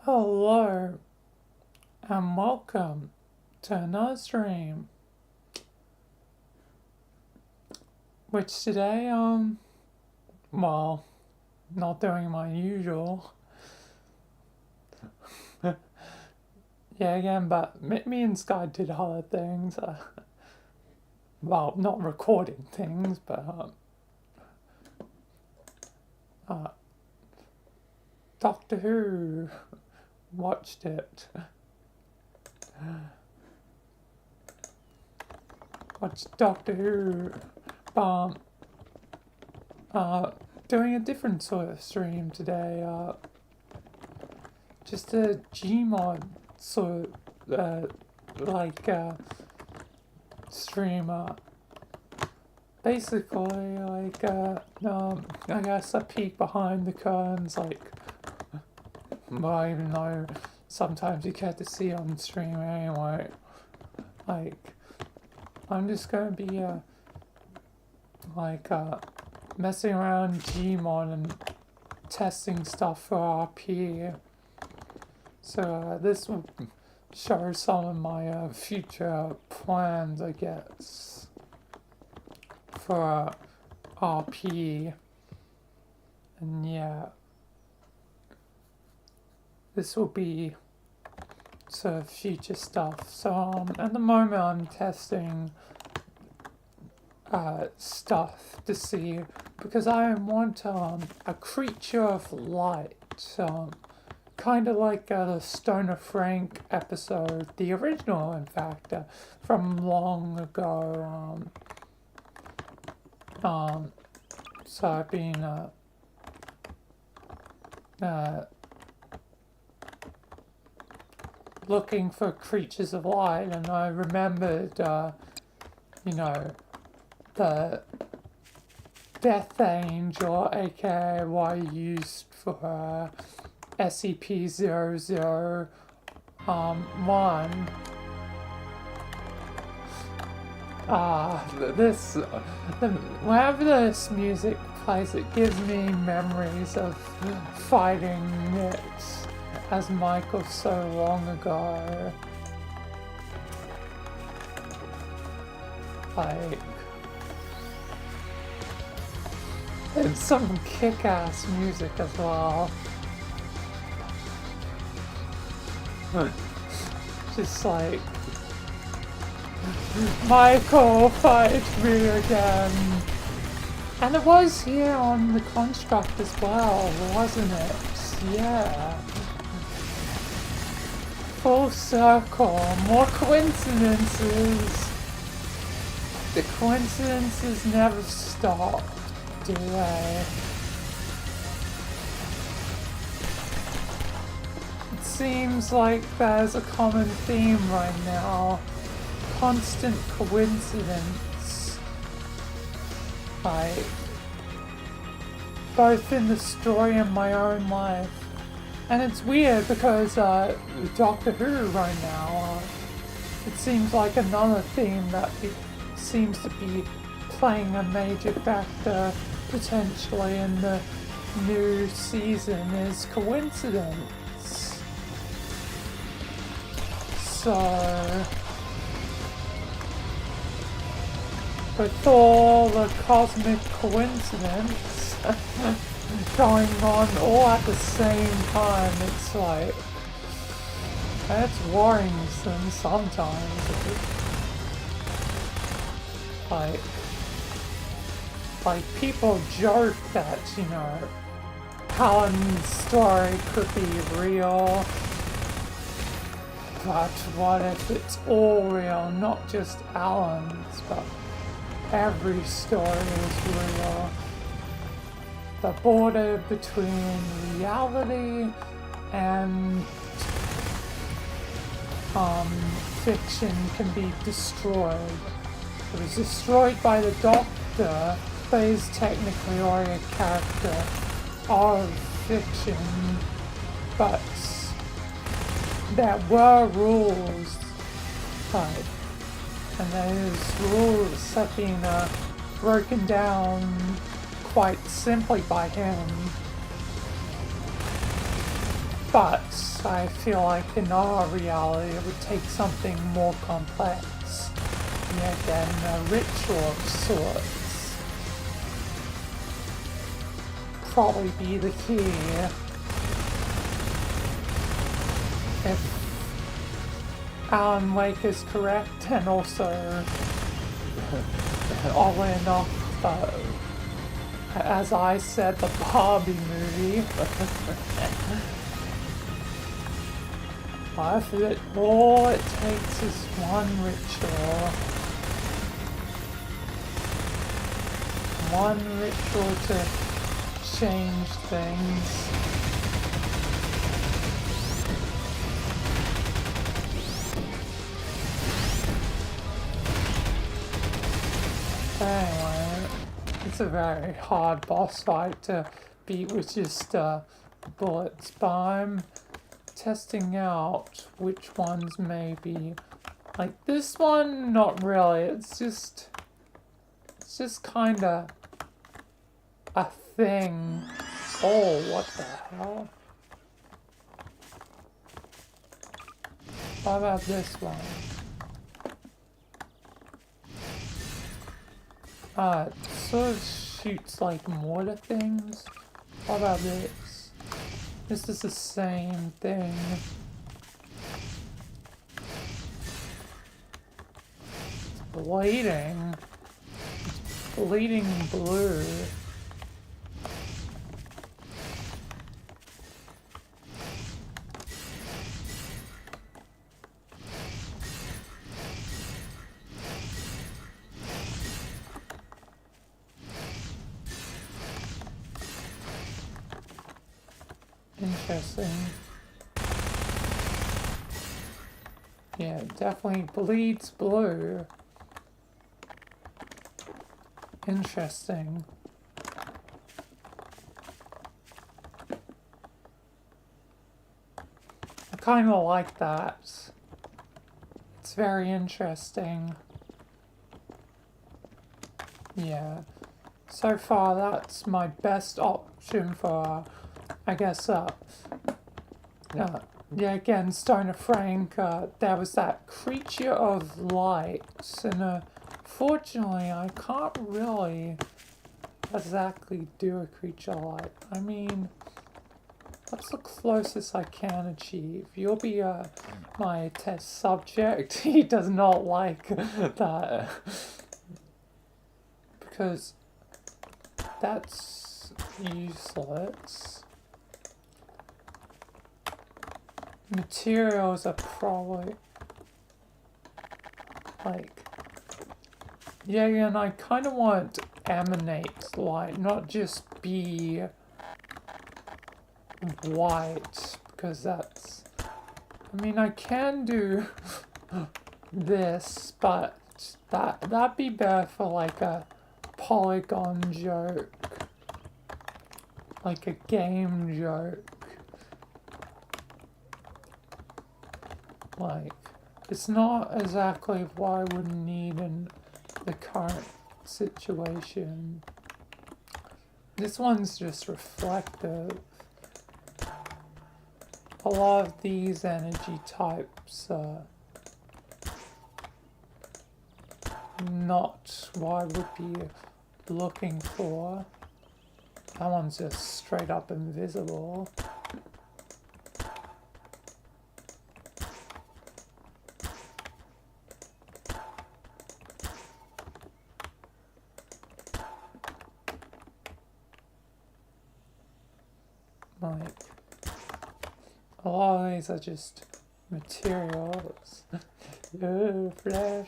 Hello and welcome to another stream. Which today, well, not doing my usual. Yeah, again, but me and Sky did other things. Well, not recording things, but uh, Doctor Who watched it. Watched Doctor Who, um, doing a different sort of stream today. Just a Gmod sort of, streamer. Basically, I guess a peek behind the curtains, well, even though sometimes you get to see on stream anyway. I'm just gonna be, messing around Gmod and testing stuff for RP. So, this will show some of my, future plans, I guess, for, RP. And yeah, this will be sort of future stuff. So, at the moment I'm testing stuff to see, because I want a creature of light, kind of like the Stoner Frank episode, the original, in fact, from long ago. So I've been looking for creatures of light, and I remembered, the Death Angel, aka what I used for SCP-001. Whenever this music plays, it gives me memories of fighting it as Michael so long ago. And some kick-ass music as well. Just Michael, fight me again. And it was here on the construct as well, wasn't it? Yeah. Full circle, more coincidences. The coincidences never stop, do they? It seems like there's a common theme right now. Constant coincidence. Both in the story and my own life. And it's weird because Doctor Who right now, it seems like another theme that seems to be playing a major factor potentially in the new season is coincidence. So, with all the cosmic coincidence going on all at the same time, it's worrisome sometimes. People joke that, Alan's story could be real, but what if it's all real, not just Alan's, but every story is real? The border between reality and fiction can be destroyed. It was destroyed by the Doctor, but is technically already a character of fiction. But there were rules, and those rules have been broken down quite simply by him. But I feel like in our reality it would take something more complex. Yeah, again, a ritual of sorts. Probably be the key. If Alan Wake is correct, and also, oddly enough, as I said, the Barbie movie. If it, all it takes is one ritual. One ritual to change things. Anyway, it's a very hard boss fight to beat with just bullets, but I'm testing out which ones maybe. Like this one, not really. It's just kinda a thing. Oh, what the hell? What about this one? It sort of shoots like mortar things. What about this? This is the same thing. It's bleeding. It's bleeding blue. Interesting. Yeah, it definitely bleeds blue. Interesting. I kind of like that. It's very interesting. Yeah. So far, that's my best option for, I guess, yeah, again, Stoner Frank, there was that creature of light, and fortunately, I can't really exactly do a creature of light. I mean, that's the closest I can achieve. You'll be my test subject. He does not like that, because that's useless. Materials are probably like, yeah, and I kind of want to emanate light, not just be white, because that's, I mean, I can do this, but that'd be better for like a polygon joke, like a game joke. Like, it's not exactly what I would need in the current situation. This one's just reflective. A lot of these energy types are not what I would be looking for. That one's just straight up invisible. Like, a lot of these are just materials. Oh, flesh.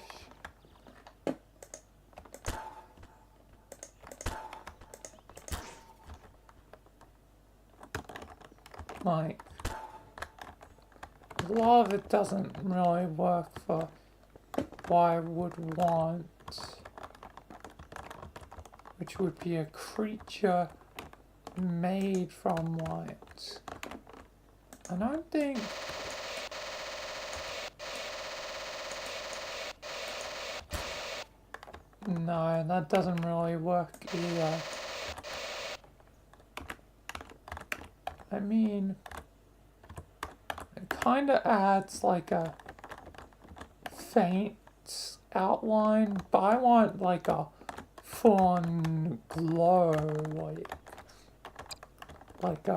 Like, a lot of it doesn't really work for what I would want, which would be a creature made from light. I don't think no, that doesn't really work either. I mean, kind of adds like a faint outline, but I want like a full-on glow, like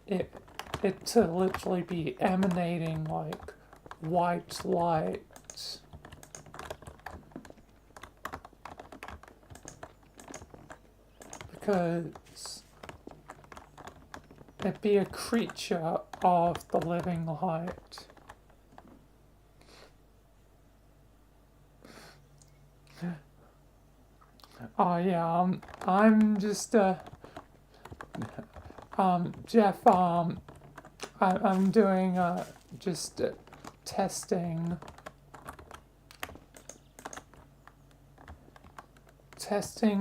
it to literally be emanating like white light. Because it'd be a creature of the living light. Oh yeah, I'm just Jeff, I'm doing just testing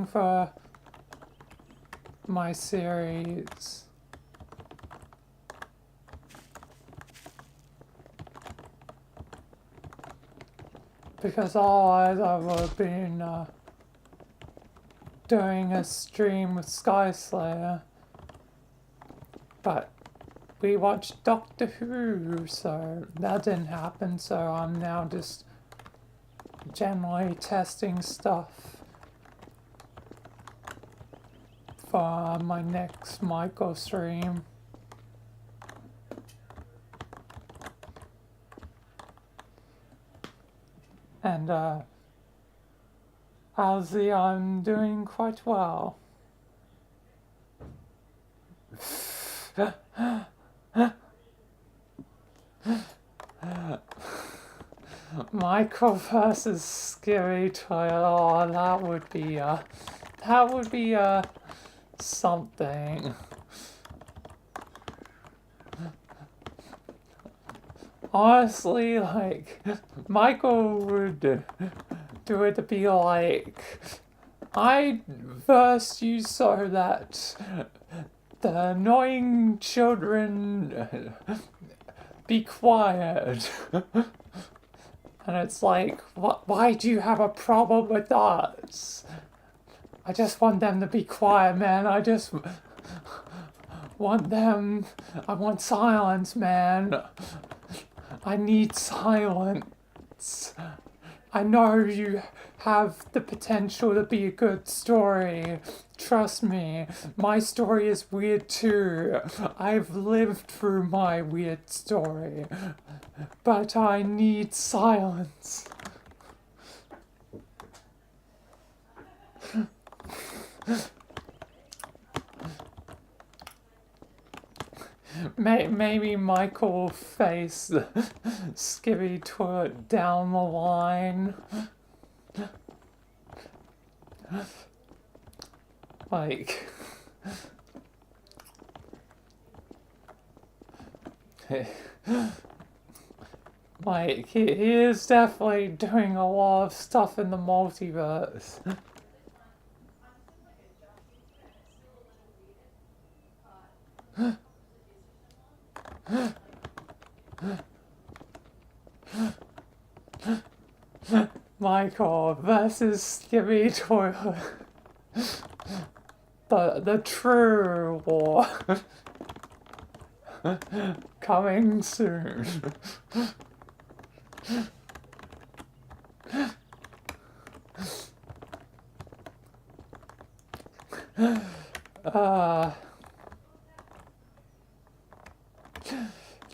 for my series. Because all I've ever been doing a stream with Sky Slayer, but we watched Doctor Who, so that didn't happen, so I'm now just generally testing stuff for my next Michael stream. And Ozzy, I'm doing quite well. Michael versus Scary Toy. Oh, that would be something. Honestly, like, Michael would do it to be like, I verse you so that the annoying children be quiet. And it's like, why do you have a problem with that? I just want them to be quiet, man. I just I want silence, man. I need silence. I know you have the potential to be a good story. Trust me, my story is weird too. I've lived through my weird story. But I need silence. Maybe Michael will face Skibby Toilet down the line. Like... like, he is definitely doing a lot of stuff in the multiverse. Michael versus Skibby Toilet. The true war. Coming soon.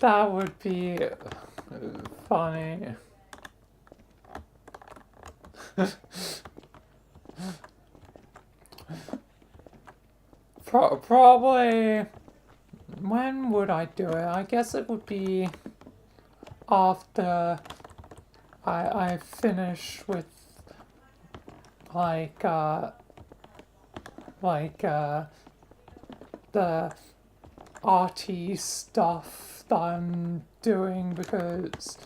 That would be funny. Probably, when would I do it? I guess it would be after I finish with the arty stuff that I'm doing, because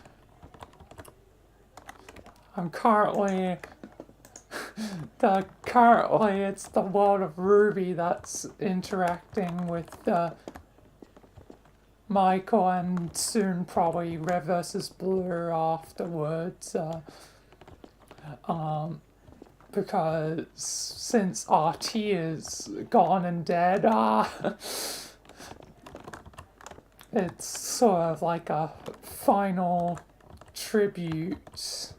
I'm currently it's the world of Ruby that's interacting with Michael, and soon probably Red vs. Blue afterwards. Because since RT is gone and dead, it's sort of like a final tribute.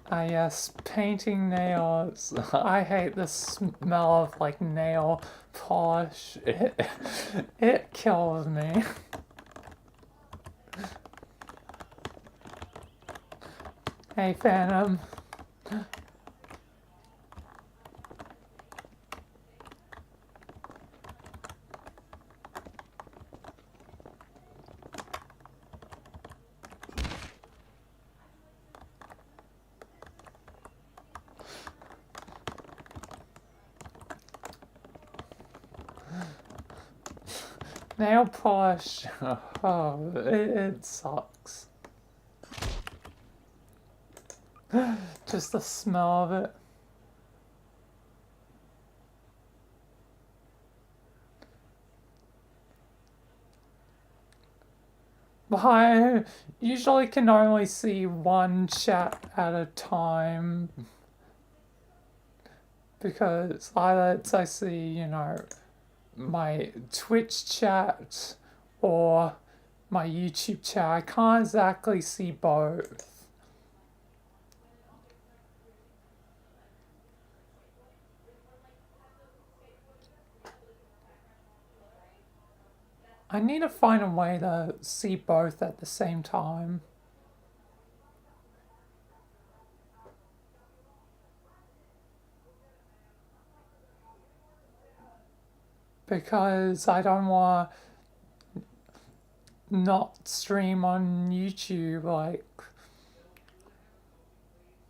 Yes, painting nails. I hate the smell of like nail polish. It kills me. Hey, Phantom. Nail polish. Oh, it sucks. Just the smell of it. But I usually can only see one chat at a time because either I see, you know, my Twitch chat or my YouTube chat. I can't exactly see both. I need to find a way to see both at the same time. Because I don't want to not stream on YouTube, like,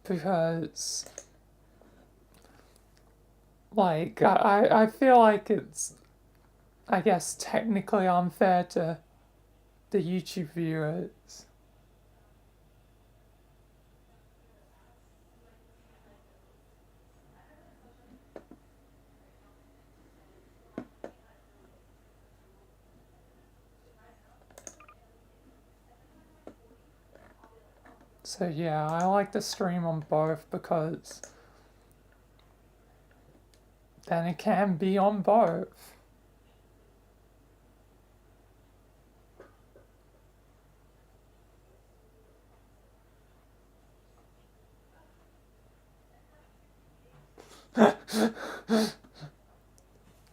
because, like, I feel like it's, I guess, technically unfair to the YouTube viewers. So yeah, I like to stream on both because then it can be on both.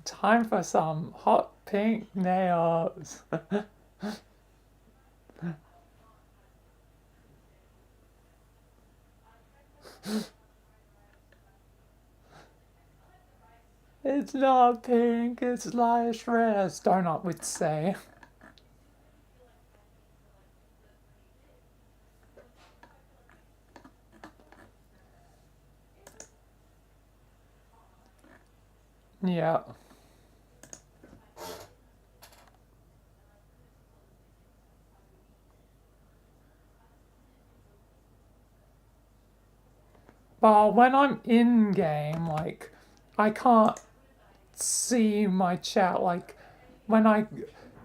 Time for some hot pink nails. It's not pink, it's light red, as Donut would say. Yeah. But when I'm in game, like, I can't see my chat. Like, when I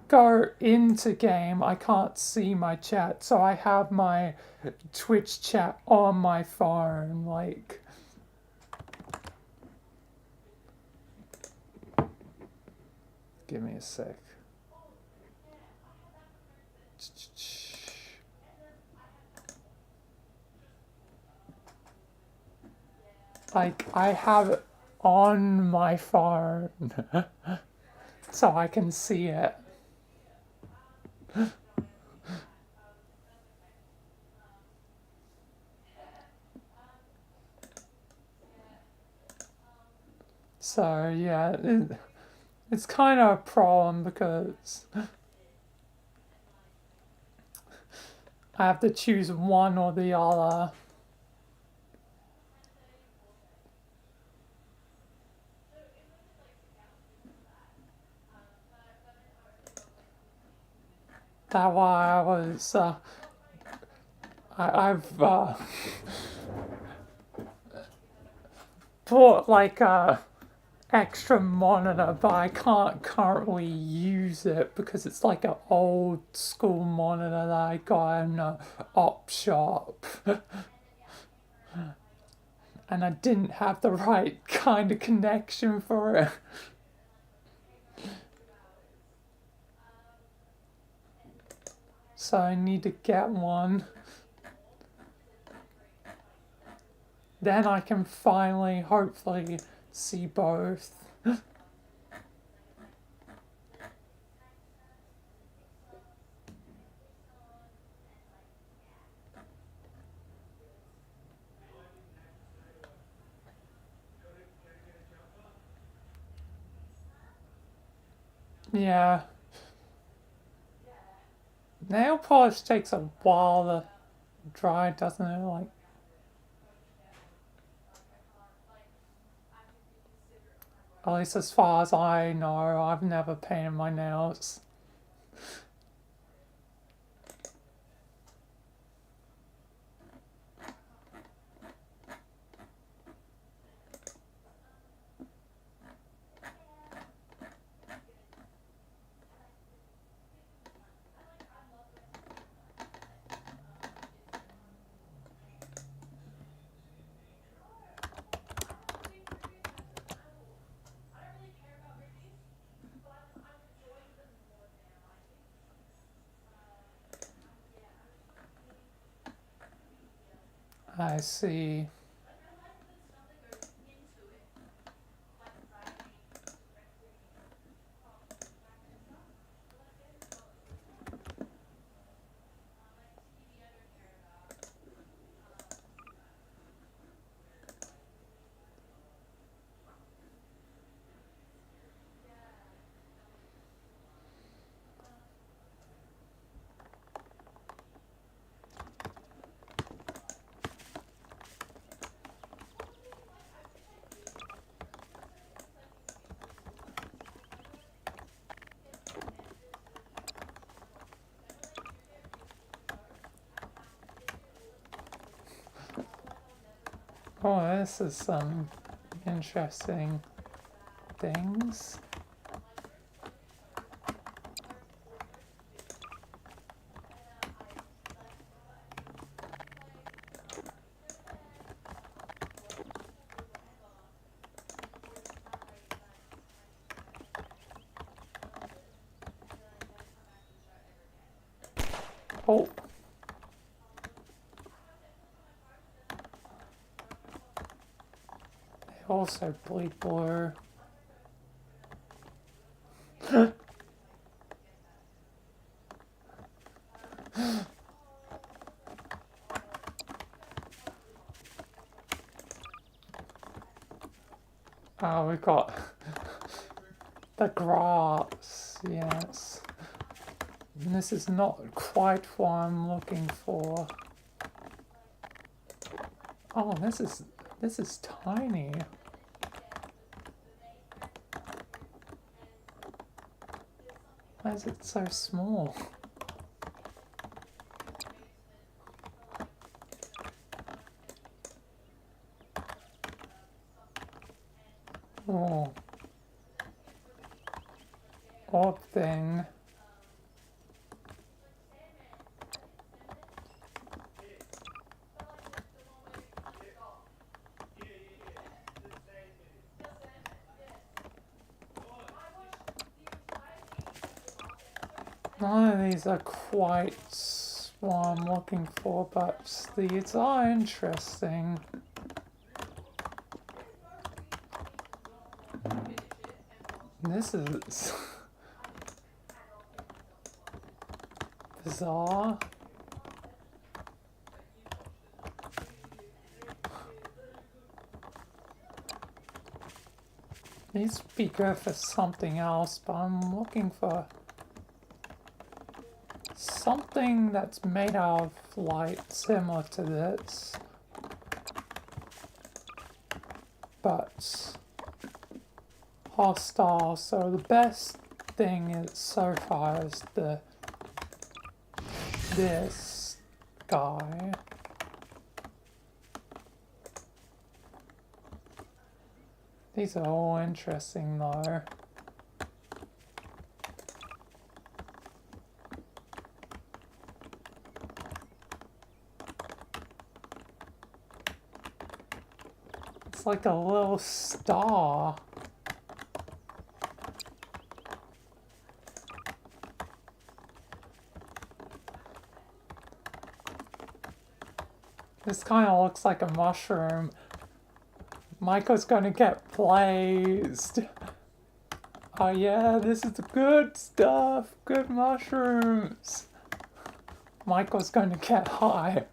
go into game, I can't see my chat. So I have my Twitch chat on my phone. Like, give me a sec. Like, I have it on my phone so I can see it. So yeah, it's kind of a problem because I have to choose one or the other. That's why I was, I've bought like a extra monitor, but I can't currently use it because it's like an old school monitor that I got in a op shop. and I didn't have the right kind of connection for it. So I need to get one. Then I can finally, hopefully, see both. Yeah. Nail polish takes a while to dry, doesn't it? Like, at least as far as I know, I've never painted my nails. I see. Oh, this is some interesting things. Oh. They also bleed blue. Oh, we got the grass, yes. And this is not quite what I'm looking for. Oh, this is tiny. Why is it so small? Oh. Odd thing. None of these are quite what I'm looking for, but these are interesting. This is bizarre. These would be good for something else, but I'm looking for something that's made out of light similar to this, but hostile. So the best thing is so far is this guy. These are all interesting though. like a little star. This kind of looks like a mushroom. Michael's gonna get blazed. Oh yeah, this is good stuff. Good mushrooms. Michael's gonna get high.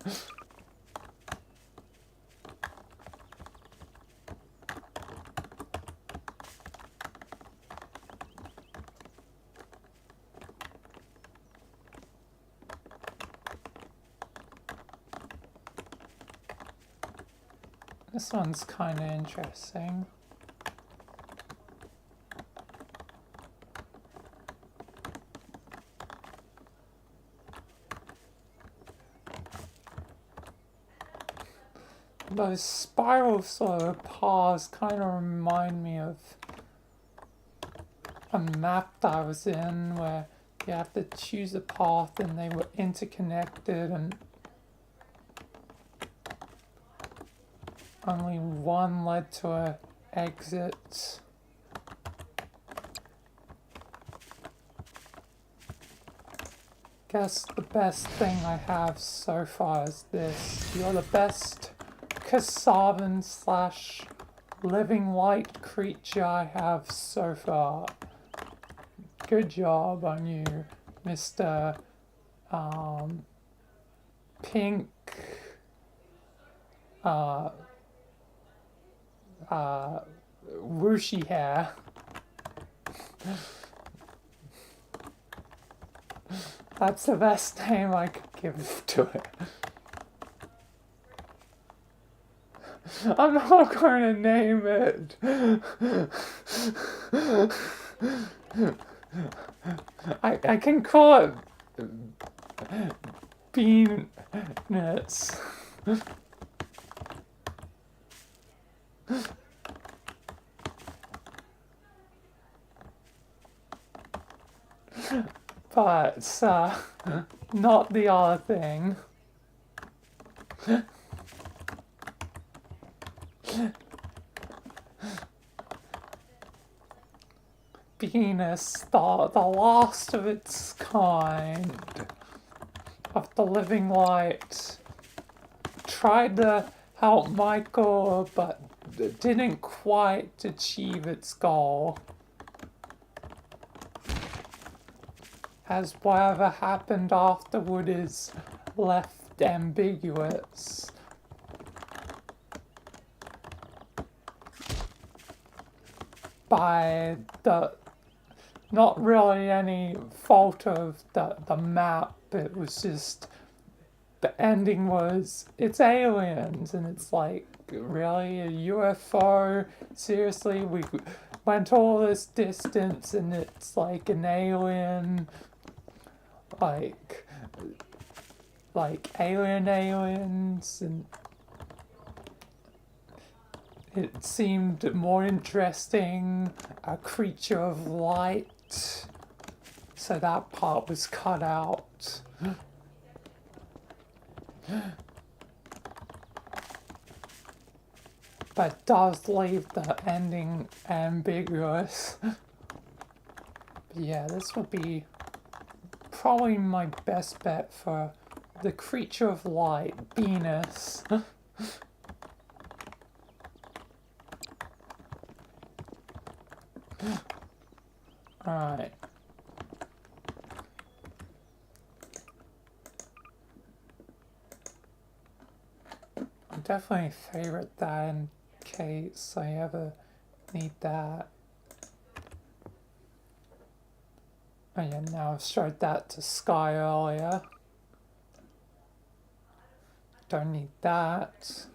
This one's kind of interesting. Those spiral sort of paths kind of remind me of a map that I was in where you have to choose a path and they were interconnected and only one led to a exit. Guess the best thing I have so far is this. You're the best Casavan / living light creature I have so far. Good job on you, Mr. Pink whooshy hair. That's the best name I could give to it. I'm not going to name it. I can call it Beanness. But not the other thing. Venus, the last of its kind, of the living light, tried to help Michael, but didn't quite achieve its goal. As whatever happened afterward is left ambiguous. By not really any fault of the map, it was just, the ending was, it's aliens, and it's like, really, a UFO? Seriously, we went all this distance and it's like an alien, like aliens, and it seemed more interesting, a creature of light, so that part was cut out. But does leave the ending ambiguous. But yeah, this would be probably my best bet for the creature of light, Venus. Alright. I definitely favorite that in case I ever need that. Oh yeah, now I've showed that to Sky earlier. Don't need that.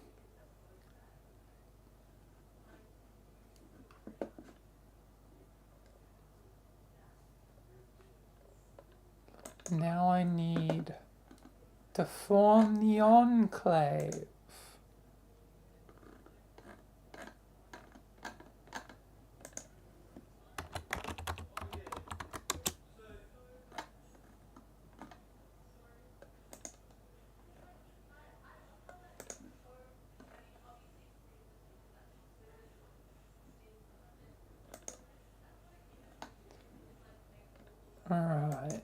Now I need to form the enclave. Alright.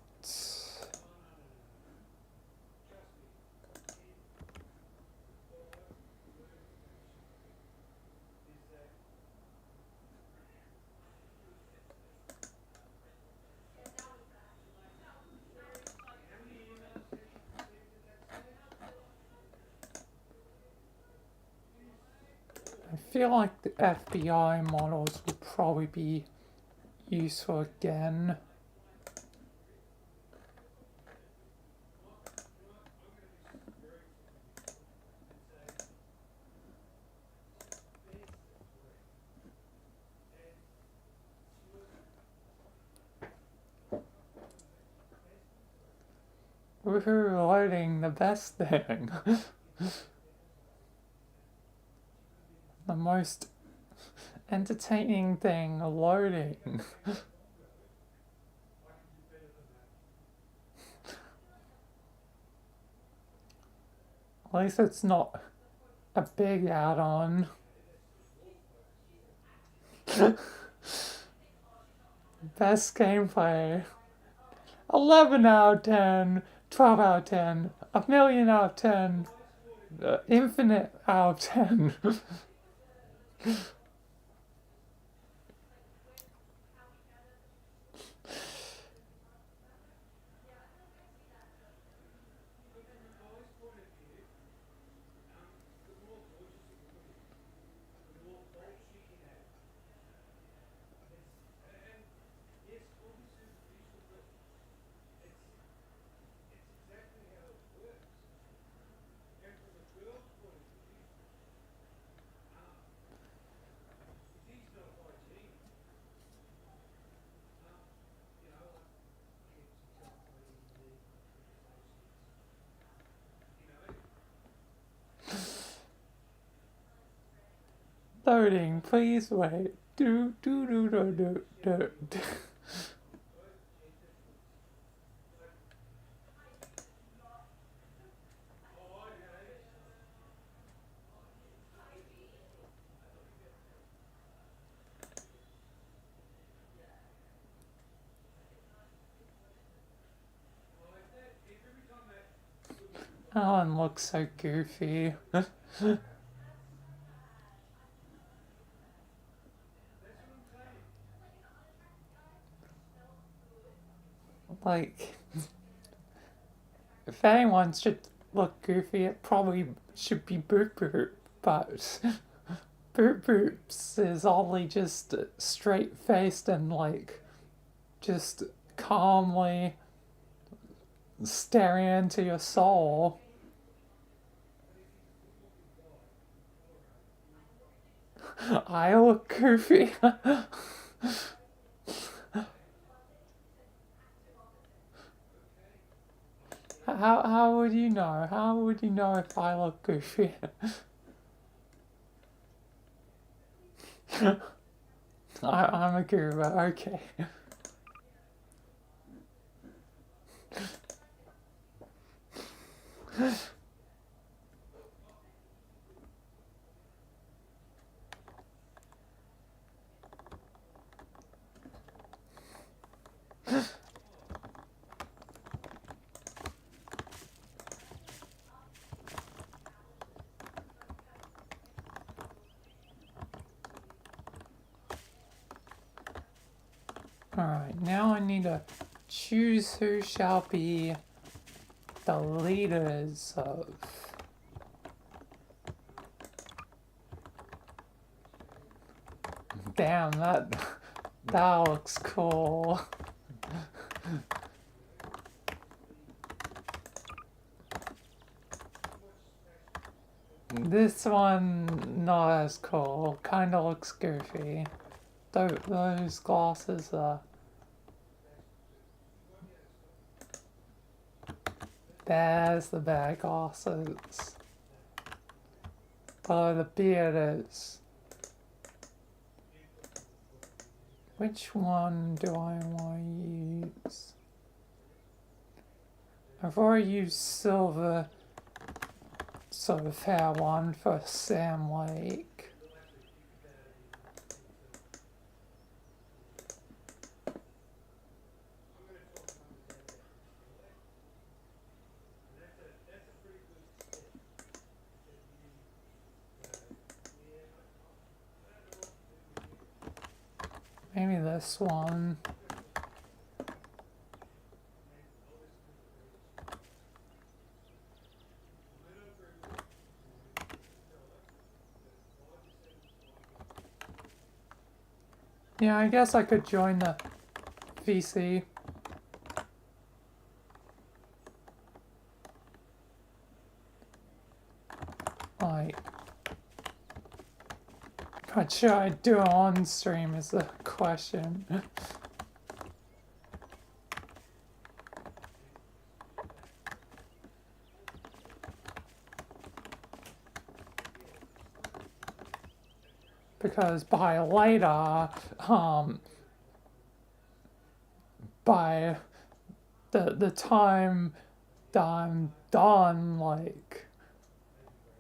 I feel like the FBI models would probably be useful again. Woohoo, loading, the best thing. The most entertaining thing, loading. At least it's not a big add-on. Best gameplay. 11 out of 10, 12 out of 10, a million out of 10, infinite out of 10. Loading, please wait. Do do do do do do. Do. Alan looks so goofy. Like, if anyone should look goofy, it probably should be Boop Boop, but Boop Boop's is oddly just straight faced and like just calmly staring into your soul. I look goofy. How would you know? How would you know if I look goofy? I'm a guru, okay. Alright, now I need to choose who shall be the leaders of. Damn, that looks cool. This one not as cool. Kinda looks goofy. Those glasses are. There's the bad glasses. Oh, the beard is. Which one do I want to use? I've already used silver sort of hair one for Sam Lake. Maybe this one. Yeah, I guess I could join the VC. Like, what should I do on stream is the question. Because by later, by the time that I'm done, like,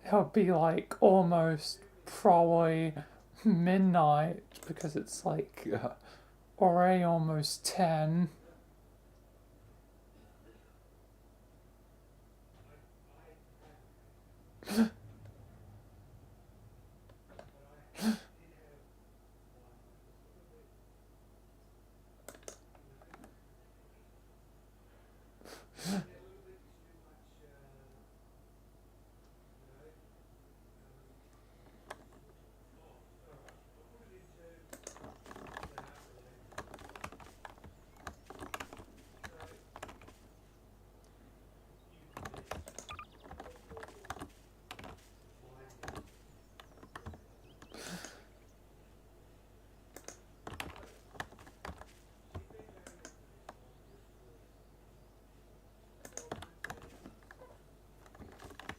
it'll be like almost probably midnight because it's like already almost 10.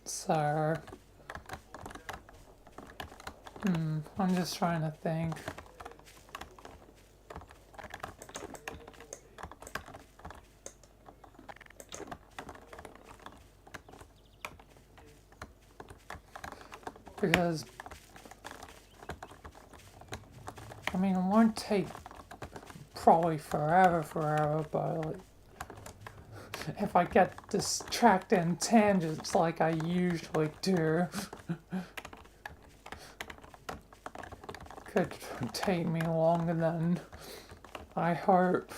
So, I'm just trying to think. Because, I mean, it won't take probably forever, but like, if I get distracted in tangents like I usually do, could take me longer than I hope.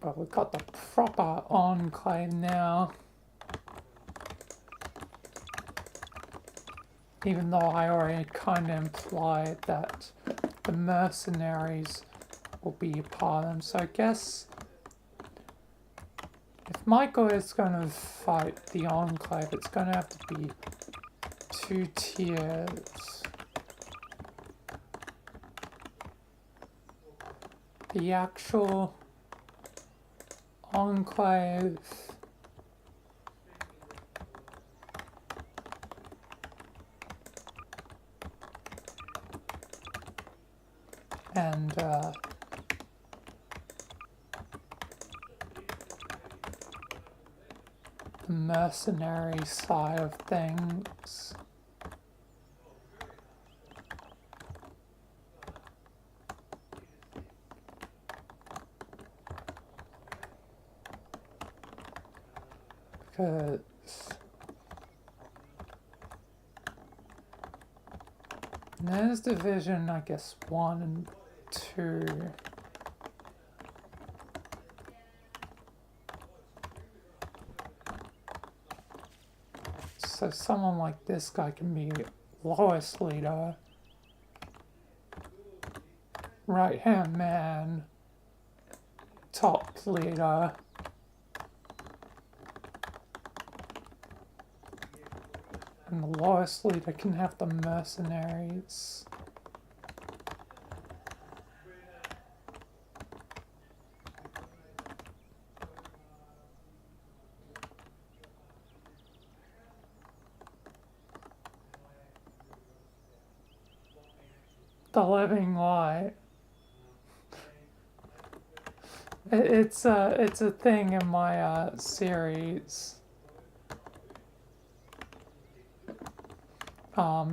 But we've got the proper enclave now. Even though I already kind of implied that the mercenaries will be a part of them. So I guess if Michael is going to fight the enclave, it's going to have to be 2 tiers. The actual enclave and the mercenary side of things. Because there's division, I guess, 1 and 2. So someone like this guy can be lowest leader, right hand man, top leader, and the lowest leader can have the mercenaries. The living light. It's a thing in my series.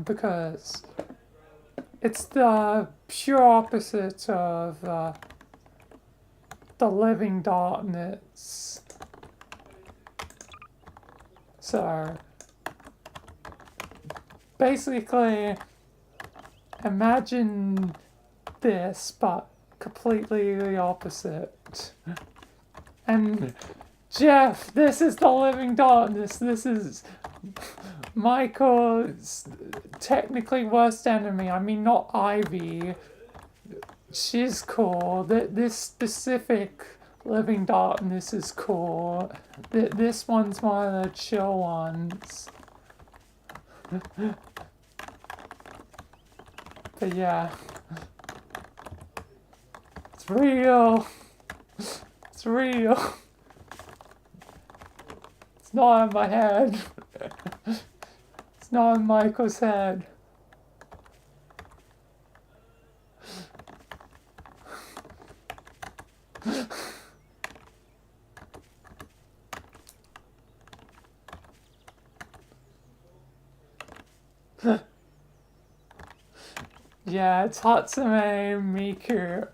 Because It's the pure opposite of the living darkness. So, basically, imagine this, but completely the opposite. And Jeff, this is the living darkness. This is Michael's technically worst enemy. I mean, not Ivy. She's cool. This specific living darkness is cool. This one's one of the chill ones. But yeah. It's real. It's real. It's not in my head. It's not in Michael's head. Yeah, it's Hatsune Miku.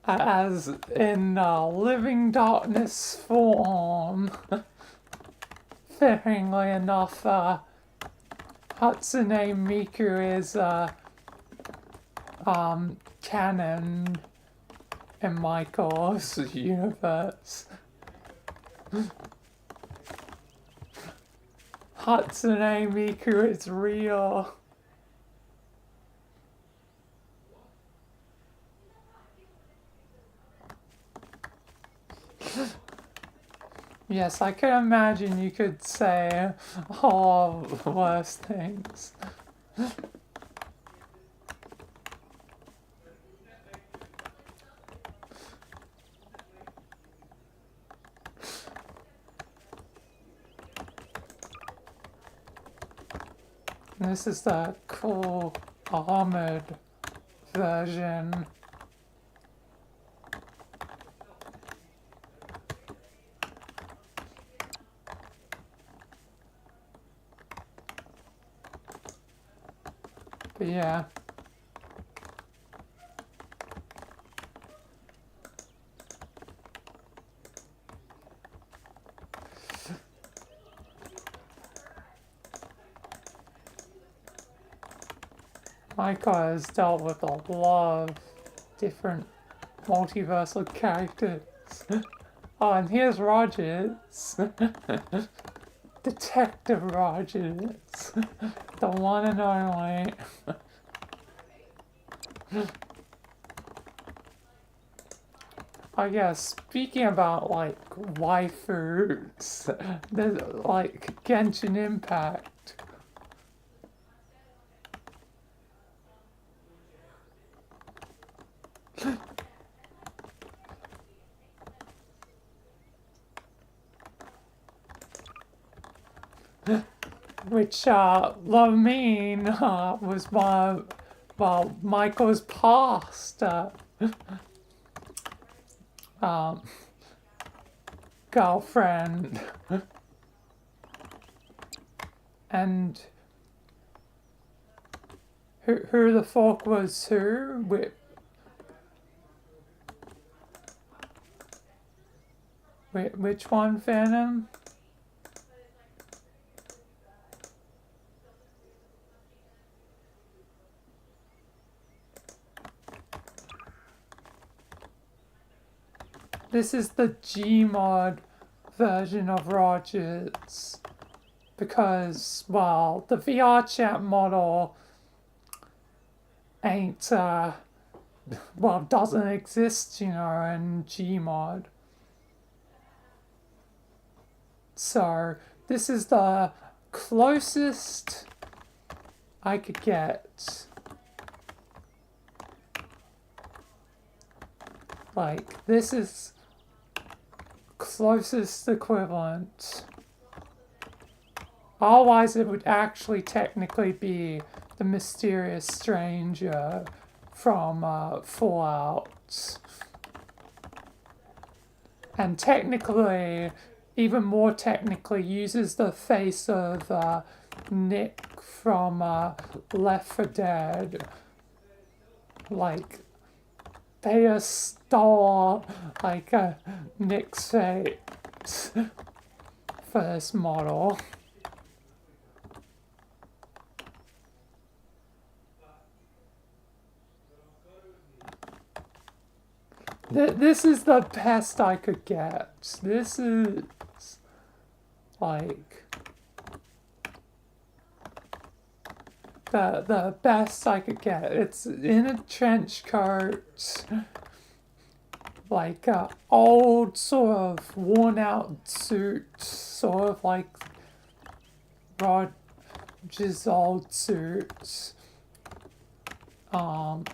As in living darkness form. Fittingly enough, Hatsune Miku is canon in Michael's universe. Hatsune Miku is real. Yes, I can imagine you could say all worse things. This is the cool armored version. But yeah. Michael has dealt with a lot of different multiversal characters. Oh, and here's Rogers. Detective Rogers. The one and only. Oh yeah, speaking about like waifus, there's like Genshin Impact. Which Lamine was Michael's past girlfriend. And who the fuck was who? Which one, Phantom? This is the Gmod version of Rogers. Because, well, the VR chat model ain't, well, doesn't exist, you know, in Gmod. So, this is the closest I could get. Like, this is closest equivalent. Otherwise, it would actually technically be the mysterious stranger from Fallout. And technically, even more technically, uses the face of Nick from Left 4 Dead. Like, they just stole, like, Nick's face for this model. This is the best I could get. This is, like, the best I could get. It's in a trench coat, like a old sort of worn out suit, sort of like Roger's old suit. Got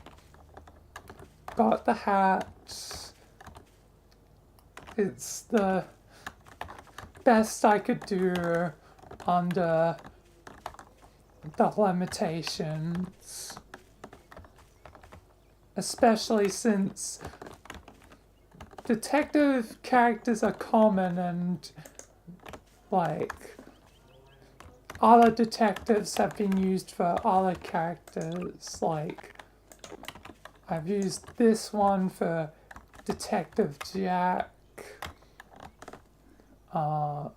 the hat. It's the best I could do under the limitations, especially since detective characters are common and, like, other detectives have been used for other characters. Like, I've used this one for Detective Jack. Who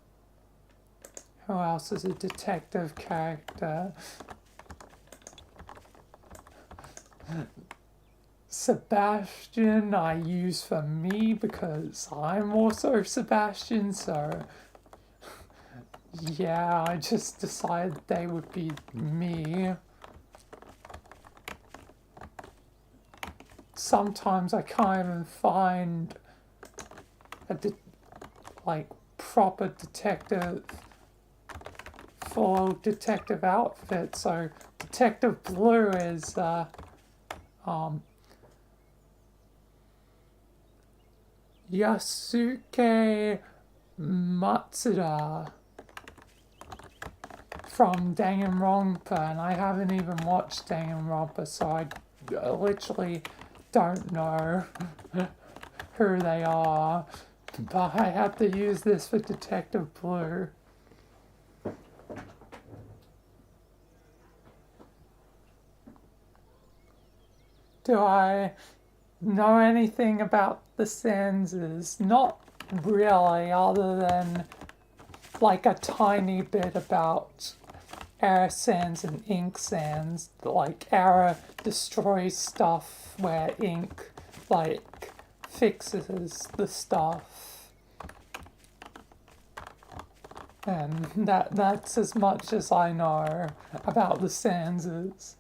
else is a detective character? Sebastian I use for me because I'm also Sebastian, so yeah, I just decided they would be me. Sometimes I can't even find a proper detective, full detective outfit, so Detective Blue is Yasuke Matsuda from Danganronpa, and I haven't even watched Danganronpa, so I literally don't know who they are, but I have to use this for Detective Blue. Do I know anything about the Sanses? Not really, other than like a tiny bit about Air Sans and Ink Sans. Like, Air destroys stuff where Ink, like, fixes the stuff. And that's as much as I know about the Sanses.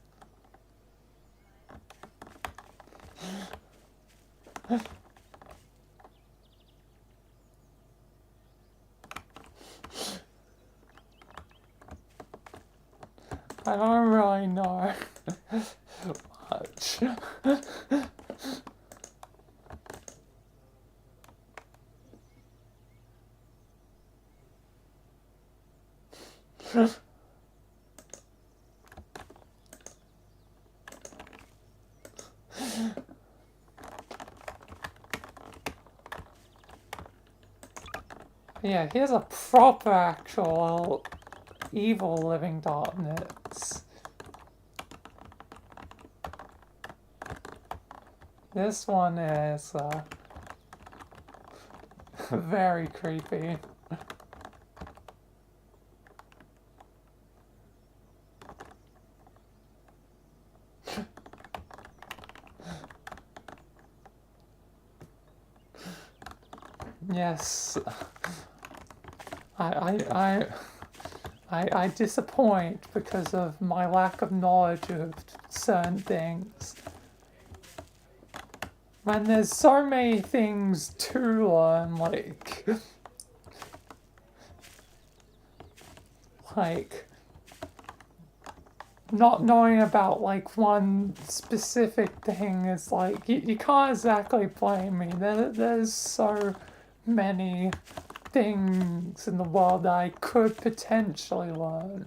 I don't really know much. Yeah, here's a proper actual evil living darkness. This one is very creepy. Yes, I disappoint because of my lack of knowledge of certain things. When there's so many things to learn, like not knowing about like one specific thing is like, you can't exactly blame me. There's so many things in the world that I could potentially learn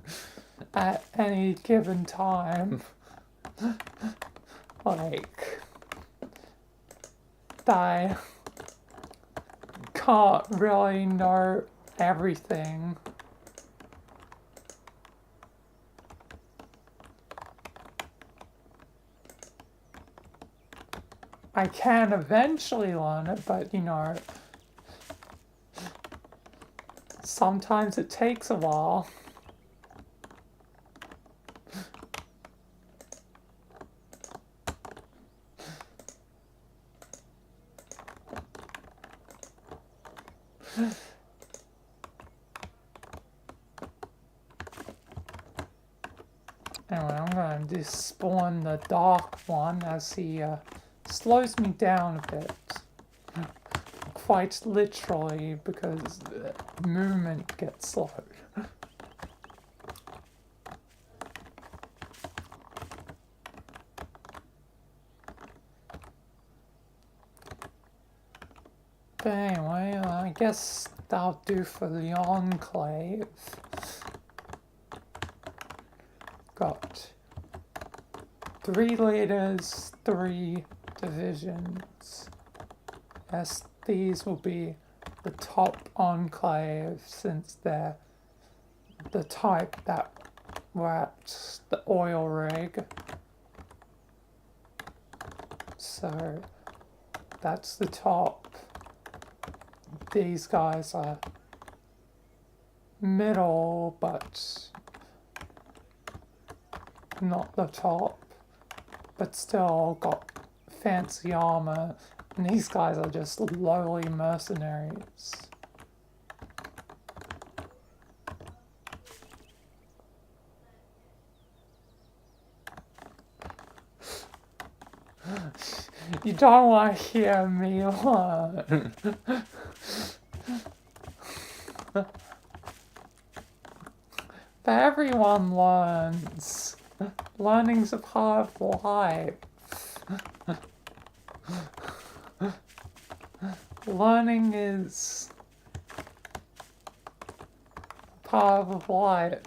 at any given time. Like, I can't really know everything. I can eventually learn it, but you know, sometimes it takes a while. Anyway, I'm gonna just spawn the dark one as he slows me down a bit. Quite literally, because the movement gets slowed. But anyway, I guess that'll do for the Enclave. Got 3 leaders, 3 divisions. Yes, these will be the top Enclave since they're the type that were at the oil rig. So that's the top. These guys are middle, but not the top. But still got fancy armor. And these guys are just lowly mercenaries. You don't want to hear me learn. But everyone learns. Learning's a part of life. Learning is part of life.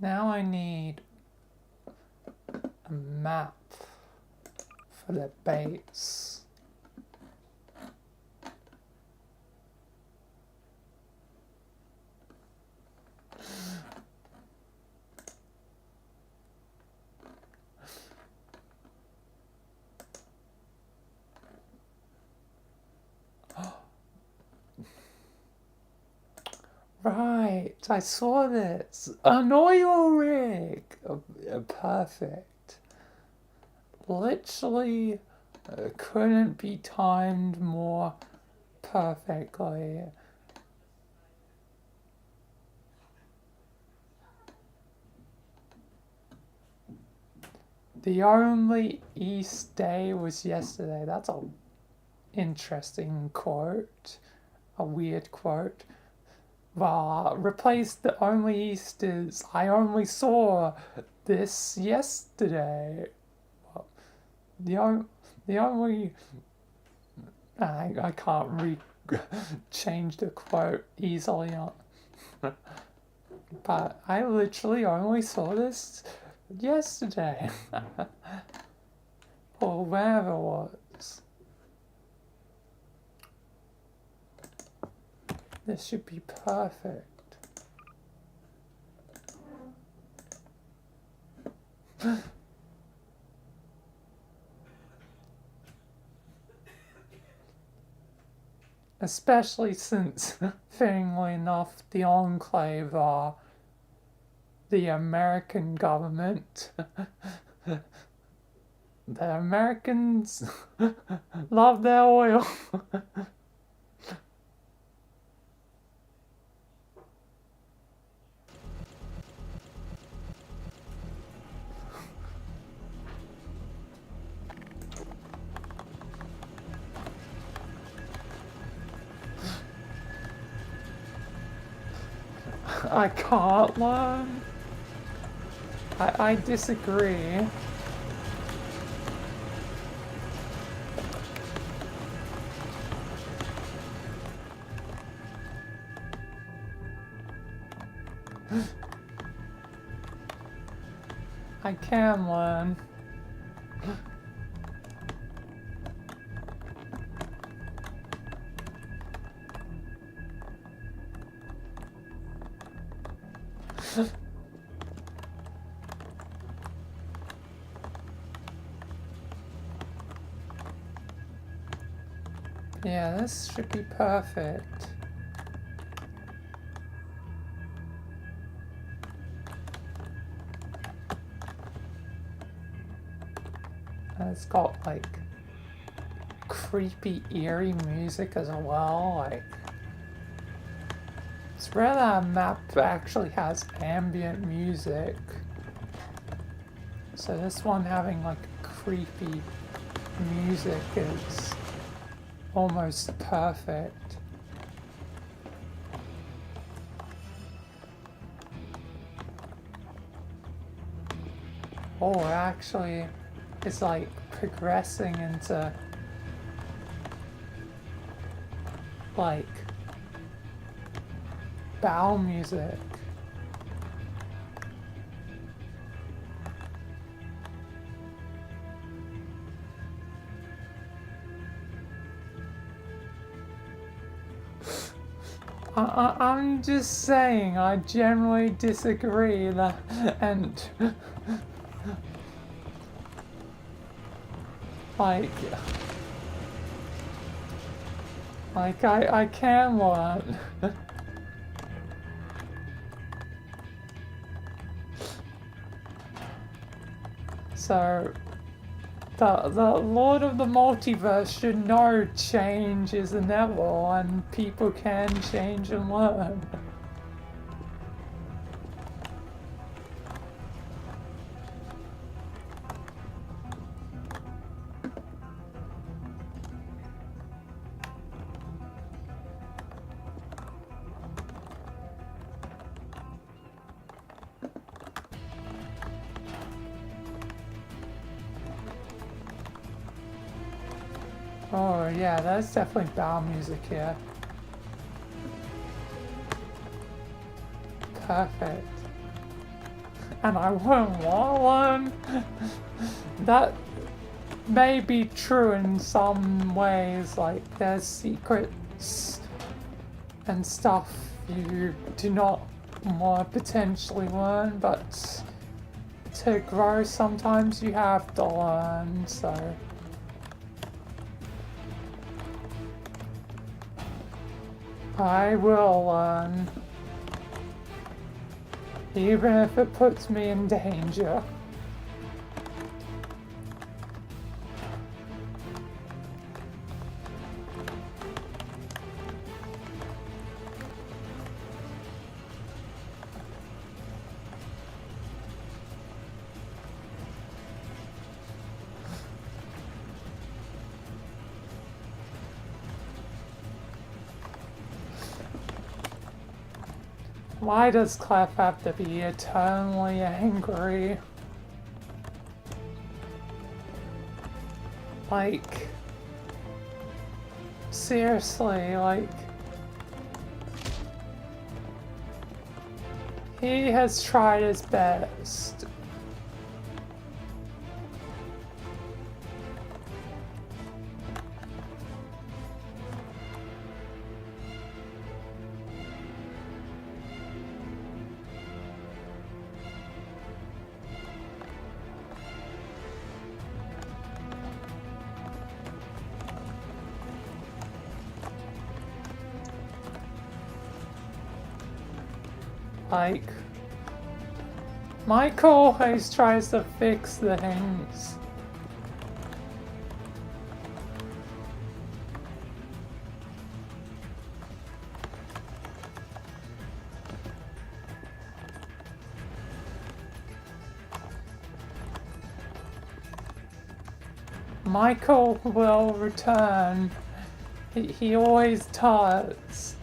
Now I need a map for the base. Right, I saw this. An oil rig. Perfect. Literally couldn't be timed more perfectly. The only East day was yesterday. That's a interesting quote. A weird quote. Replace the only Easters. I only saw this yesterday. Well, the only I can't change the quote easily, but I literally only saw this yesterday, or wherever it was. This should be perfect. Especially since, fittingly enough, the Enclave are the American government. The Americans love their oil. I can't learn. I disagree. I can learn. Yeah, this should be perfect. And it's got like creepy, eerie music as well. Like, it's rare that a map actually has ambient music. So this one having like creepy music is almost perfect. Oh, it actually is like progressing into like bow music. I'm just saying, I generally disagree that, and like I can learn. So the Lord of the Multiverse should know change is inevitable and people can change and learn. Oh yeah, that's definitely bow music here. Perfect. And I won't want one. That may be true in some ways, like there's secrets and stuff you do not want to potentially learn, but to grow sometimes you have to learn, so I will learn, even if it puts me in danger. Why does Clef have to be eternally angry? Like, seriously, like, he has tried his best. Like, Michael always tries to fix things. Michael will return. He always does.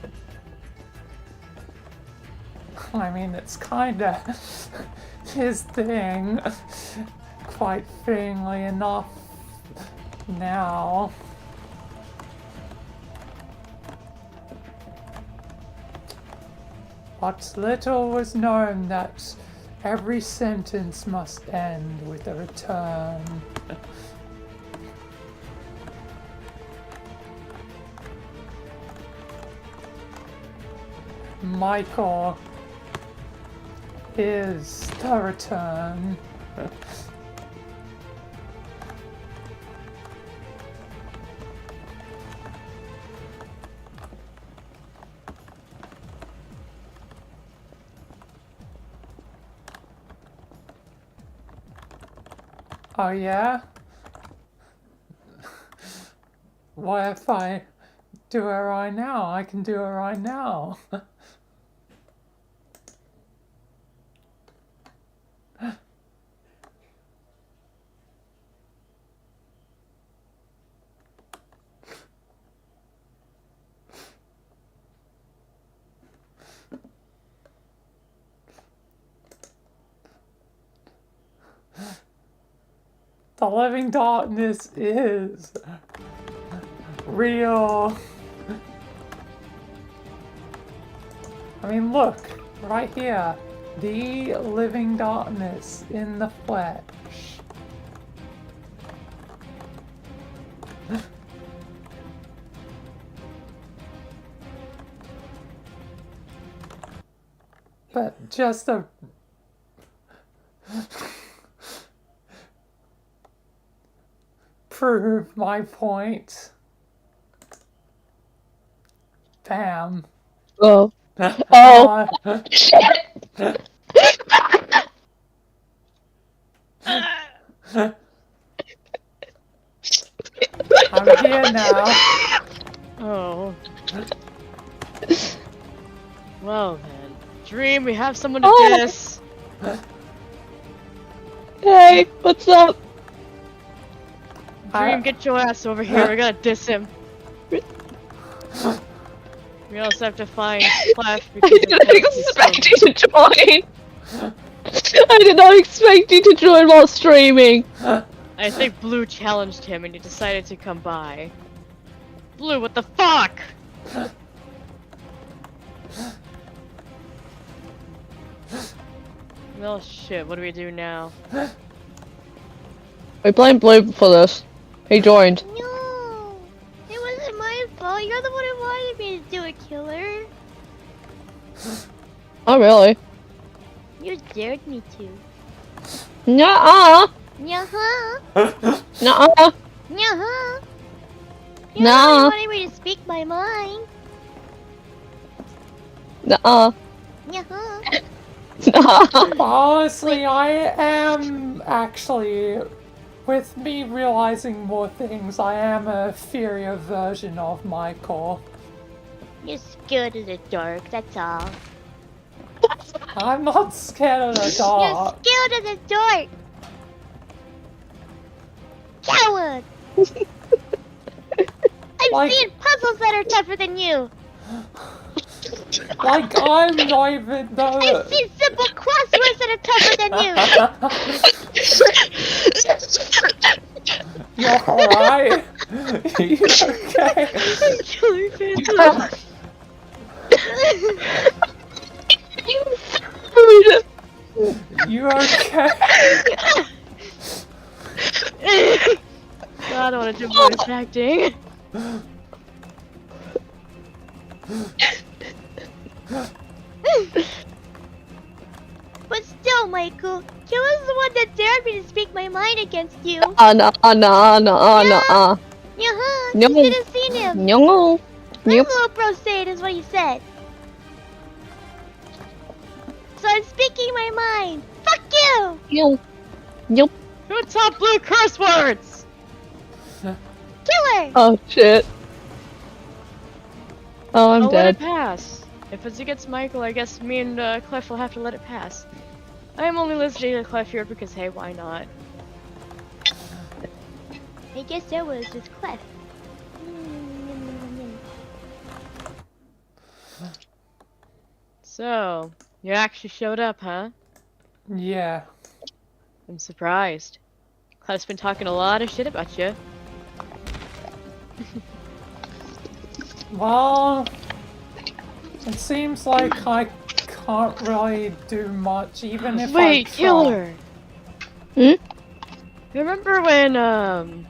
I mean, it's kinda his thing. Quite fittingly enough now. But little was known that every sentence must end with a return. Michael is the return. Oh yeah? What if I do it right now? I can do it right now. The living darkness is real. I mean, look, right here. The living darkness in the flesh. But just a... prove my point. Bam. Oh. Oh. I'm here now. Oh. Well then. Dream, we have someone to Oh. diss. Hey, what's up? Dream, get your ass over here. We're gonna diss him. We also have to find Clef I because did not he's expect you to join! I did not expect you to join while streaming! I think Blue challenged him and he decided to come by. Blue, what the fuck? Well, shit, what do we do now? We blamed Blue for this. He joined. No, it wasn't my fault. You're the one who wanted me to do a killer. Oh, really? You dared me to. Nuh-uh! Nuh-huh. Nuh-uh! Nuh-huh. You're the one who Nah. wanted me to speak my mind. Nuh-uh. Nuh-huh. Nuh-uh. Honestly, I am actually, with me realizing more things, I am a inferior version of Michael. You're scared of the dark, that's all. I'm not scared of the dark. You're scared of the dark! Coward! I've Like- seen puzzles that are tougher than you! Like, I'm not even I've seen simple crosswords that are tougher than you! You're alright? You okay? You okay? I don't want to do voice acting. But still, Michael, you was the one that dared me to speak my mind against you. Nuh-uh, nuh-uh, nuh-uh, nuh-uh, nuh-uh. Uh-huh, No. you should have seen him. No. Yep. Little bro said is what he said. So I'm speaking my mind. Fuck you! Yo. Yup. Who taught Blue curse words? Killer! Oh, shit. Oh, I'm I'll let it dead. pass. If it's against Michael, I guess me and Clef will have to let it pass. I am only listening to Clef here because, hey, why not? I guess that was just Clef. So, You actually showed up, huh? Yeah. I'm surprised. Clef's been talking a lot of shit about you. Well, it seems like I can't really do much, even if Wait, I try. killer! Hmm? Remember when, hold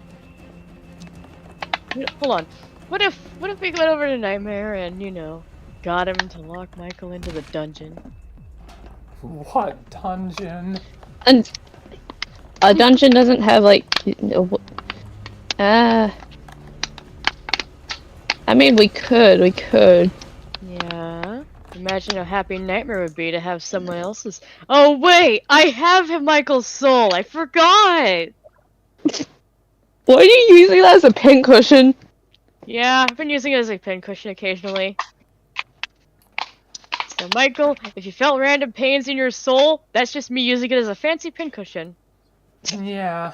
on. What if we went over to Nightmare and, you know, got him to lock Michael into the dungeon? What dungeon? And a dungeon doesn't have like. I mean, we could. Yeah. Imagine how happy Nightmare would be to have someone else's. Oh wait, I have Michael's soul. I forgot. Why are you using that as a pincushion? Yeah, I've been using it as a pincushion occasionally. So Michael, if you felt random pains in your soul, that's just me using it as a fancy pincushion. Yeah.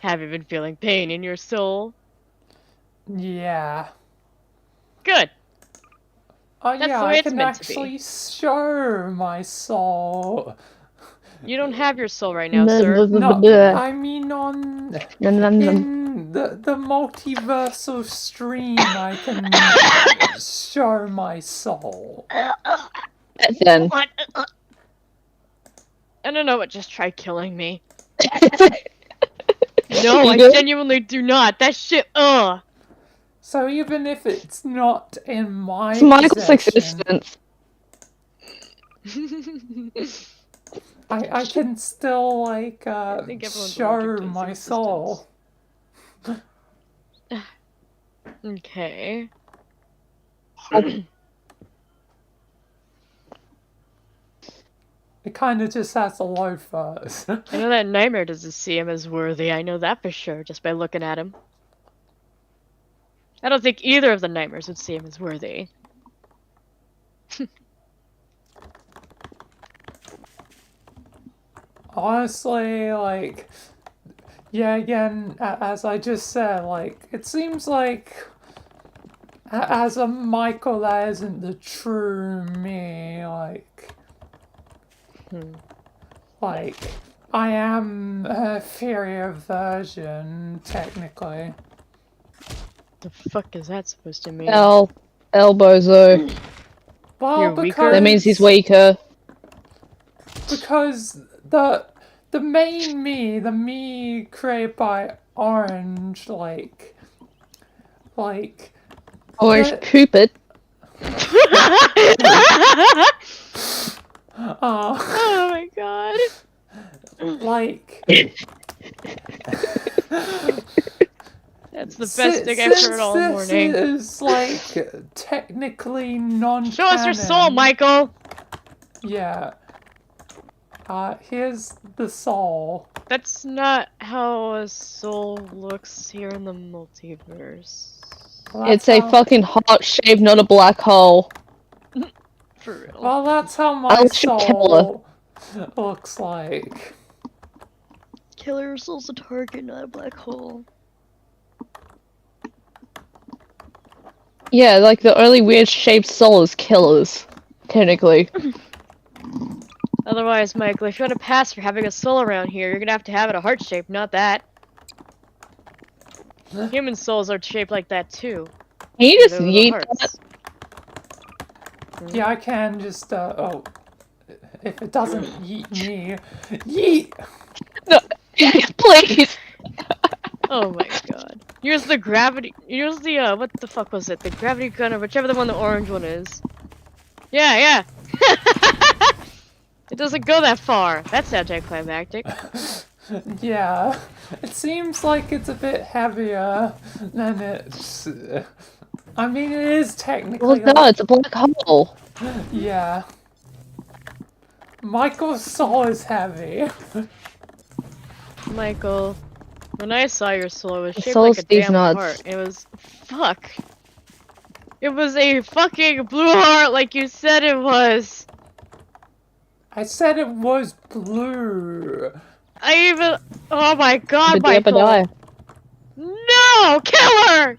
Have you been feeling pain in your soul? Yeah. Good. Oh That's yeah, the way I it's can meant to be. actually show my soul. You don't have your soul right now, sir. No, I mean on in the multiversal stream I can show my soul. Then. What? I don't know, but just try killing me. No, I genuinely do not. That shit, So even if it's not in my It's Michael's possession, existence. I can still like I think everyone's show allergic to his my existence. soul. Okay. It kind of just has to load first. I know that Nightmare doesn't see him as worthy. I know that for sure, just by looking at him. I don't think either of the Nightmares would see him as worthy. Honestly, like, yeah, again, as I just said, like, it seems like as a Michael, that isn't the true me, like, like, I am a inferior version, technically. The fuck is that supposed to mean? Elbozo. Well, You're because weaker? That means he's weaker. Because the main me, the me created by Orange, like Orange the- poop it. Oh my god. like That's the best thing I've heard all morning. This is like technically non-canon. Show us your soul, Michael! Yeah. Here's the soul. That's not how a soul looks here in the multiverse. Well, It's that's a fucking heart shape, not a black hole. For real. Well, that's how my I'll shoot soul looks like. Killer soul's a target, not a black hole. Yeah, like the only weird shaped soul is killers. Technically. Otherwise, Michael, if you want to pass for having a soul around here, you're gonna have to have it a heart shape, not that. Human souls are shaped like that too. Can you just They're little yeet hearts. that? Yeah, I can just, oh, if it doesn't yeet me, yeet! No, please! Oh my god. Use the gravity. Use the, what the fuck was it? The gravity gun or whichever the one the orange one is. Yeah, yeah! It doesn't go that far. That's anticlimactic. Yeah, it seems like it's a bit heavier than it's, I mean, it is technically. Well, no, it's a black hole. Yeah. Michael's soul is heavy. Michael, when I saw your soul, it was shaped soul like a stays damn nuts. heart. It was, fuck. It was a fucking blue heart like you said it was. I said it was blue. Oh my god, The Michael. die. No, killer!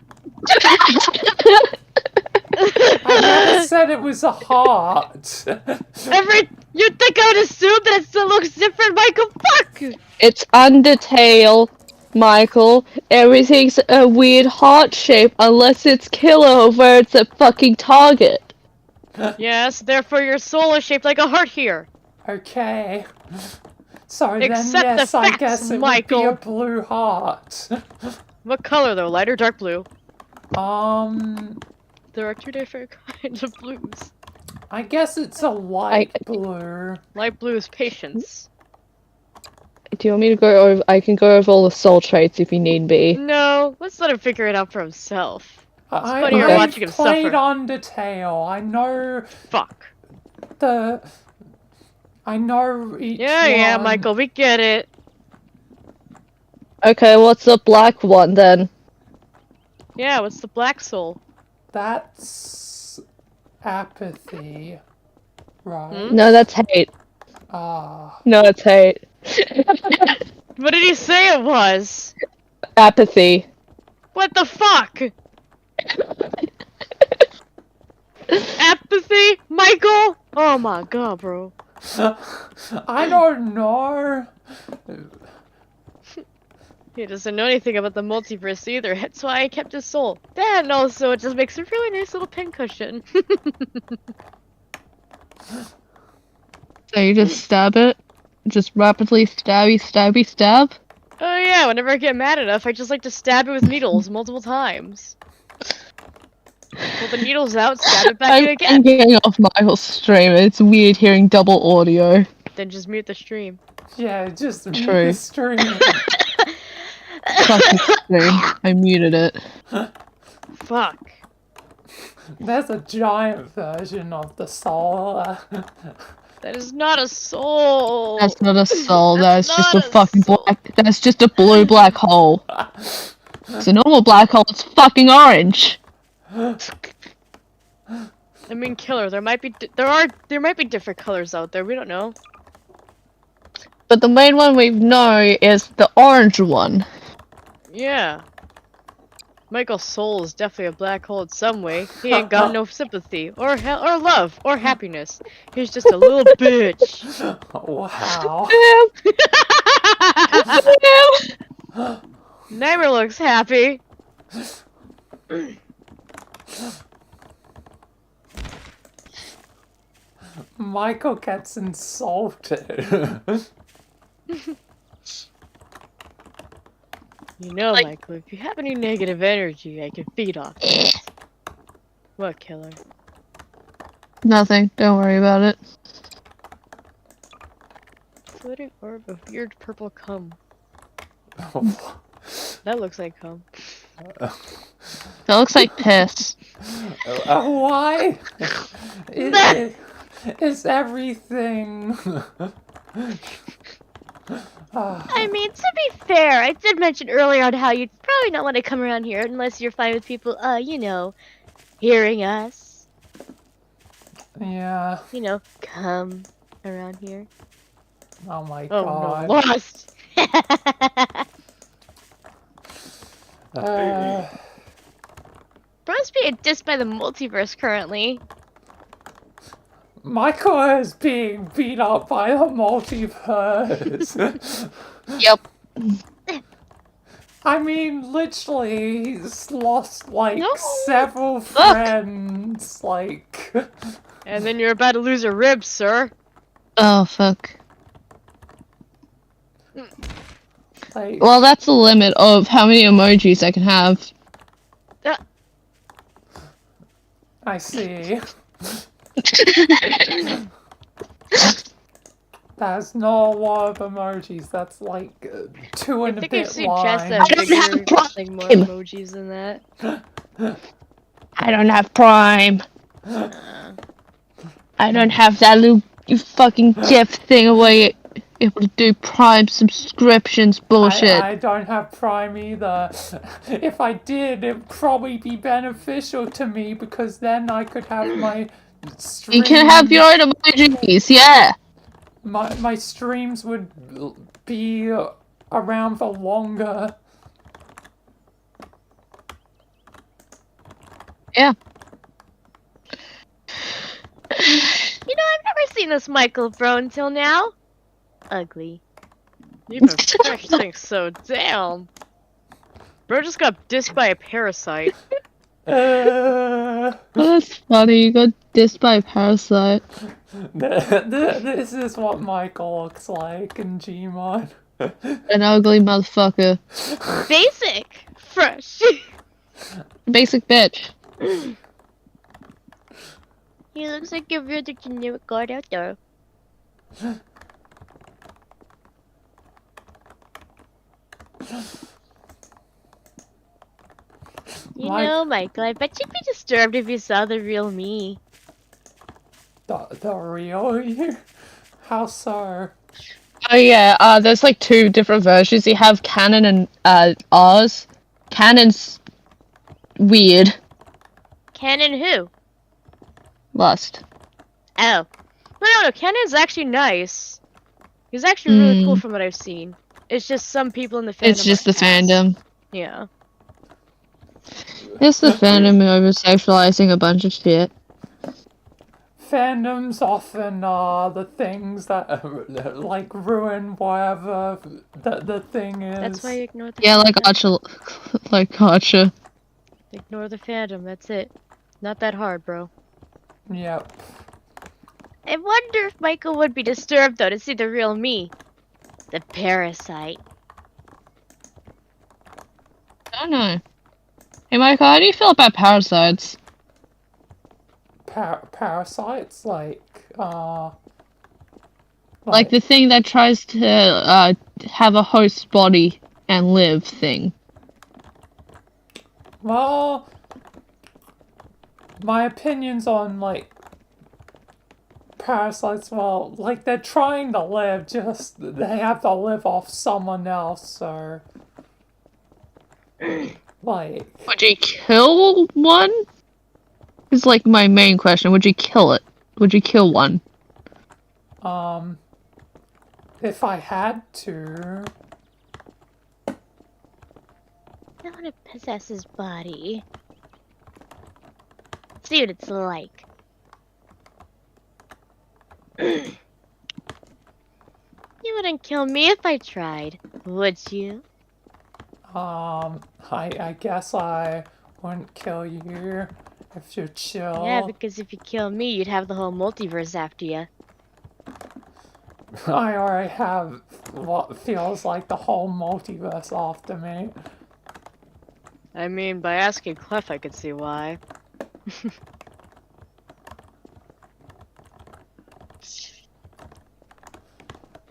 I never said it was a heart. You think I would assume that it still looks different, Michael? Fuck! It's Undertale, Michael. Everything's a weird heart shape unless it's killer where it's a fucking target. Yes, therefore your soul is shaped like a heart here. Okay. So Accept then, yes, the I facts, guess it Michael. would be a blue heart. What color though? Light or dark blue? There There are 2 different kinds of blues. I guess it's a light blue. Light blue is patience. Do you want me to go over? I can go over all the soul traits if you need be. No, let's let him figure it out for himself. funnier I've watching him played suffer. Undertale. I know Fuck. I know each Yeah, one. Michael, we get it. Okay, what's the black one then? Yeah, what's the black soul? That's apathy, right? Hmm? No, that's hate. Ah. No, it's hate. What did he say it was? Apathy. What the fuck? Apathy? Michael? Oh my god, bro. I don't know. He doesn't know anything about the multiverse either, that's why I kept his soul. And also, it just makes a really nice little pincushion. So you just stab it? Just rapidly stabby stab? Oh yeah, whenever I get mad enough, I just like to stab it with needles multiple times. Pull the needles out, stab it back in I'm again. getting off Michael's stream. It's weird hearing double audio. Then just mute the stream. Yeah, just mute True. the stream. Fucking stream. I muted it. Fuck. There's a giant version of the soul. That is not a soul. That's not a soul. That's That's just not a a fucking soul. black. That's just a blue black hole. It's a normal black hole. It's fucking orange. I mean, killer. There might be different colors out there. We don't know. But the main one we know is the orange one. Yeah. Michael's soul is definitely a black hole in some way. He ain't got no sympathy, or love, or happiness. He's just a little bitch. Wow. Never looks happy. Michael gets insulted. You know, Michael, if you have any negative energy, I can feed off it. What, killer? Nothing. Don't worry about it. Floating orb of weird purple cum. That looks like cum. That looks like piss. Why? Is everything? I mean, to be fair, I did mention earlier on how you'd probably not want to come around here unless you're fine with people, you know, hearing us. Yeah. You know, come around here. Oh my Oh god. no, lost! Bro's being dissed by the multiverse currently. Michael is being beat up by the multiverse. Yep. I mean, literally, he's lost, like, No. several friends, like... And then you're about to lose a rib, sir. Oh fuck. like Well, that's the limit of how many emojis I can have. I see. That's not a lot of emojis, that's like 2 I and a think I've bit seen chats that lines. have bigger, like more Prime. emojis than that. I don't have Prime. I don't have that little fucking gift thing where you're able to do Prime subscriptions bullshit. I don't have Prime either. If I did, it'd probably be beneficial to me because then I could have my streams. You can have your own emojis, yeah. My streams would be around for longer. Yeah. seen this Michael bro until now. Ugly. Even Fresh thinks so. Damn. Bro just got dissed by a parasite. Uh, Oh, that's funny. You got dissed by a parasite. this is what Michael looks like in Gmod. An ugly motherfucker. Basic. Fresh. Basic bitch. He looks like a really generic guard out there. You know, Michael, I bet you'd be disturbed if you saw the real me. The real you? How so? Oh yeah, there's like two different versions. You have Canon and Oz. Canon's weird. Canon who? Lust. Oh. No, Canon's actually nice. He's actually really cool from what I've seen. It's just some people in the fandom. It's just the fandom. Yeah. It's the fandom over sexualizing a bunch of shit. Fandoms often are the things that like ruin whatever the thing is. That's why you ignore the Yeah, fandom. like Archer. Like Archer. Ignore the fandom, that's it. Not that hard, bro. Yep. I wonder if Michael would be disturbed, though, to see the real me. The parasite. I don't know. Hey Michael, how do you feel about parasites? Parasites, like Like the thing that tries to have a host body and live thing. well, my opinions on like parasites, well, like they're trying to live, just they have to live off someone else, so like Would you kill one? Is like my main question. Would you kill it? Would you kill one? if I had to. I want to possess his body. See what it's like. You wouldn't kill me if I tried, would you? I guess I wouldn't kill you if you're chill. Yeah, because if you kill me, you'd have the whole multiverse after you. I already have what feels like the whole multiverse after me. I mean, by asking Clef, I could see why.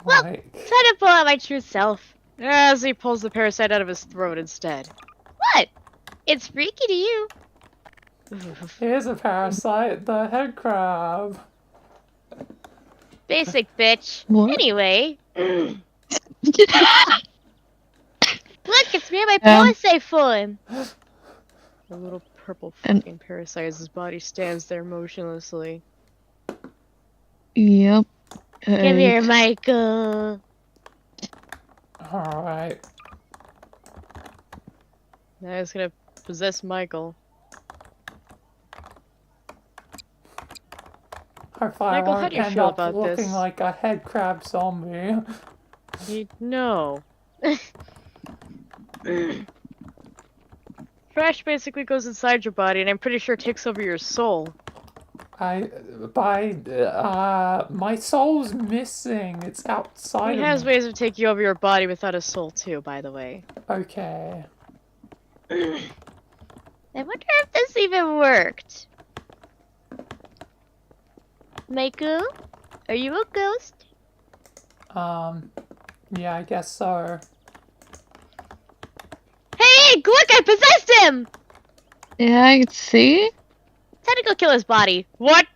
Well, Like, try to pull out my true self. As he pulls the parasite out of his throat instead. What? It's freaky to you. here's a parasite, the head crab. Basic bitch. What? Anyway. Look, it's me and my Yeah. parasite form. The little purple And- fucking parasite as his body stands there motionlessly. Yep. Come here, Michael. Alright. Now he's gonna possess Michael. Hopefully I Michael, how won't do you end feel up about looking this? like a head crab zombie. No. Fresh basically goes inside your body, and I'm pretty sure takes over your soul. My soul's missing. It's outside He of has me. ways of taking over your body without a soul too, by the way. Okay. I wonder if this even worked. Michael? Are you a ghost? Yeah, I guess so. Hey, look, I possessed him! Yeah, I can see. Time to go kill his body. What?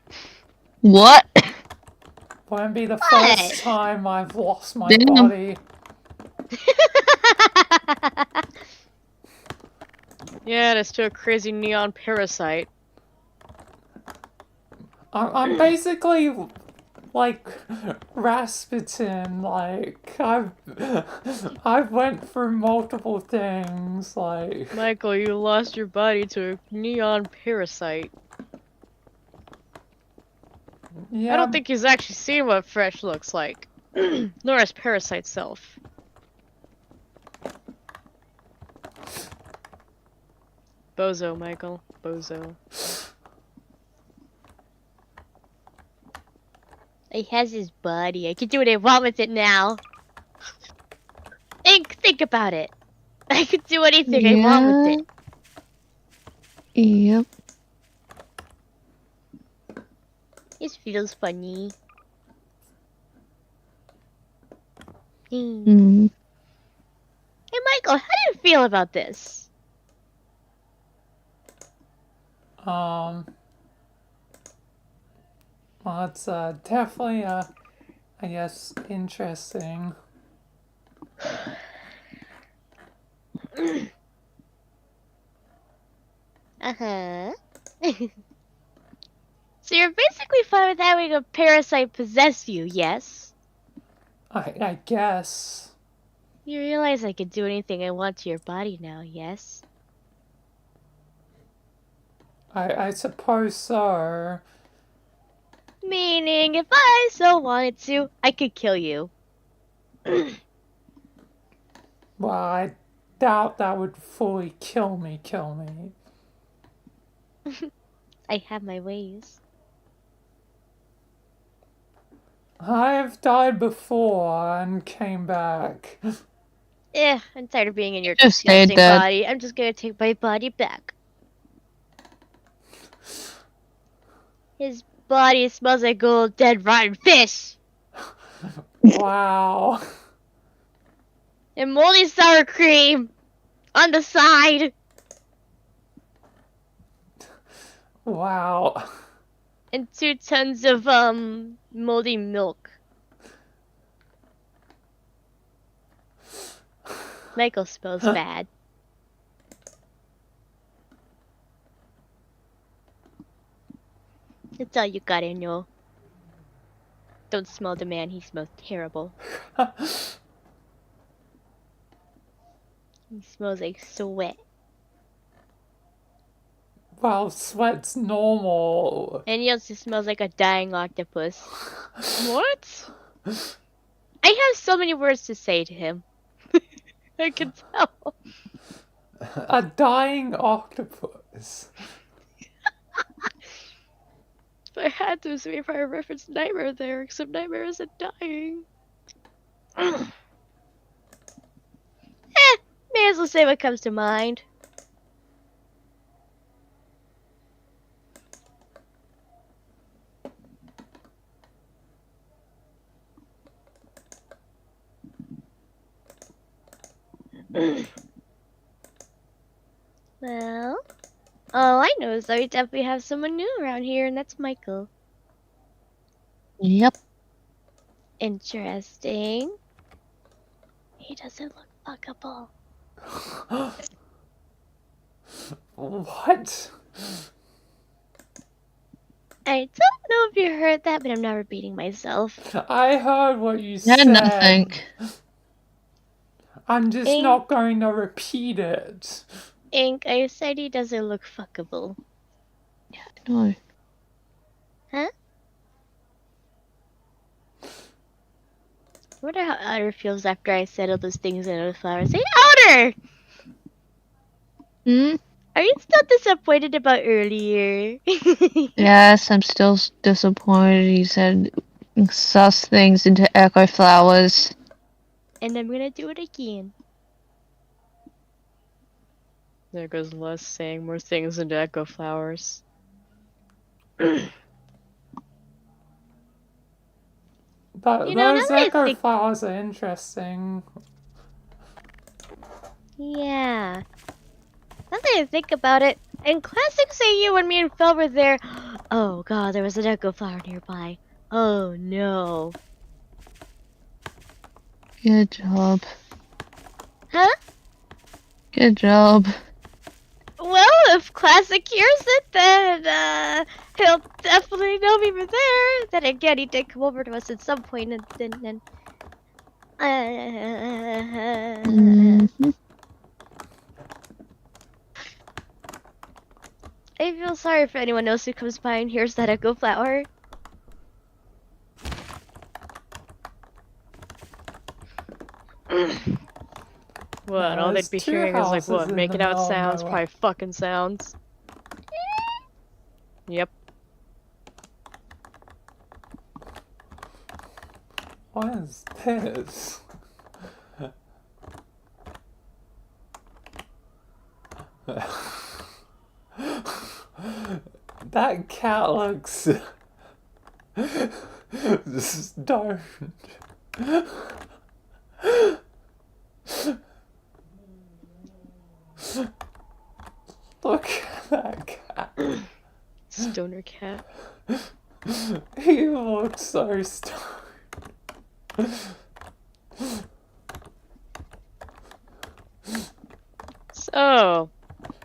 What? Won't be the What? first time I've lost my Damn. body. Yeah, it's to a crazy neon parasite. I'm basically like Rasputin. Like I've went through multiple things. Like Michael, you lost your body to a neon parasite. Yeah. I don't think he's actually seen what fresh looks like. Nor his parasite self. Bozo, Michael. Bozo. It has his body. I can do what I want with it now. Think about it. I could do anything I want with it. Yep. This feels funny. Mm. Hey, Michael, how do you feel about this? Well, it's definitely, I guess, interesting. Uh-huh. So you're basically fine with having a parasite possess you, yes? I guess. You realize I can do anything I want to your body now, yes? I suppose so. Meaning, if I so wanted to, I could kill you. Well, I doubt that would fully kill me. I have my ways. I've died before and came back. I'm tired of being in your Just stay disgusting dead. body. I'm just gonna take my body back. His body smells like old dead rotten fish! Wow. And moldy sour cream! On the side! Wow. And 2 tons of, moldy milk. Michael smells bad. That's all you gotta know. Don't smell the man, he smells terrible. He smells like sweat. Well, sweat's normal. And he also smells like a dying octopus. What? I have so many words to say to him. I can tell. A dying octopus. I had to see if I referenced Nightmare there, except Nightmare isn't dying. May as well say what comes to mind. Well, all I know is that we definitely have someone new around here, and that's Michael. Yep. Interesting. He doesn't look fuckable. What? I don't know if you heard that, but I'm not repeating myself. I heard what you Yeah, said. nothing. I'm just Ink. not going to repeat it. Ink, I said he doesn't look fuckable. No. Huh? I wonder how Outer feels after I said all those things in those flowers. Hey, Outer! Hmm? Are you still disappointed about earlier? Yes, I'm still disappointed. He said sus things into echo flowers. And I'm gonna do it again. There goes Les saying more things into Echo Flowers. But You know, those now that I echo think- flowers are interesting. Yeah. Now that I think about it, in classic Say You when me and Phil were there, oh god, there was an echo flower nearby. Oh no. Good job. Huh? Good job. Well, if Classic hears it, then, he'll definitely know we were there. Then again, he did come over to us at some point, and then, Mhm. I feel sorry for anyone else who comes by and hears that echo flower. What? No, All there's they'd be 2 hearing is like houses what? in the Making out middle of sounds, nowhere. probably fucking sounds. Yep. What is this? That cat looks stoned. Look at that cat. Stoner cat. He looks so stoned. So,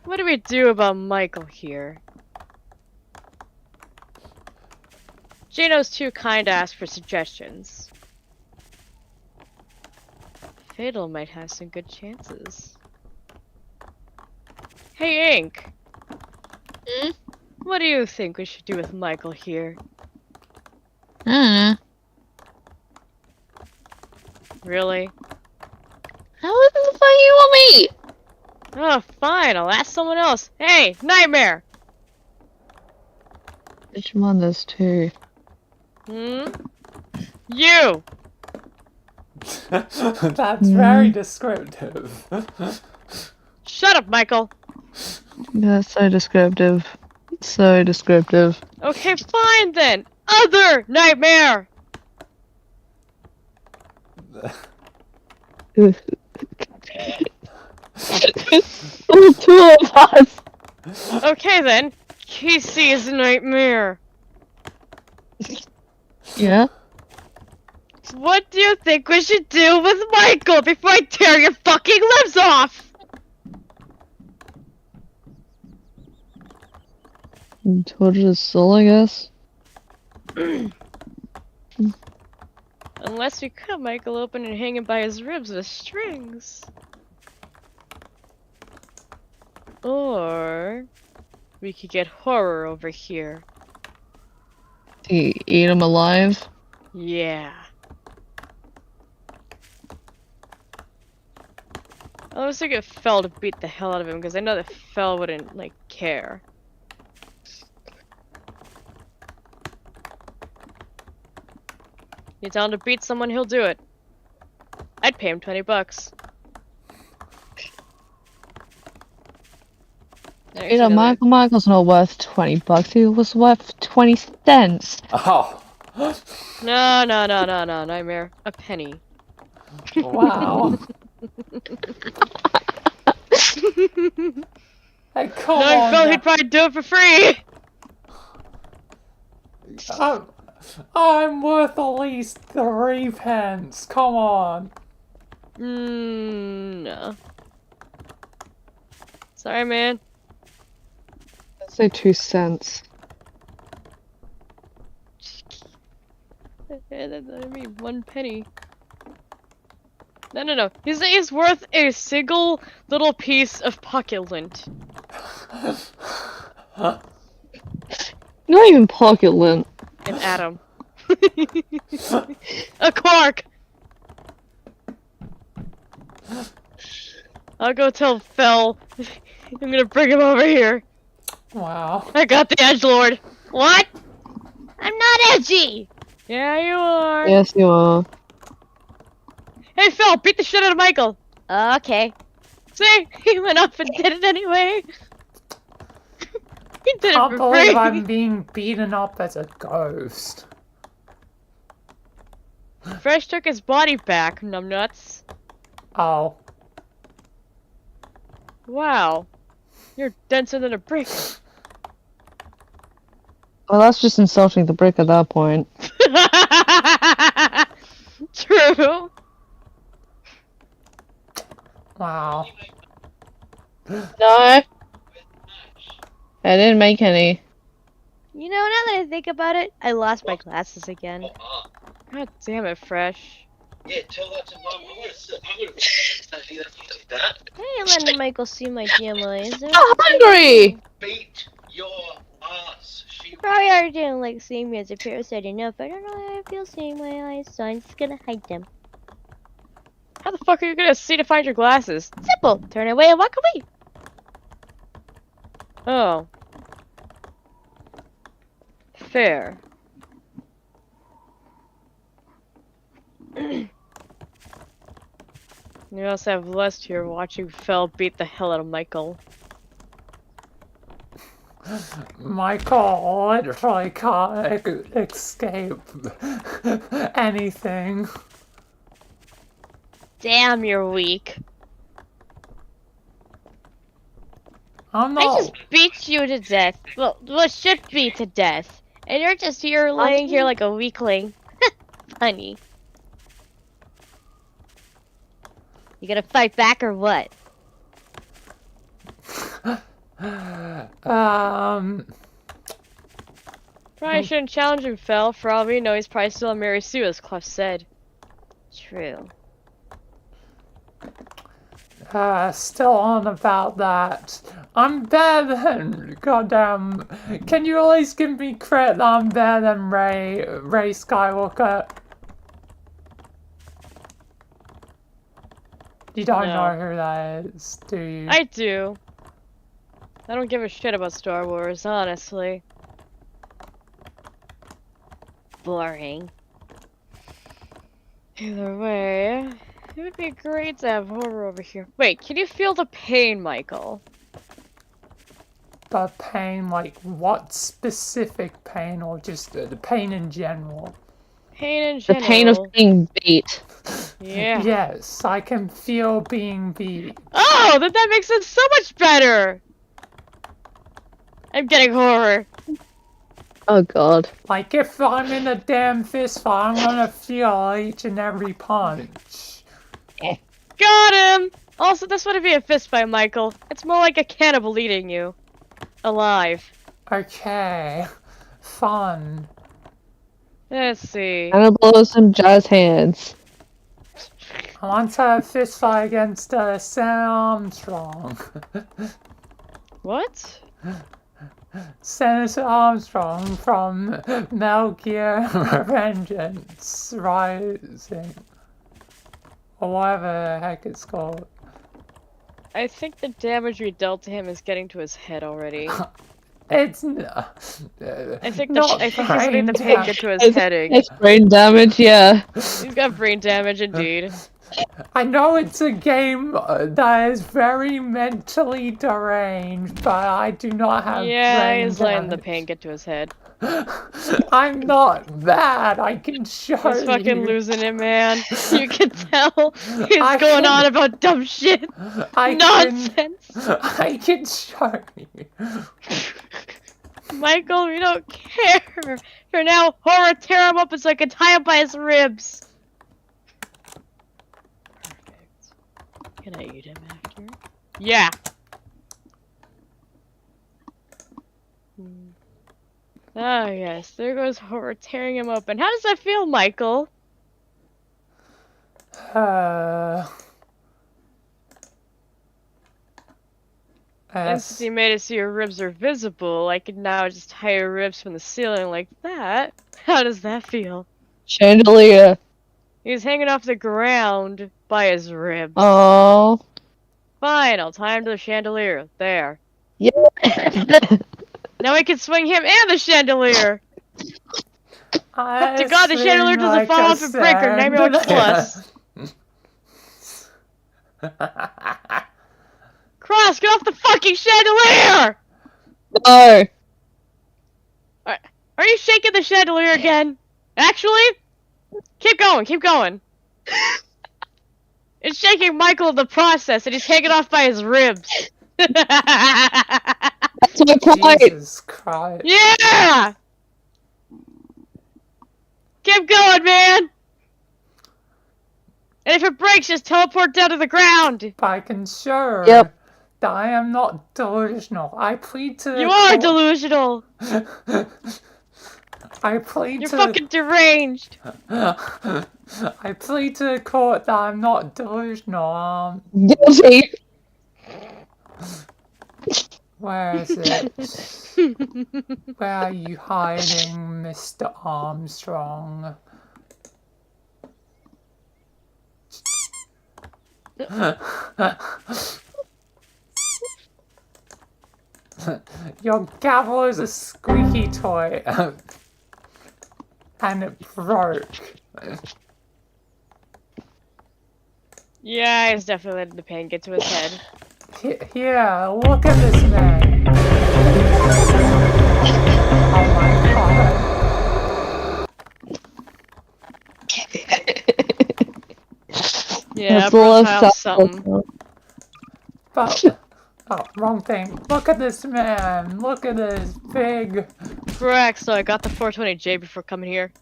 what do we do about Michael here? Gino's too kind to ask for suggestions. Fatal might have some good chances. Hey, Ink! Hmm? What do you think we should do with Michael here? Hmm. Really? How the fuck you want me? Oh, fine, I'll ask someone else. Hey, Nightmare! Which one there's two? Hmm? You! That's very descriptive. Shut up, Michael! Yeah, so descriptive. So descriptive. Okay, fine then! Other Nightmare! All two of us. Okay then, Casey's Nightmare. Yeah. What do you think we should do with Michael before I tear your fucking limbs off? Torture his soul, I guess. Unless we cut Michael open and hang him by his ribs with strings. Or we could get horror over here. Eat him alive. Yeah. I was thinking Fel to beat the hell out of him because I know that Fel wouldn't like care. You tell him to beat someone, he'll do it. I'd pay him $20. You know, Michael's not worth $20. He was worth 20 cents. Oh. No, Nightmare. A penny. Wow. Hey, come Knowing on. Phil, now. he'd probably do it for free. I'm worth at least 3 pence. Come on. No. Sorry, man. Let's say 2 cents. I mean, 1 penny. No. He's worth a single little piece of pocket lint. Not even pocket lint. An atom. A quark! I'll go tell Fel. I'm gonna bring him over here. Wow. I got the edgelord. What? I'm not edgy! Yeah, you are. Yes, you are. Hey, Fel, beat the shit out of Michael. Okay. See? He went up and did it anyway. He did Can't it for believe free. I'm being beaten up as a ghost. Fresh took his body back, numbnuts. Oh. Wow. You're denser than a brick. Well, that's just insulting the brick at that point. True. Wow. No. I didn't make any. You know, now that I think about it, I lost my glasses again. God damn it, Fresh. Yeah, tell that to Mom. I'm gonna that. Hey, I'm letting Michael see my GMOs. I'm hungry! Beat your ass. She Probably already didn't like seeing me as a parasite enough. I don't know how I feel seeing my eyes, so I'm just gonna hide them. How the fuck are you gonna see to find your glasses? Simple. Turn away and walk away. Oh. Fair. You also have Lest here watching Fel beat the hell out of Michael. Michael literally can't escape anything. Damn, you're weak. I'm I not. just beat you to death. Well, should be to death. And you're just here laying here like a weakling. Funny. You gonna fight back or what? Probably shouldn't challenge him, Fel. For all we know, he's probably still on Mary Sue, as Clef said. True. Still on about that. I'm better than goddamn. Can you at least give me credit that I'm better than Ray Skywalker? You don't No. know who that is, do you? I do. I don't give a shit about Star Wars, honestly. Boring. Either way, it would be great to have horror over here. Wait, can you feel the pain, Michael? The pain, like what specific pain, or just the pain in general? Pain in The general. pain of being beat. Yeah. Yes, I can feel being beat. Oh, then that makes it so much better! I'm getting horror. Oh god. Like if I'm in a damn fist fight, I'm gonna feel each and every punch. Got him! Also, this wouldn't be a fist fight, Michael. It's more like a cannibal eating you. Alive. Okay, fun. Let's see. Cannibalism, jazz hands. I want to have a fist fight against Sam Armstrong. What? Senator Armstrong from Metal Gear Vengeance Rising. Or whatever the heck it's called. I think the damage we dealt to him is getting to his head already. It's I think not he's letting the pain brain get to his heading. It's brain damage, yeah. He's got brain damage indeed. I know it's a game that is very mentally deranged, but I do not have Yeah, brain he's letting the damage. pain get to his head. I'm not bad, I can show He's fucking you. losing it, man. You can tell he's I going can- on about dumb shit. I Nonsense. I can show you. Michael, we don't care. For now, horror, tear him up so I can tie him by his ribs. Perfect. Can I eat him after? Yeah. Ah, yes. There goes horror tearing him open. How does that feel, Michael? And since you made it so your ribs are visible, I can now just tie your ribs from the ceiling like that. How does that feel? Chandelier. He's hanging off the ground by his ribs. Oh. Fine, I'll tie him to the chandelier. There. Yeah. Now we can swing him and the chandelier! I To God, the chandelier doesn't like fall a off and break or Nightmare Plus. Cross, get off the fucking chandelier! No. Are you shaking the chandelier again? Actually? Keep going, keep going. It's shaking Michael in the process, and he's hanging off by his ribs. That's my point. Jesus Christ. Yeah! Keep going, man! And if it breaks, just teleport down to the ground! I can show Yep. that I am not delusional. I plead to the You are court- delusional! I plead You're to fucking deranged! I plead to the court that I'm not delusional. Guilty. Where is it? Where are you hiding, Mr. Armstrong? Your gavel is a squeaky toy. And it broke. Yeah, he's definitely letting the pain get to his head. Here, look at this man. Oh my god. Yeah, That's all bro, I've have something. But, oh, wrong thing. Look at this man. Look at this big. Correct, so I got the 420J before coming here.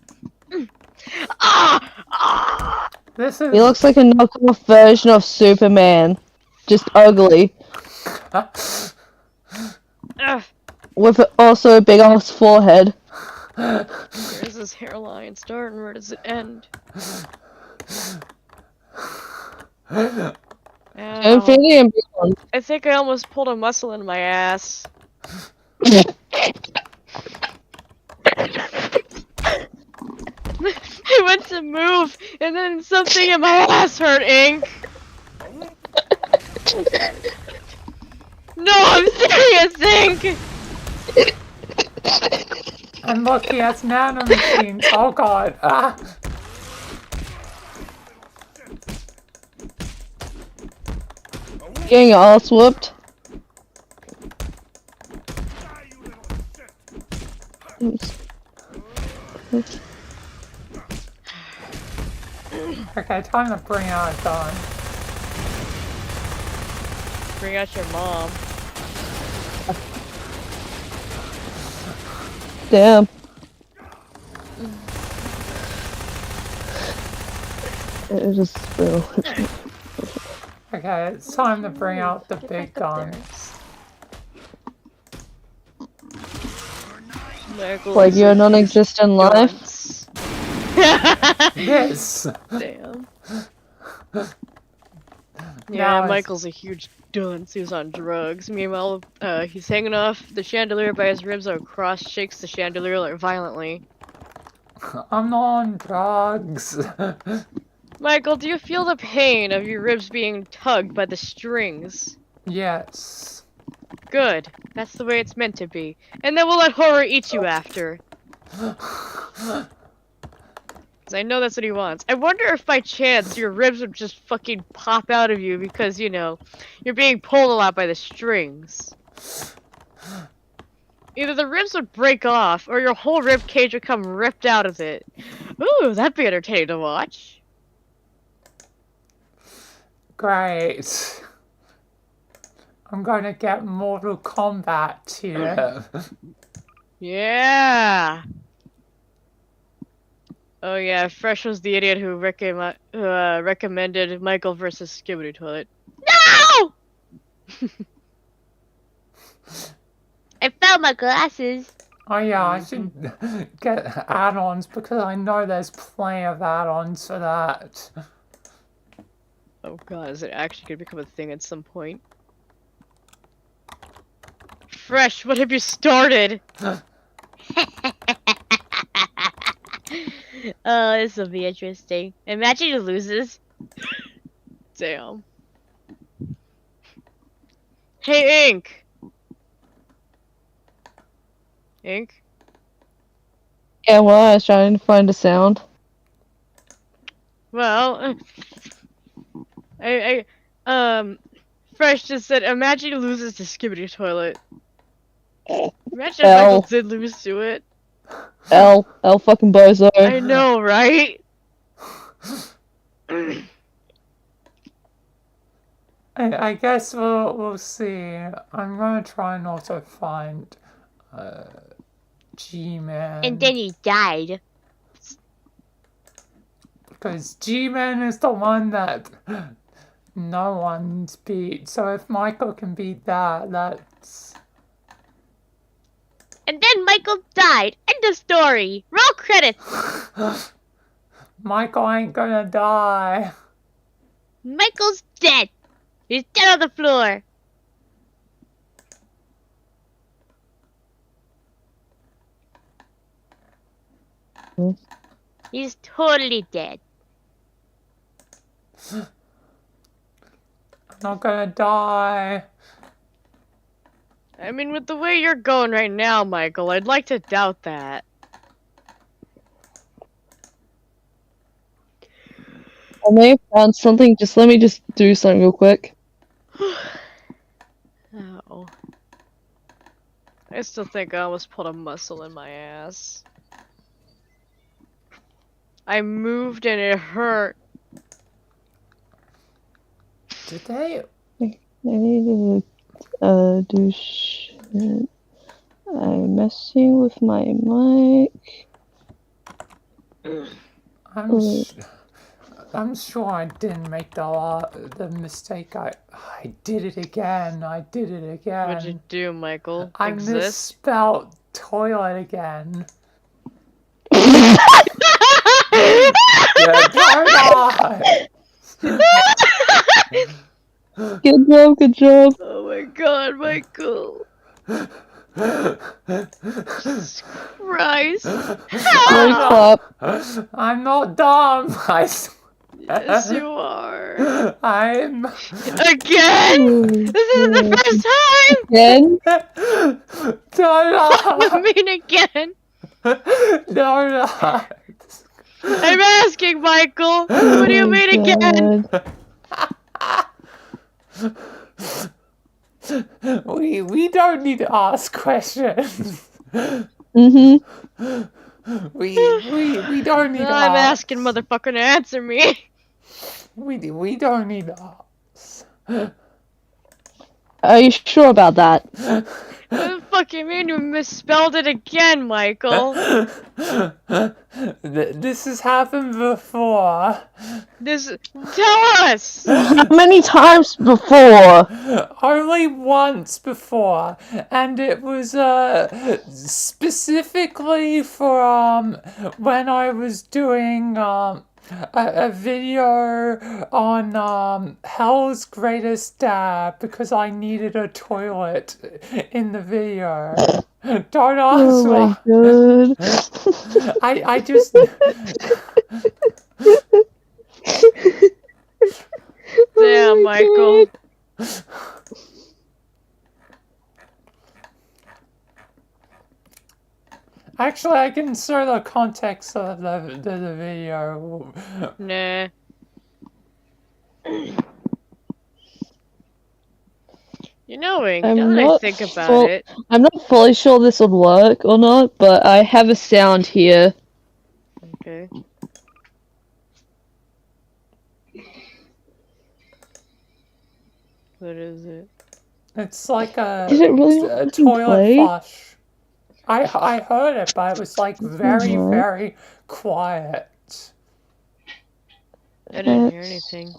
Ah! Ah! This He is. looks like a knockoff version of Superman. Just ugly. Ugh. With also a big ass forehead. Where's his hairline start and where does it end? Ow. Infinity and beyond. I think I almost pulled a muscle in my ass. I went to move, and then something in my ass hurt, Ink. No, I'm serious, Ink. And look, he has nanomachines. Oh god. Ah. Getting your ass whooped. Okay, time to bring out a gun. Bring out your mom. Damn. It just real. Okay, it's time to bring out the big gun. Like your non-existent life. This! Damn. Now Yeah, it's- Michael's a huge dunce who's on drugs. Meanwhile, he's hanging off the chandelier by his ribs and cross shakes the chandelier like violently. I'm not on drugs. Michael, do you feel the pain of your ribs being tugged by the strings? Yes. Good. That's the way it's meant to be. And then we'll let horror eat you after. Because I know that's what he wants. I wonder if by chance your ribs would just fucking pop out of you because, you know, you're being pulled a lot by the strings. Either the ribs would break off or your whole rib cage would come ripped out of it. Ooh, that'd be entertaining to watch. Great. I'm gonna get Mortal Kombat here. Yeah. Oh yeah, Fresh was the idiot who recommended Michael versus Skibidi Toilet. No! I found my glasses. Oh yeah, I should get add-ons because I know there's plenty of add-ons for that. Oh god, is it actually gonna become a thing at some point? Fresh, what have you started? Oh, this will be interesting. Imagine he loses. Damn. Hey, Ink! Ink? Yeah, well, I was trying to find a sound. Well, Fresh just said, imagine he loses to Skibidi Toilet. Imagine if Michael L. did lose to it. L fucking bozo. I know, right? I guess we'll see. I'm gonna try and also find G-Man. And then he died. Because G-Man is the one that no one's beat. So if Michael can beat that, that's... And then Michael died. End of story. Roll credits. Michael ain't gonna die. Michael's dead. He's dead on the floor. He's totally dead. not gonna die. I mean, with the way you're going right now, Michael, I'd like to doubt that. I may have found something. Just let me just do something real quick. Oh. I still think I almost pulled a muscle in my ass. I moved and it hurt. Did they? I need to do shit. I'm messing with my mic. I'm sure I didn't make the mistake. I did it again. I did it again. What'd you do, Michael? I Exist? misspelled toilet again. Yeah, Good job, good job. Oh my god, Michael. Jesus Christ. Ready, clap. I'm not dumb. Yes, you are. I'm. Again? This isn't the first time! Again? You mean again? No. I'm asking, Michael. What do you mean again? We don't need to ask questions. Mm-hmm. We don't need to I'm ask. asking motherfucker to answer me. We don't need to ask. Are you sure about that? What the fuck you mean you misspelled it again, Michael? This has happened before. Tell us! How many times before? Only once before, and it was specifically for when I was doing a video on Hell's Greatest Dad because I needed a toilet in the video. Don't ask Oh my why. god. I just. Damn, Michael. Actually, I can show the context of the video. Nah. You know, Ink, I'm now that I not think about full- it. I'm not fully sure this would work or not, but I have a sound here. Okay. What is it? It's like Did it really a fucking toilet play? flush. I heard it, but it was like very, Mhm. very quiet. I didn't hear That's- anything.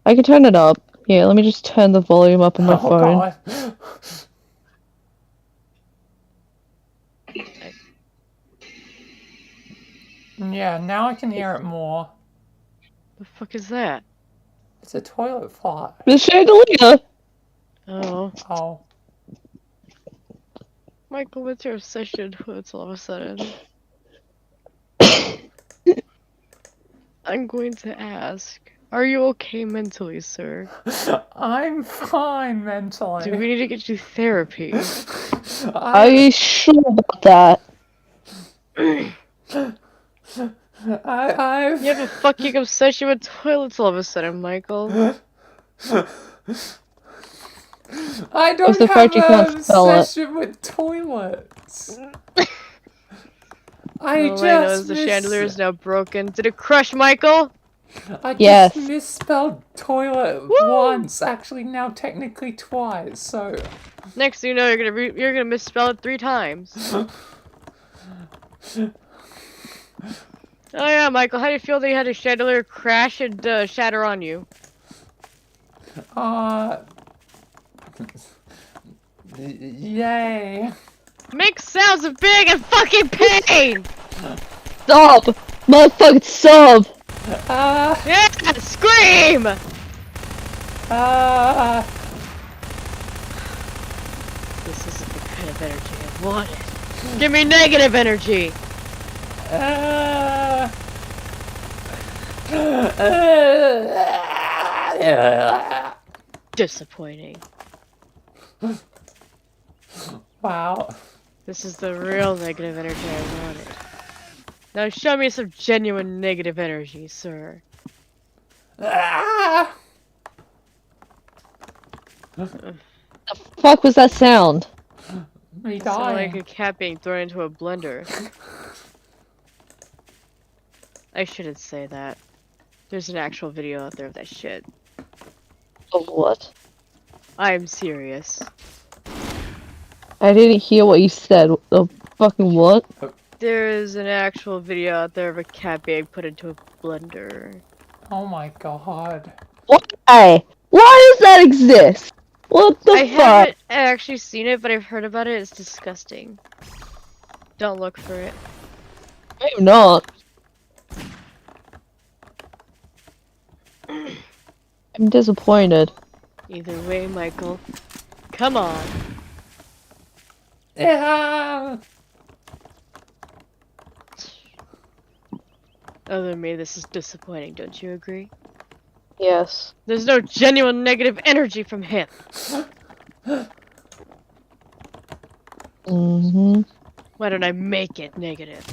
I can turn it up. Here, let me just turn the volume up on my Oh phone. god. Yeah, now I can hear it more. The fuck is that? It's a toilet flush. The chandelier! Oh. Oh. Michael, what's your obsession with all of a sudden? I'm going to ask, are you okay mentally, sir? I'm fine mentally. Do we need to get you therapy? Are you sure about that? I've... You have a fucking obsession with toilets all of a sudden, Michael. I don't the fact you have an can't spell it. obsession with toilets. I All I know just is the chandelier is now broken. Did it crush, Michael? I Yes. just misspelled toilet once, actually now technically twice, so... Next thing you know, you're gonna misspell it 3 times. Oh yeah, Michael, how do you feel that you had a chandelier crash and shatter on you? Yay. Make sounds of being in fucking pain! Stop! Motherfucking stop! Yeah, scream! This isn't the kind of energy I wanted. Give me negative energy! disappointing. Wow. This is the real negative energy I wanted. Now show me some genuine negative energy, sir. Ah! Fuck was that sound? Me It sounded like dying. a cat being thrown into a blender. I shouldn't say that. There's an actual video out there of that shit. Of what? I'm serious. I didn't hear what you said. The fucking what? There is an actual video out there of a cat being put into a blender. Oh my god. Why? Why does that exist? What the I fuck? haven't actually seen it, but I've heard about it. It's disgusting. Don't look for it. I'm not. I'm disappointed. Either way, Michael. Come on. Yeah. Other than me, this is disappointing, don't you agree? Yes. There's no genuine negative energy from him. Mm-hmm. Why don't I make it negative?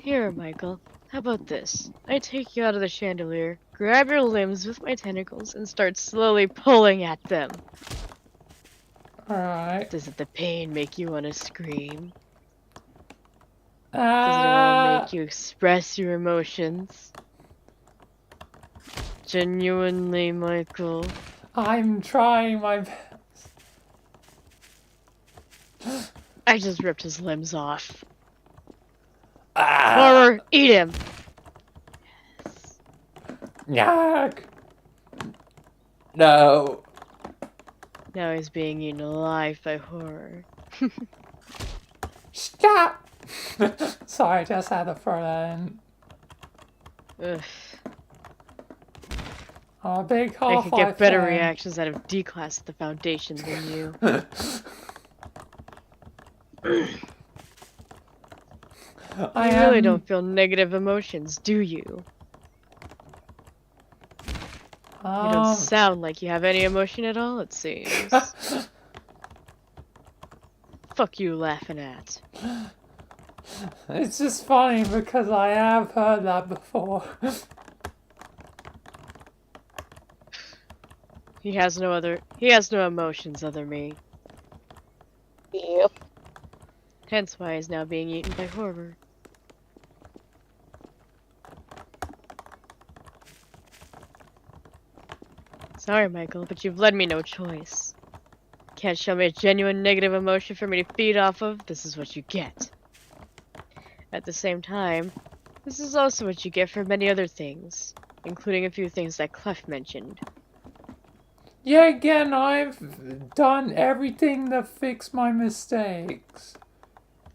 Here, Michael. How about this? I take you out of the chandelier, grab your limbs with my tentacles, and start slowly pulling at them. Alright. Does it the pain make you want to scream? Does it want to make you express your emotions? Genuinely, Michael. I'm trying my best. I just ripped his limbs off. Ah. Horror, eat him! Yuck. No. Now he's being eaten alive by horror. Stop. Sorry, I just had to throw that in. Ugh. Oh, a big I Half-Life could get better fan. reactions out of D-Class at the Foundation than you. I You really am- don't feel negative emotions, do you? You don't sound like you have any emotion at all, it seems. Fuck you laughing at. It's just funny because I have heard that before. He has no emotions other me. Yep. Hence why he's now being eaten by horror. Sorry, Michael, but you've led me no choice. Can't show me a genuine negative emotion for me to feed off of, this is what you get. At the same time, this is also what you get for many other things, including a few things that Clef mentioned. Yeah, again, I've done everything to fix my mistakes.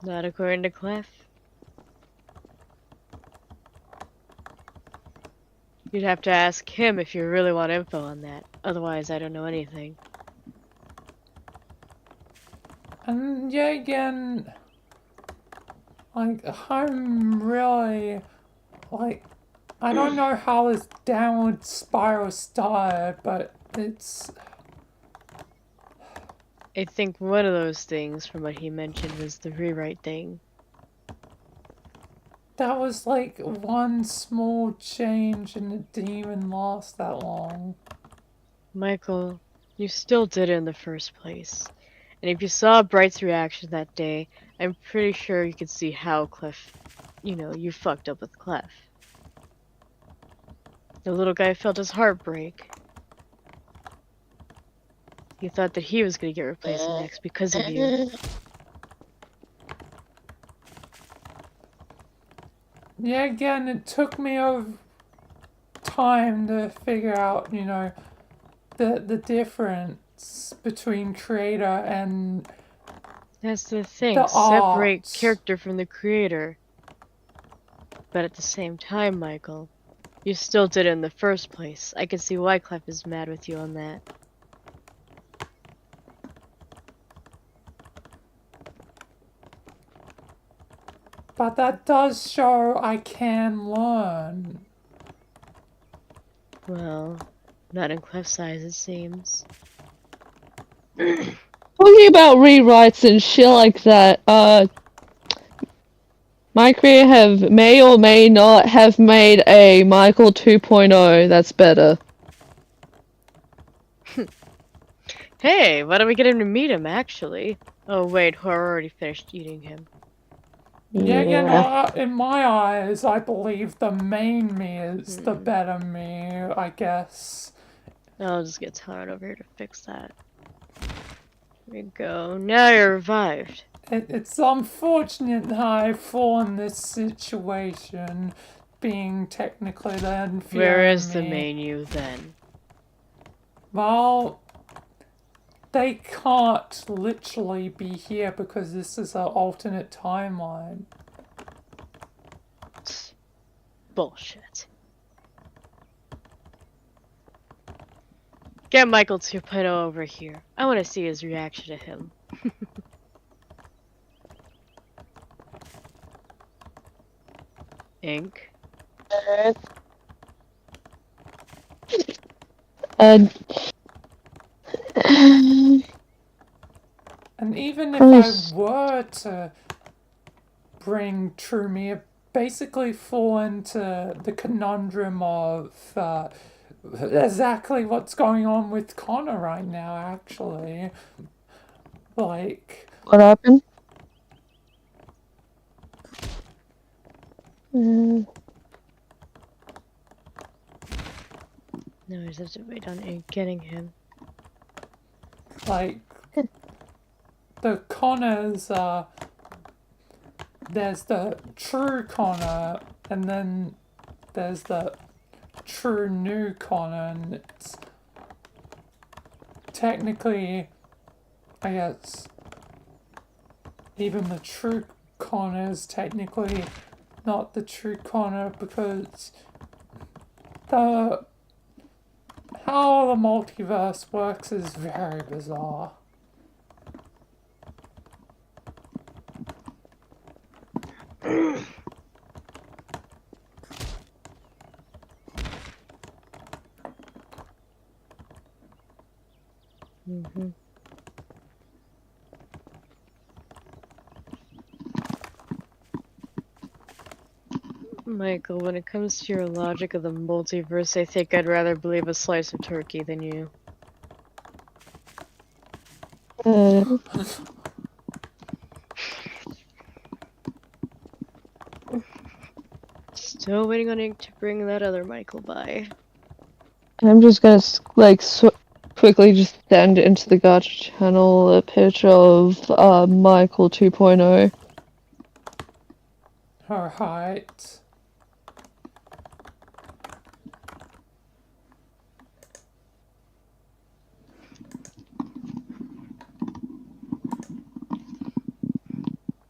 Not according to Clef. You'd have to ask him if you really want info on that. Otherwise, I don't know anything. And yeah, again, like, I'm really, like, I don't know how this downward spiral started, but it's... I think one of those things from what he mentioned was the rewrite thing. That was like one small change and it didn't even last that long. Michael, you still did it in the first place. And if you saw Bright's reaction that day, I'm pretty sure you could see how Clef, you fucked up with Clef. The little guy felt his heart break. He thought that he was gonna get replaced next because of you. Yeah, again, it took me time to figure out, the difference between creator and That's the thing, the separate arts. character from the creator. But at the same time, Michael, you still did it in the first place. I can see why Clef is mad with you on that. But that does show I can learn. Well, not in cliff size, it seems. Talking about rewrites and shit like that, my creator may or may not have made a Michael 2.0 that's better. Hey, why don't we get him to meet him, actually? Oh, wait, who already finished eating him. Yeah, you know, in my eyes, I believe the main me is the Hmm. better me, I guess. I'll just get Tyron over here to fix that. There you go. Now you're revived. It's unfortunate that I fall in this situation, being technically the inferior Where is the me. main you, then? Well, they can't literally be here because this is an alternate timeline. Bullshit. Get Michael 2.0 over here. I want to see his reaction to him. Ink. And And even if Nice. I were to bring True Me, it basically fall into the conundrum of exactly what's going on with Connor right now, actually. Like, what happened? Mm, No, I just have to wait on Ink getting him. like, the Connors, there's the true Connor, and then there's the true new Connor, and it's technically, I guess, even the true Connor is technically not the true Connor because the how the multiverse works is very bizarre. Mm-hmm. Michael, when it comes to your logic of the multiverse, I think I'd rather believe a slice of turkey than you. uh, Still waiting on Ink to bring that other Michael by. I'm just gonna quickly just send into the Gacha channel a picture of Michael 2.0. Her height.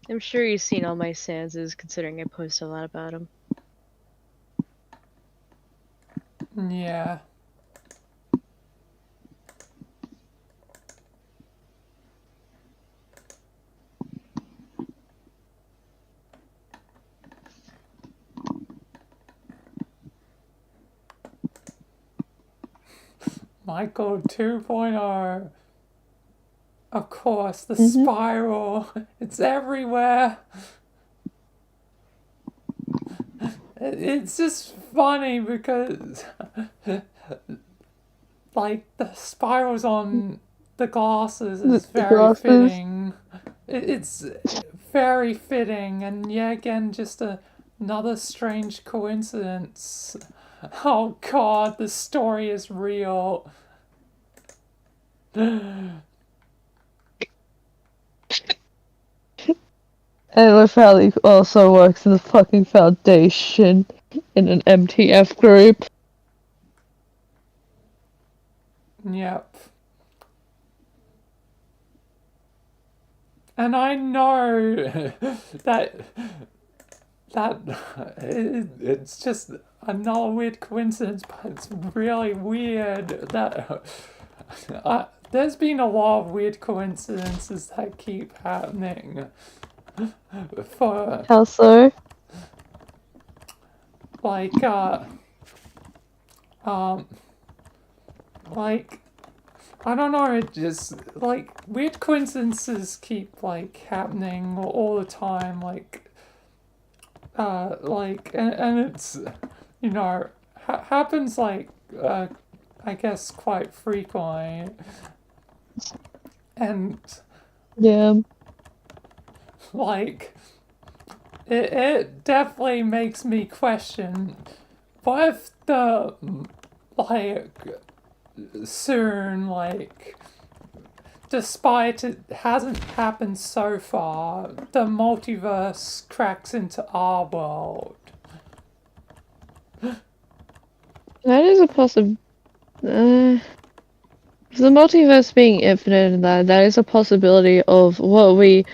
I'm sure you've seen all my stanzas, considering I post a lot about him. Yeah. Michael 2.0. Of course, the spiral. It's everywhere. It's just funny because, like, the spirals on the glasses is The very glasses. fitting. It's very fitting, and yeah, again, just another strange coincidence. Oh god, the story is real. And my family also works in the fucking foundation in an MTF group. Yep. And I know that it's just another weird coincidence, but it's really weird that there's been a lot of weird coincidences that keep happening. For How so? like like, I don't know, it just, like, weird coincidences keep, like, happening all the time, like, and it's, you know, happens, like, I guess quite frequently, and, Yeah. like, it definitely makes me question, what if the, like, soon, like, despite it hasn't happened so far, the multiverse cracks into our world. That is a possible. The multiverse being infinite and that is a possibility of what we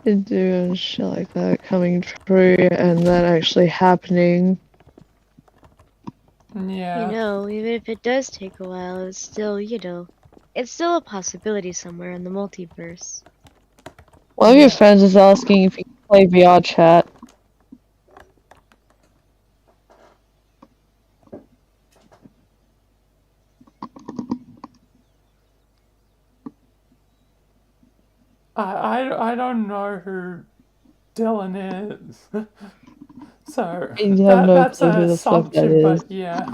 do and shit like that coming true and that actually happening. Yeah. You know, even if it does take a while, it's still, it's still a possibility somewhere in the multiverse. One of Yeah. your friends is asking if you can play VR chat. I don't know who Dylan is. So You have no that's clue an who the fuck that assumption, is. but yeah.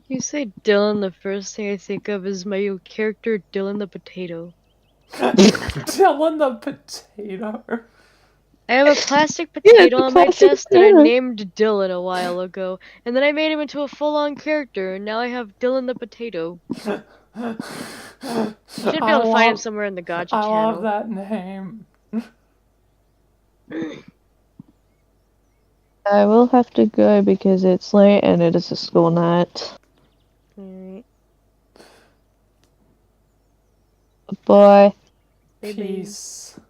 You say Dylan, the first thing I think of is my character Dylan the potato. Dylan the potato. I have a plastic Yeah, potato it's a on my classic desk that I potato. named Dylan a while ago, and then I made him into a full-on character, and now I have Dylan the potato. You should be able to find him somewhere in the Gotcha I love channel. that name. I will have to go because it's late and it is a school night. Alright. Bye. Peace.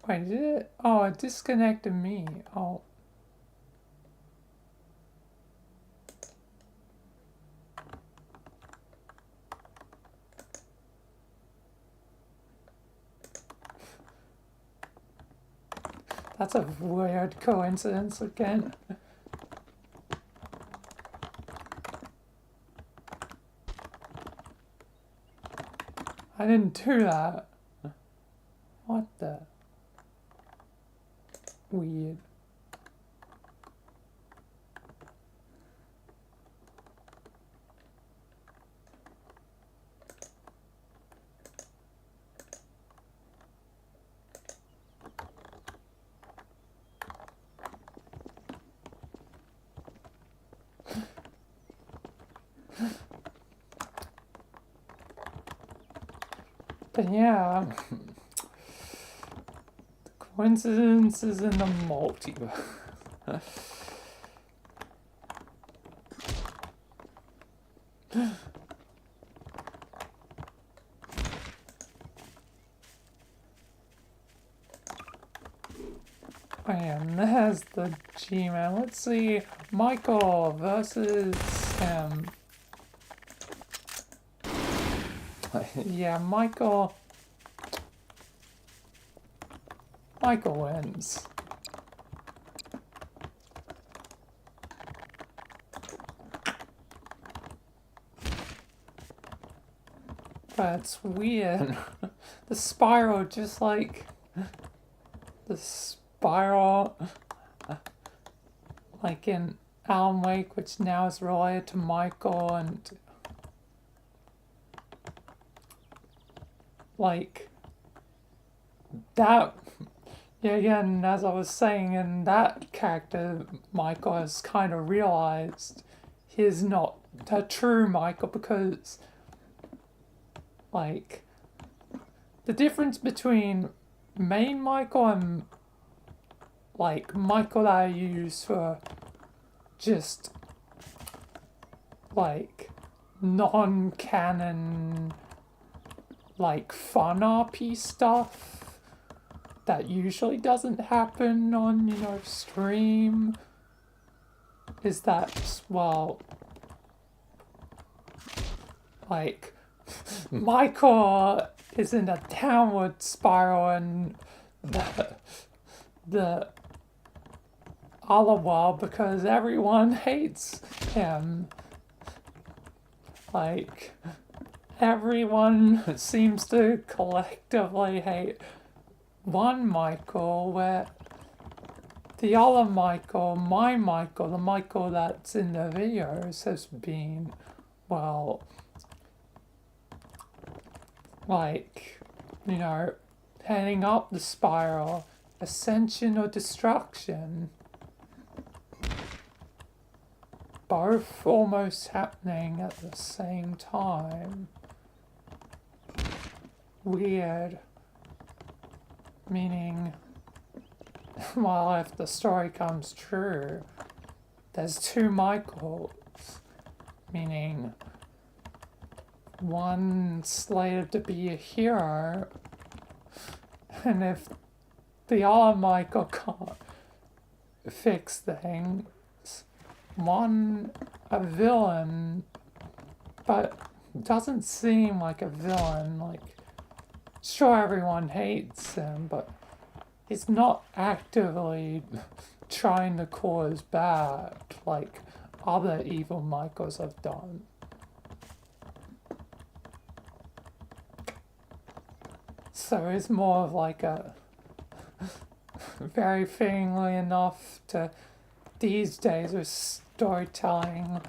Wait, did it? Oh, it disconnected me. Oh. That's a weird coincidence again. I didn't do that. What the? Weird. But yeah, coincidences in the multiverse. And there's the Gmod. Let's see, Michael versus him. Yeah, Michael wins. But it's weird. The spiral, just like the spiral, like in Alan Wake, which now is related to Michael, and like that. Yeah, again, as I was saying, in that character, Michael has kind of realized he's not the true Michael because, like, the difference between main Michael and, like, Michael that I use for just like, non-canon, like, fun RP stuff that usually doesn't happen on, you know, stream is that, well, like, Michael is in a downward spiral and the other world because everyone hates him. Like, everyone seems to collectively hate one Michael, where the other Michael, my Michael, the Michael that's in the videos, has been, well, like, you know, heading up the spiral, ascension or destruction. Both almost happening at the same time. Weird. Meaning, well, if the story comes true, there's two Michaels. Meaning, one slated to be a hero, and if the other Michael can't fix things, one a villain, but doesn't seem like a villain. Like, sure, everyone hates him, but he's not actively trying to cause bad like other evil Michaels have done. So it's more of like a very fittingly enough to these days with storytelling,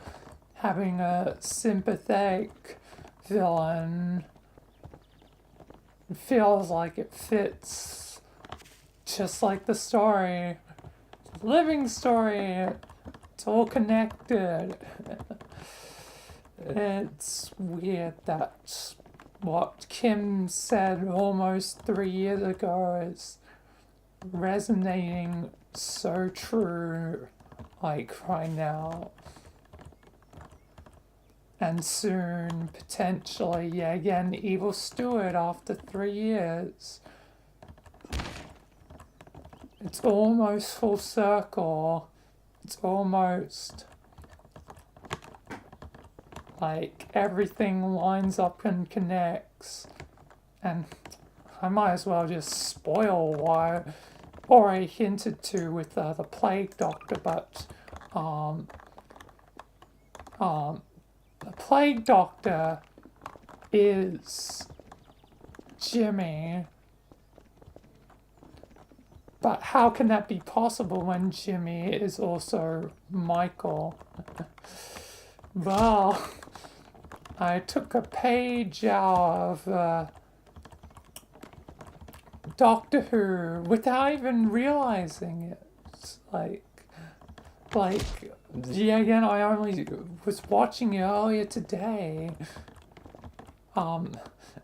having a sympathetic villain feels like it fits just like the story. Living story, it's all connected. It's weird that what Kim said almost 3 years ago is resonating so true, like right now. And soon, potentially, yeah, again, Evil Steward after 3 years. It's almost full circle. It's almost like everything lines up and connects. And I might as well just spoil why, or I hinted to with the Plague Doctor, but the Plague Doctor is Jimmy. But how can that be possible when Jimmy is also Michael? Well, I took a page out of Doctor Who without even realizing it. Like, yeah, again, I only was watching it earlier today.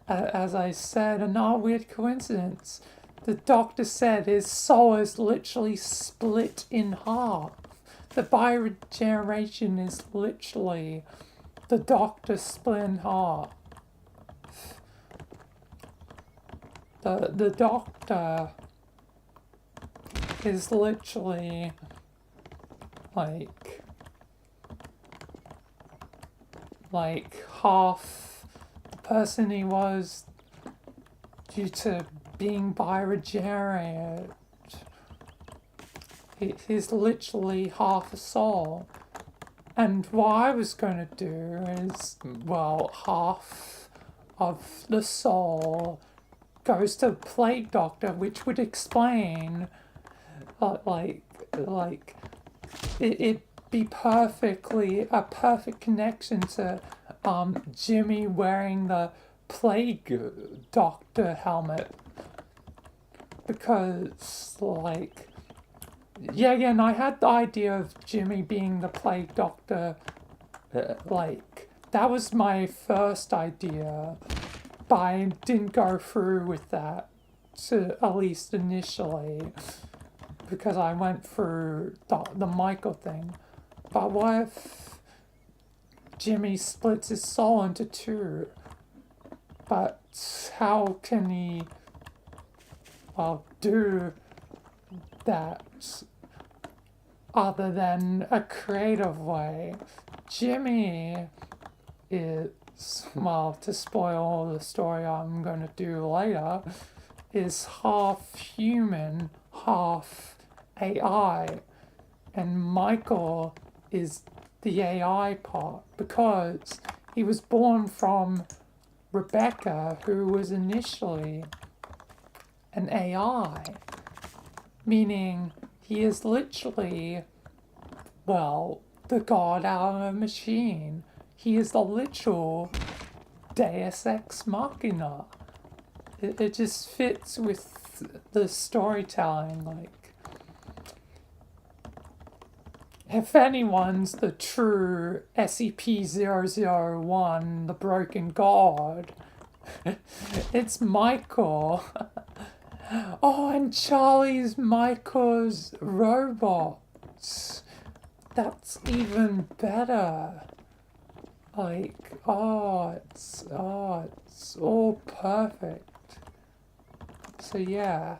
As I said, a not weird coincidence. The Doctor said his soul is literally split in half. The bioregeneration is literally the Doctor split in half. The Doctor is literally like half the person he was due to being bioregenerated. He's literally half a soul. And what I was going to do is, well, half of the soul goes to Plague Doctor, which would explain, it be perfectly a perfect connection to Jimmy wearing the Plague Doctor helmet. Because, like, yeah, again, I had the idea of Jimmy being the Plague Doctor, that was my first idea, but I didn't go through with that, at least initially, because I went through the Michael thing. But what if Jimmy splits his soul into two. But how can he, well, do that other than a creative way? Jimmy is, well, to spoil the story I'm going to do later, is half human, half AI. And Michael is the AI part because he was born from Rebecca, who was initially an AI, meaning he is literally, well, the god out of a machine. He is the literal Deus Ex Machina. It just fits with the storytelling, like, if anyone's the true SCP-001, the broken god, it's Michael. Oh, and Charlie's Michael's robot. That's even better. Like, it's all perfect. So yeah.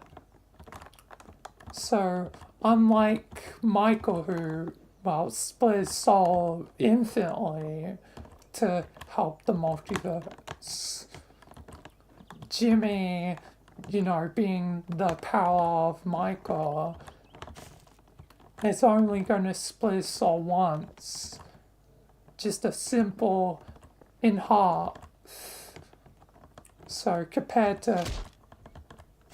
So unlike Michael, who, well, split his soul infinitely to help the multiverse, Jimmy, you know, being the power of Michael, is only going to split his soul once. Just a simple in half. So compared to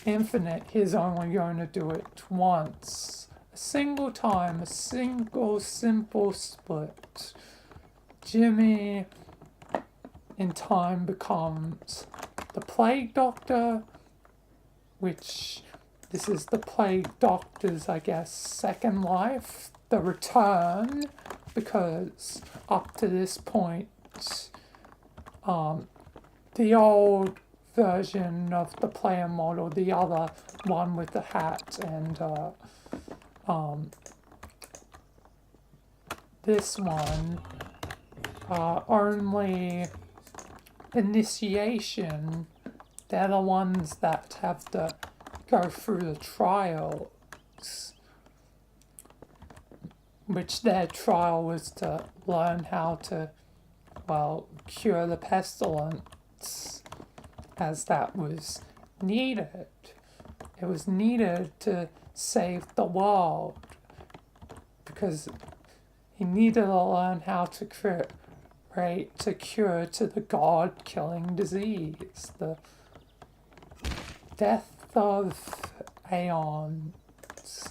Infinite, he's only going to do it once. A single time, a single simple split. Jimmy, in time, becomes the Plague Doctor, which this is the Plague Doctor's, I guess, second life, the return, because up to this point, the old version of the player model, the other one with the hat, and this one, only initiation, they're the ones that have to go through the trials, which their trial was to learn how to, well, cure the pestilence, as that was needed. It was needed to save the world, because he needed to learn how to cure to the god-killing disease, the death of aeons.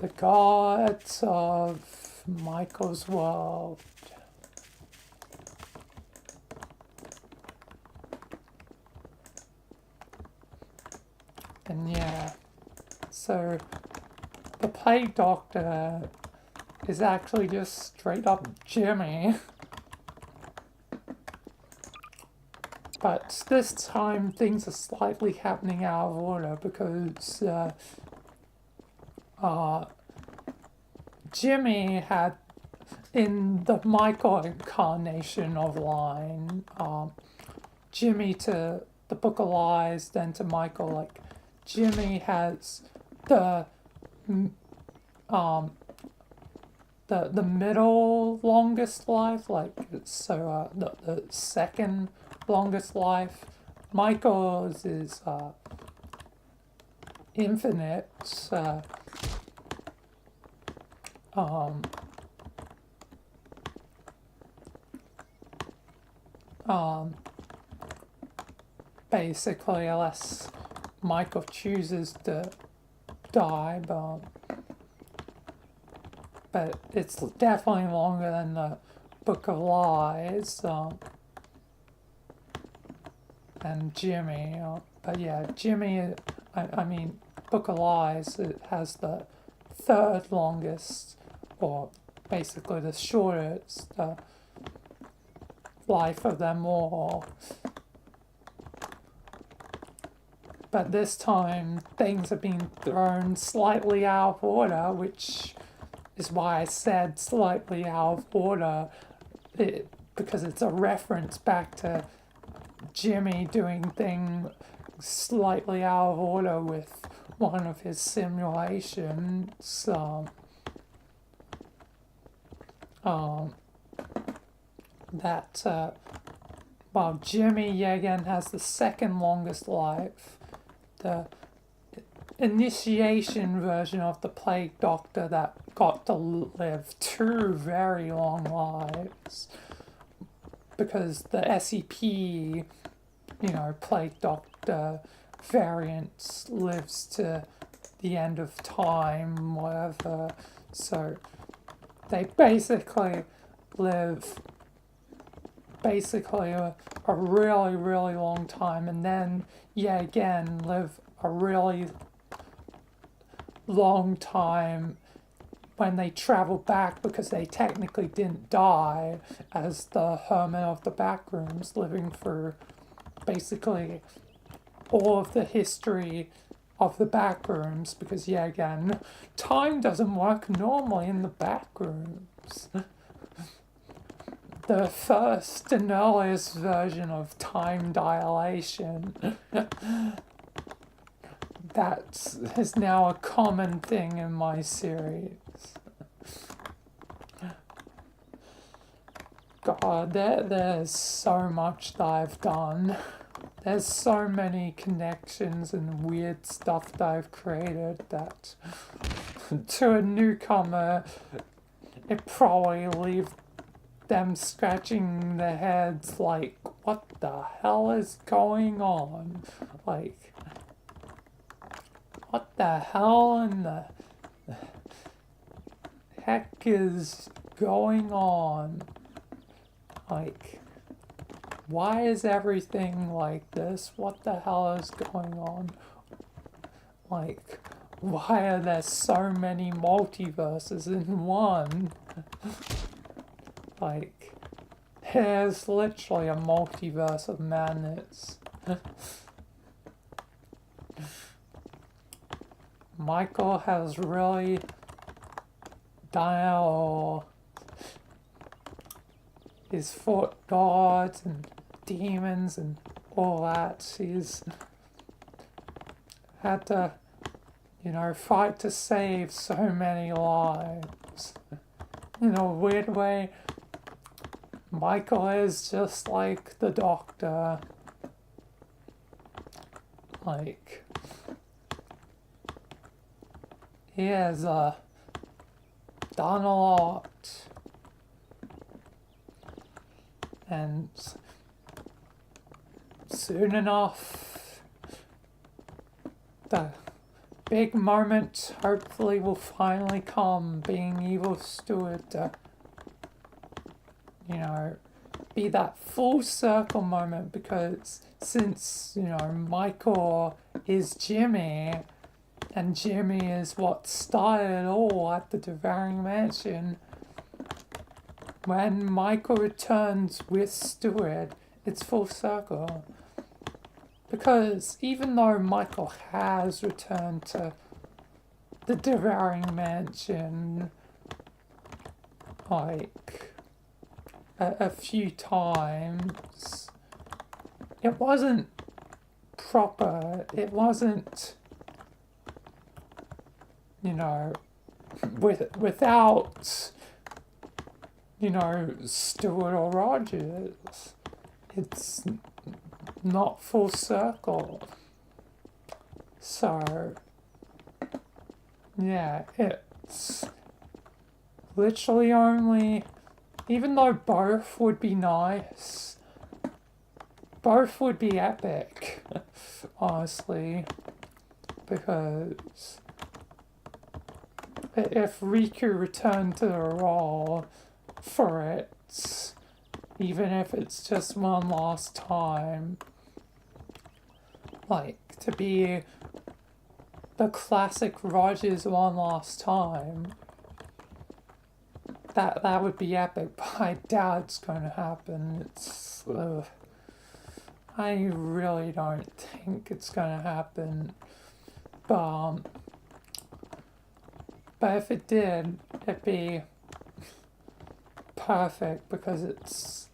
The gods of Michael's world. And yeah, so the Plague Doctor is actually just straight up Jimmy. But this time things are slightly happening out of order because Jimmy had, in the Michael incarnation of line, Jimmy to the Book of Lies, then to Michael, like, Jimmy has the middle longest life, like, so the second longest life. Michael's is infinite. Basically, unless Michael chooses to die, but it's definitely longer than the Book of Lies, and Jimmy, but yeah, Jimmy, I mean, Book of Lies, it has the third longest, or basically the shortest life of them all. but this time things have been thrown slightly out of order, which is why I said slightly out of order, because it's a reference back to Jimmy doing things slightly out of order with one of his simulations. That while Jimmy Yegan has the second longest life, the initiation version of the Plague Doctor that got to live 2 very long lives, because the SCP, Plague Doctor variant lives to the end of time, whatever. So they basically live a really, really long time, and then again live a really long time when they travel back, because they technically didn't die, as the Hermit of the Backrooms, living for basically all of the history of the Backrooms, because again, time doesn't work normally in the Backrooms. The first and earliest version of time dilation that is now a common thing in my series. God, there's so much that I've done. There's so many connections and weird stuff that I've created that to a newcomer, it probably leaves them scratching their heads like, what the hell is going on? Like, what the hell in the heck is going on? Like, why is everything like this? What the hell is going on? Like, why are there so many multiverses in one? Like, there's literally a multiverse of madness. Michael has really done it all. He's fought gods and demons and all that. He's had to, fight to save so many lives. In a weird way, Michael is just like the Doctor. Like, he has done a lot. And soon enough, the big moment hopefully will finally come, being Evil Steward to, be that full circle moment, because since, Michael is Jimmy, and Jimmy is what started it all at the Devouring Mansion, when Michael returns with Stewart, it's full circle. Because even though Michael has returned to the Devouring Mansion, like, a few times, it wasn't proper. It wasn't, without, Stewart or Rogers. It's not full circle. So, yeah, it's literally only, even though both would be nice, both would be epic, honestly, because if Riku returned to the role for it, even if it's just one last time, like, to be the classic Rogers one last time, that would be epic, but I doubt it's going to happen. It's, I really don't think it's gonna happen. But if it did, it'd be perfect because it's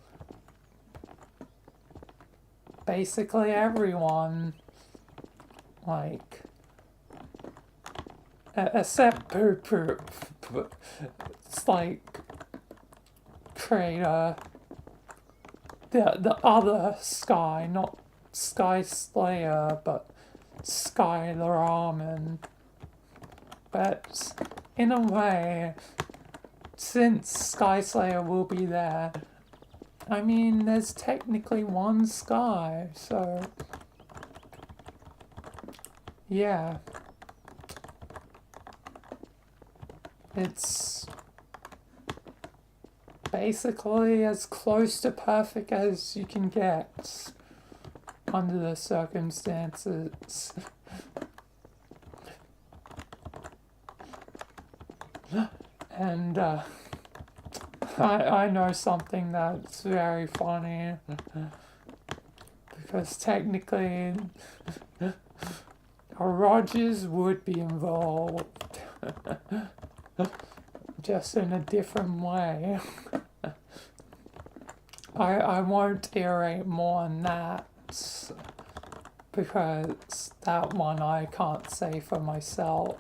basically everyone, like, except Poo Poo. It's like Crater, the other Sky, not Sky Slayer, but Sky the Ramen. But in a way, since Sky Slayer will be there, I mean, there's technically one Sky, so yeah. It's basically as close to perfect as you can get under the circumstances. And I know something that's very funny because technically Rogers would be involved just in a different way. I won't iterate more on that because that one I can't say for myself.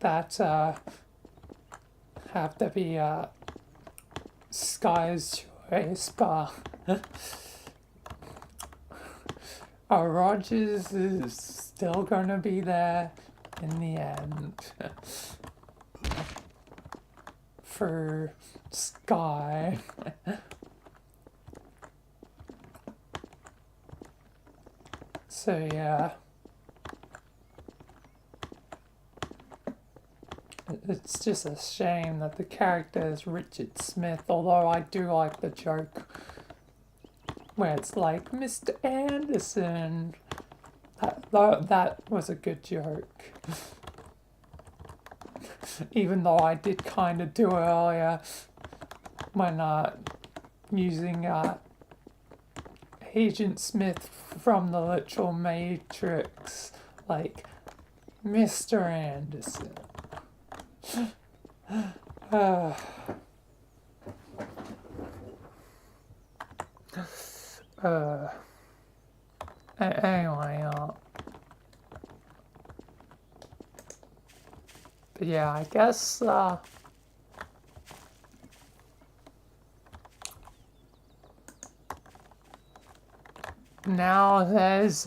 That have to be Sky's choice, but Rogers is still gonna be there in the end for Sky. So yeah. It's just a shame that the character is Richard Smith, although I do like the joke where it's like, Mr. Anderson. That was a good joke. Even though I did kind of do it earlier when using Agent Smith from the literal Matrix, like, Mr. Anderson. Anyway, but yeah, I guess, now there's,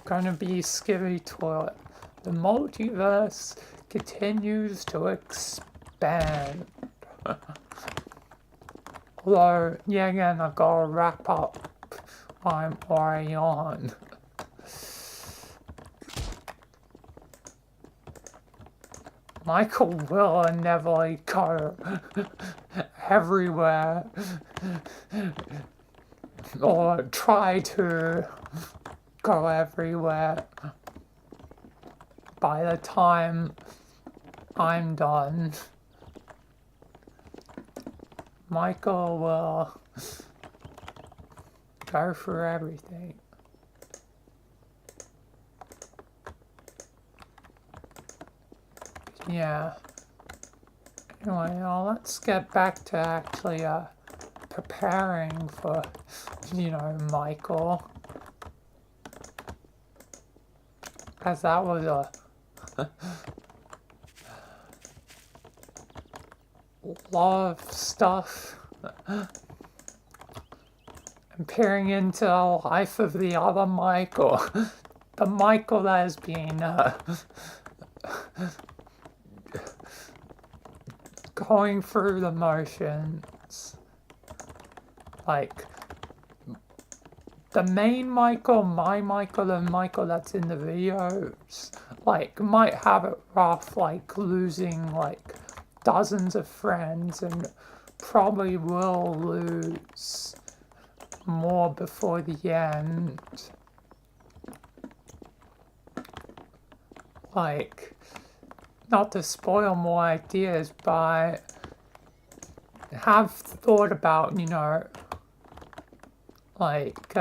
gonna be Skibby Toilet. The multiverse continues to expand. Although, yeah, again, I gotta wrap up. I'm already on. Michael will inevitably go everywhere. Or try to go everywhere. By the time I'm done, Michael will go for everything. Yeah. Anyway, let's get back to actually preparing for, Michael. As that was a lot of stuff. And peering into the life of the other Michael. The Michael that is being going through the motions. Like, the main Michael, my Michael, the Michael that's in the videos, like, might have it rough, like, losing, like, dozens of friends, and probably will lose more before the end. Like, not to spoil more ideas, but have thought about, like,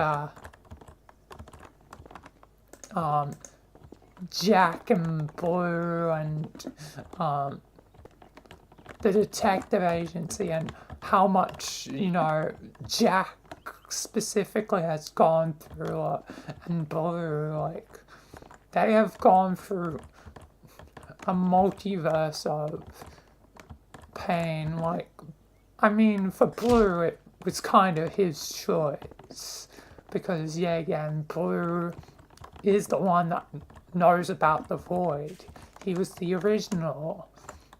Jack and Blue and the detective agency and how much, Jack specifically has gone through and Blue, like, they have gone through a multiverse of pain. Like, I mean, for Blue, it was kind of his choice because, yeah, again, Blue is the one that knows about the void. He was the original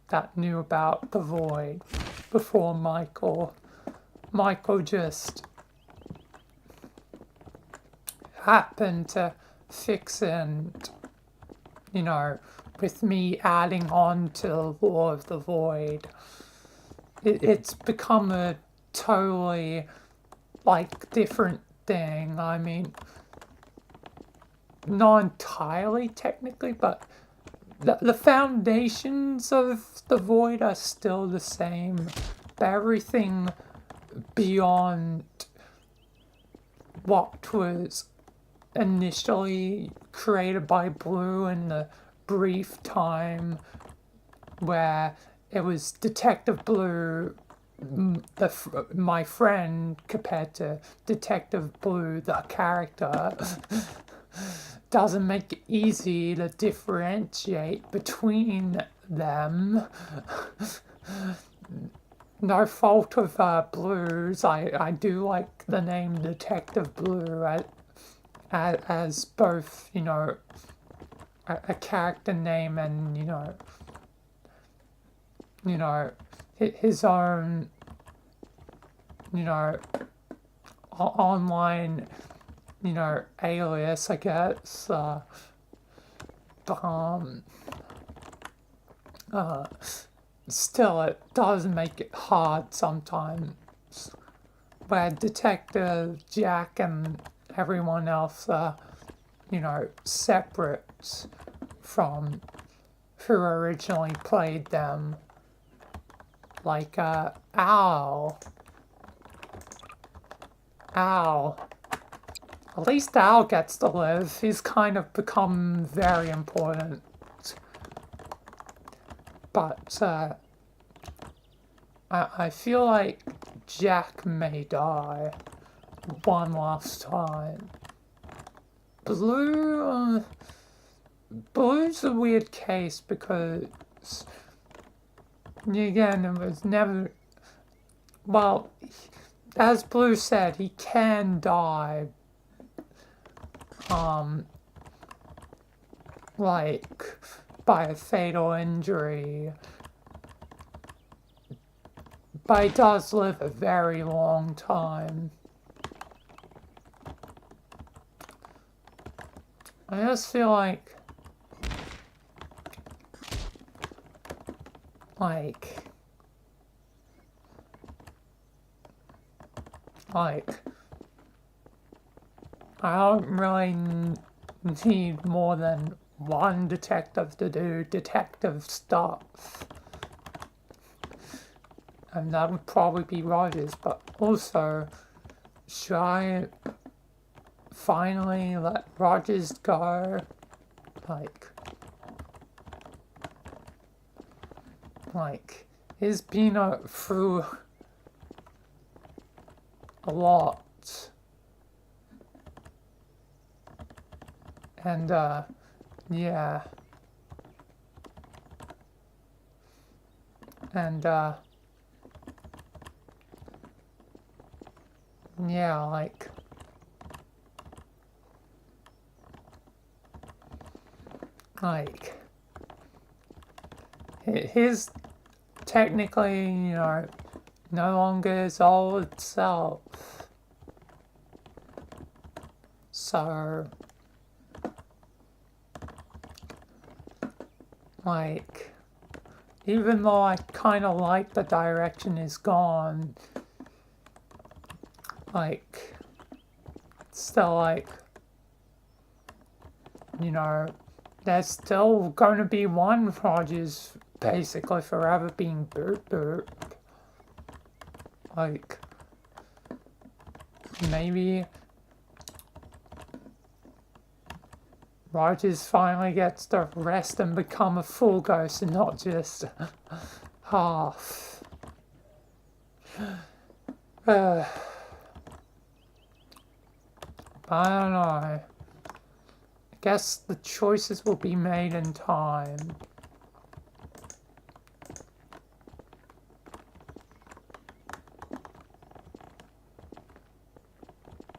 that knew about the void before Michael. Michael just happened to fix it, and, with me adding on to the law of the void, it's become a totally, like, different thing. I mean, not entirely technically, but the foundations of the void are still the same. But everything beyond what was initially created by Blue in the brief time where it was Detective Blue, my friend, compared to Detective Blue, the character, doesn't make it easy to differentiate between them. No fault of Blue's. I do like the name Detective Blue as both, a character name and, his own, online, alias, I guess. Still, it does make it hard sometimes. Where Detective Jack and everyone else are, separate from who originally played them. Like, Al. At least Al gets to live. He's kind of become very important. But, I feel like Jack may die one last time. Blue's a weird case because, again, it was never, well, as Blue said, he can die, like, by a fatal injury, but he does live a very long time. I just feel like I don't really need more than one detective to do detective stuff. And that would probably be Rogers, but also, should I finally let Rogers go? He's been through a lot. And, yeah. And, yeah, his technically, no longer his old self. So, even though I kind of like the direction he's gone, still, there's still going to be one Rogers basically forever being Boop Boop. Like, maybe Rogers finally gets to rest and become a full ghost and not just half. I don't know. I guess the choices will be made in time.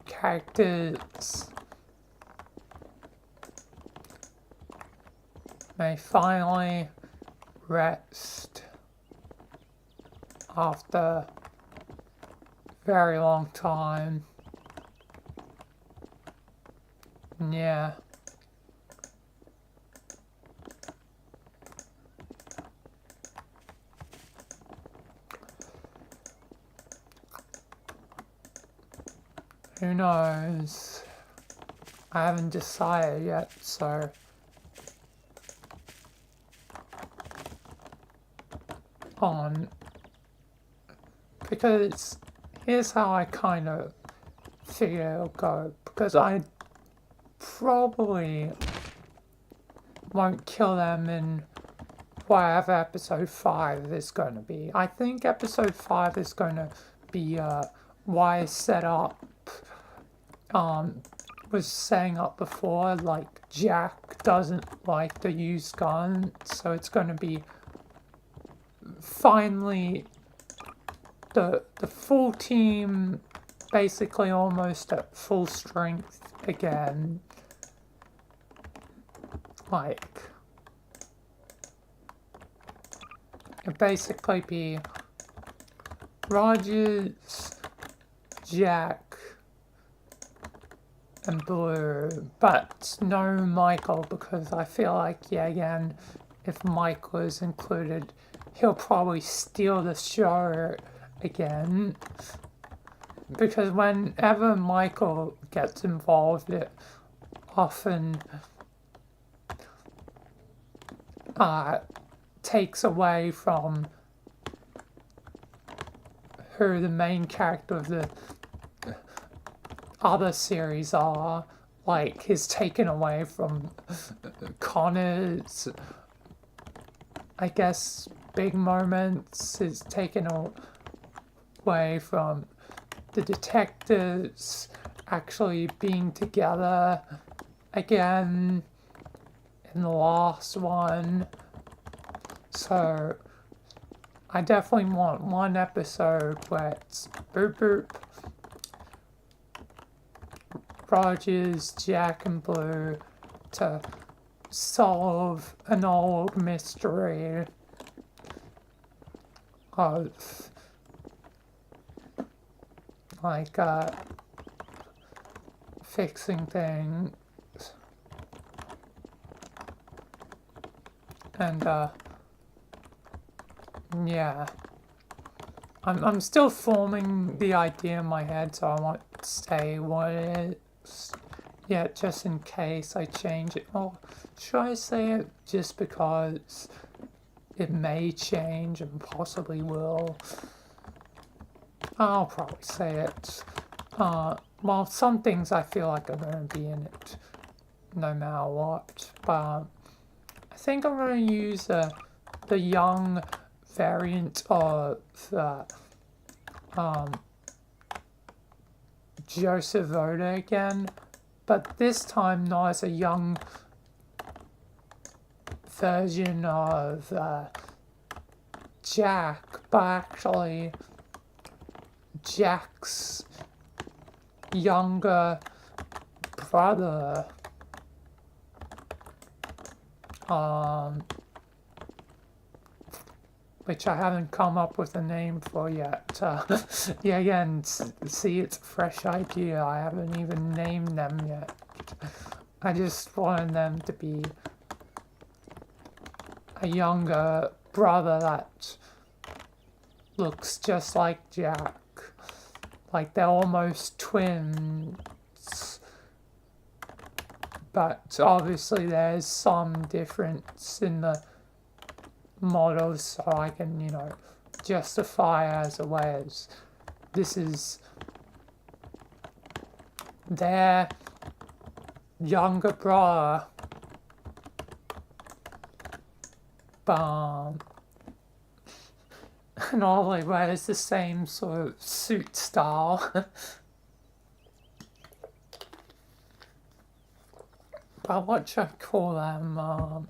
Characters may finally rest after a very long time. Yeah. Who knows? I haven't decided yet, so on, because here's how I kind of figure it'll go, because I probably won't kill them in whatever episode 5 is going to be. I think episode 5 is going to be why set up was setting up before, like Jack doesn't like to use guns, so it's going to be finally the full team basically almost at full strength again. Like, it'd basically be Rogers, Jack, and Blue, but no Michael, because I feel like, yeah, again, if Mike was included, he'll probably steal the show again. Because whenever Michael gets involved, it often takes away from who the main character of the other series are. Like, he's taken away from Connor's, I guess, big moments, is taken away from the detectives actually being together again in the last one. So I definitely want one episode where it's boop boop, Rogers, Jack, and Blue to solve an old mystery of, like, fixing things. And, yeah. I'm still forming the idea in my head, so I won't say what it is yet, just in case I change it. Or should I say it just because it may change and possibly will? I'll probably say it. Well, some things I feel like are going to be in it no matter what, but I think I'm going to use the young variant of Joseph Voda again, but this time not as a young version of Jack, but actually Jack's younger brother. Which I haven't come up with a name for yet. Yeah, again, see, it's a fresh idea. I haven't even named them yet. I just wanted them to be a younger brother that looks just like Jack. Like, they're almost twins. But obviously there's some difference in the models, so I can, justify as a way as this is their younger brother. And all they wear is the same sort of suit style. But what should I call them?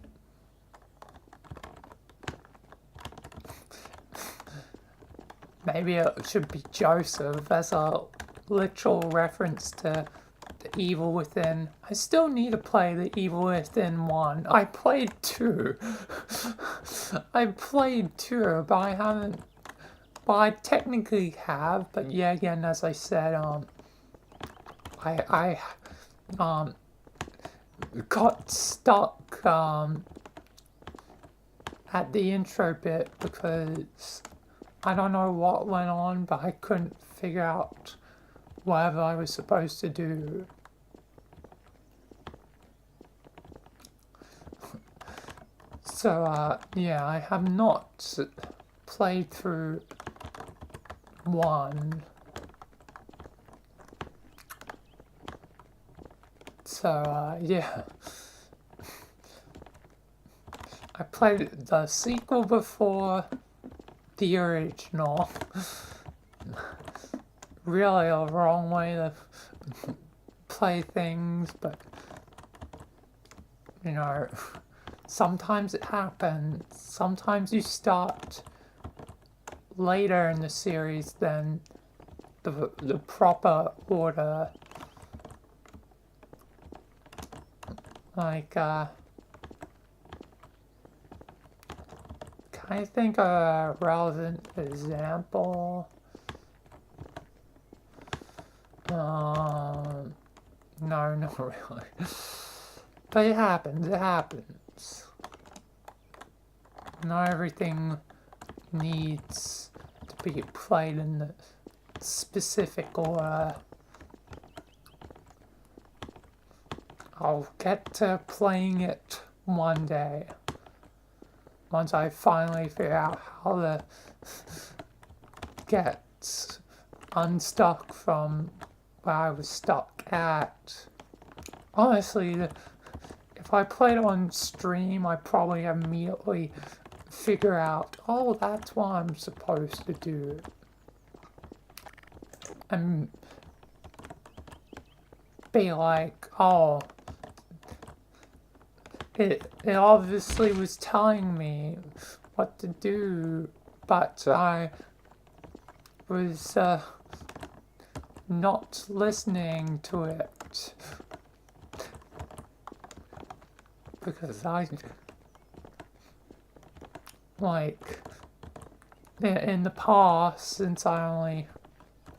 Maybe it should be Joseph as a literal reference to the Evil Within. I still need to play the Evil Within 1. I played 2. I played 2, but I haven't. Well, I technically have, but yeah, again, as I said, I got stuck at the intro bit because I don't know what went on, but I couldn't figure out whatever I was supposed to do. So, yeah, I have not played through 1. So, yeah. I played the sequel before the original. Really a wrong way to play things, but you know, sometimes it happens. Sometimes you start later in the series than the proper order. Like, can I think of a relevant example? No, not really. But it happens, Not everything needs to be played in the specific order. I'll get to playing it one day. Once I finally figure out how to get unstuck from where I was stuck at. Honestly, if I played it on stream, I'd probably immediately figure out, oh, that's what I'm supposed to do. And be like, oh, it obviously was telling me what to do, but I was not listening to it because I, like, in the past, since I only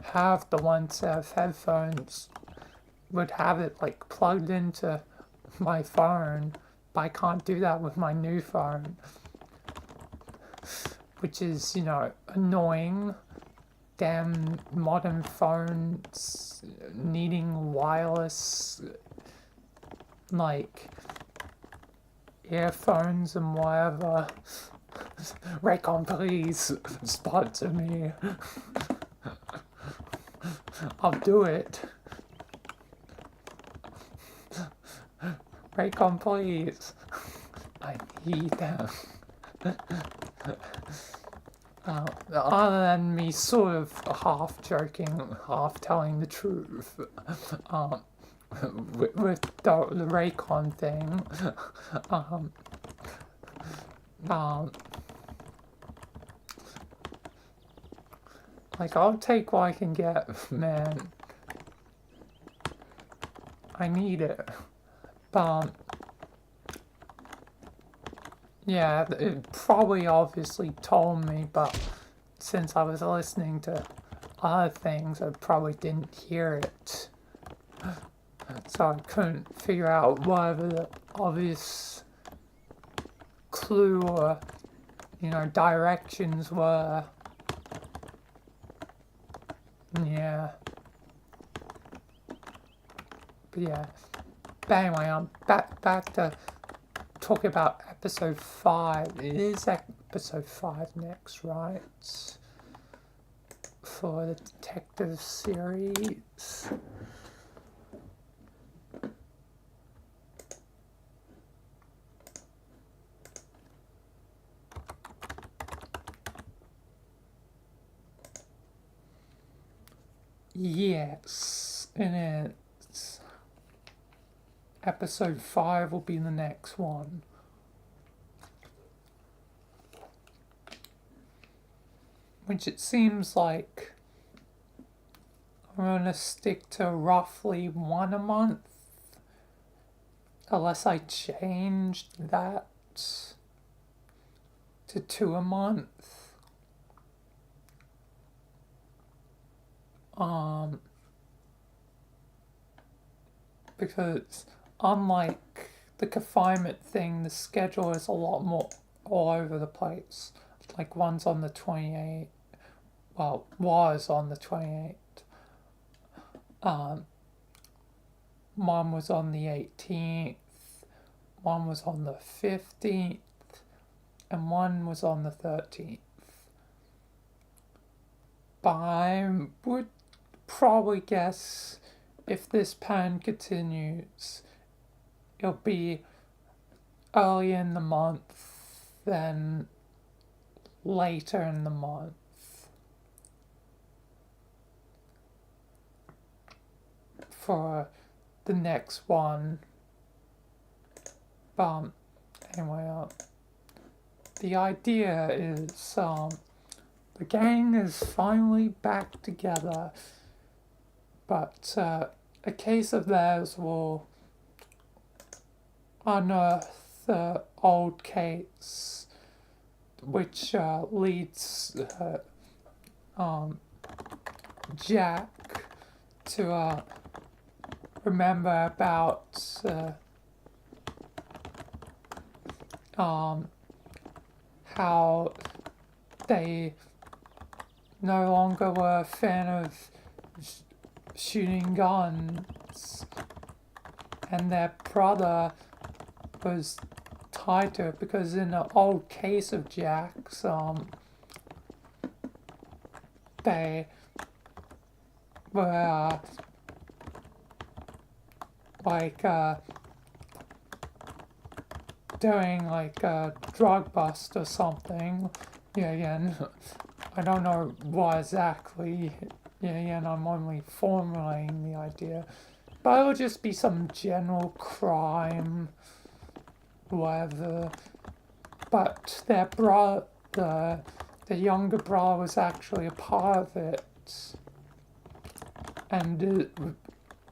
have the one set of headphones, would have it like plugged into my phone, but I can't do that with my new phone, which is, you know, annoying. Damn modern phones needing wireless, like, earphones and whatever. Raycon, please sponsor me. I'll do it. Raycon, please. I need them. Other than me sort of half joking, half telling the truth, with the Raycon thing, like, I'll take what I can get, man. I need it. But, yeah, it probably obviously told me, but since I was listening to other things, I probably didn't hear it. So I couldn't figure out whatever the obvious clue or, you know, directions were. Yeah. But yeah. But anyway, I'm back to talk about episode 5. It is episode 5 next, right? for the detective series. Yes, and it's episode 5 will be the next one. Which it seems like I'm gonna stick to roughly 1 a month, unless I changed that to 2 a month. Because unlike the confinement thing, the schedule is a lot more all over the place. Like one's on the 28th, well, was on the 28th. One was on the 18th, one was on the 15th, and one was on the 13th. But I would probably guess if this pattern continues, it'll be early in the month, then later in the month. For the next one. But anyway, the idea is the gang is finally back together, but a case of theirs will unearth the old case, which leads Jack to remember about how they no longer were a fan of shooting guns, and their brother was tied to it because in the old case of Jack's, they were doing like a drug bust or something. Yeah, again, I don't know what exactly. Yeah, again, I'm only formulating the idea. But it would just be some general crime, whatever. But their brother, the younger brother, was actually a part of it. And it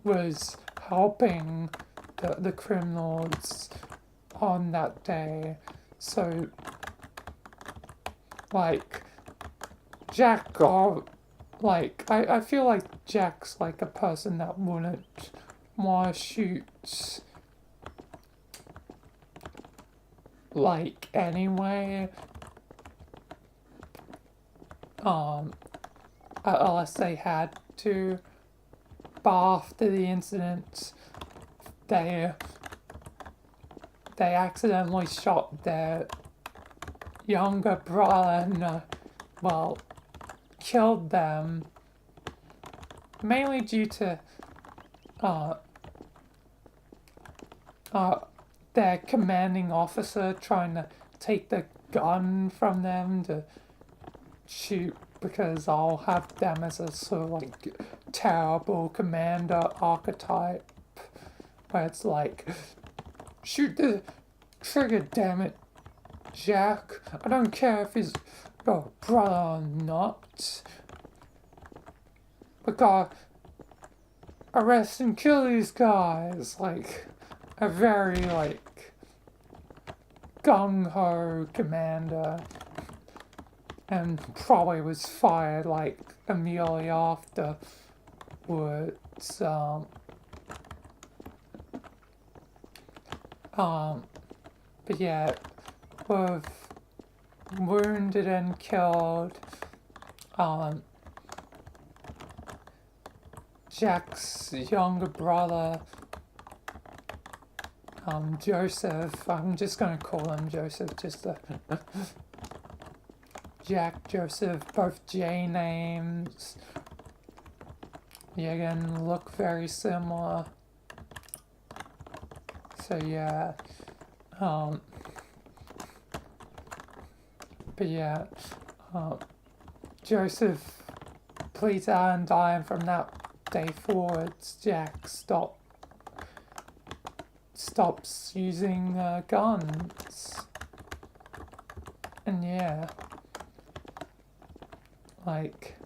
was helping the criminals on that day. So, like, Jack, I feel like Jack's like a person that wouldn't want to shoot, like, anyway. Unless they had to. But after the incident, they accidentally shot their younger brother and, well, killed them. Mainly due to their commanding officer trying to take the gun from them to shoot, because I'll have them as a sort of like terrible commander archetype where it's like, shoot the trigger, damn it, Jack. I don't care if he's your brother or not. We gotta arrest and kill these guys. Like, a very, like, gung-ho commander. And probably was fired, like, immediately afterwards. But yeah, was wounded and killed. Jack's younger brother, Joseph, I'm just gonna call him Joseph just to Jack, Joseph, both J names. Yeah, again, look very similar. So yeah, but yeah, Joseph pleads out and dying from that day forwards. Jack stops using guns, and yeah, like,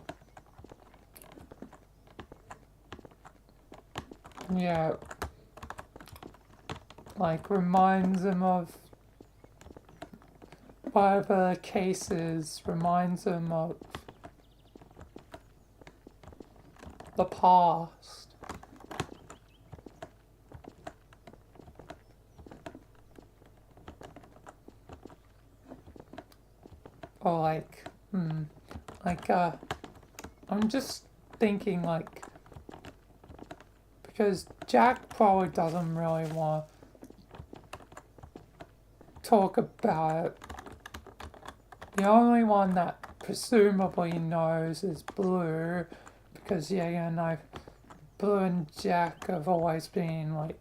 yeah, like reminds him of whatever the case is, reminds him of the past. Or like, I'm just thinking like, because Jack probably doesn't really want to talk about it. The only one that presumably knows is Blue, because yeah, and Blue and Jack have always been like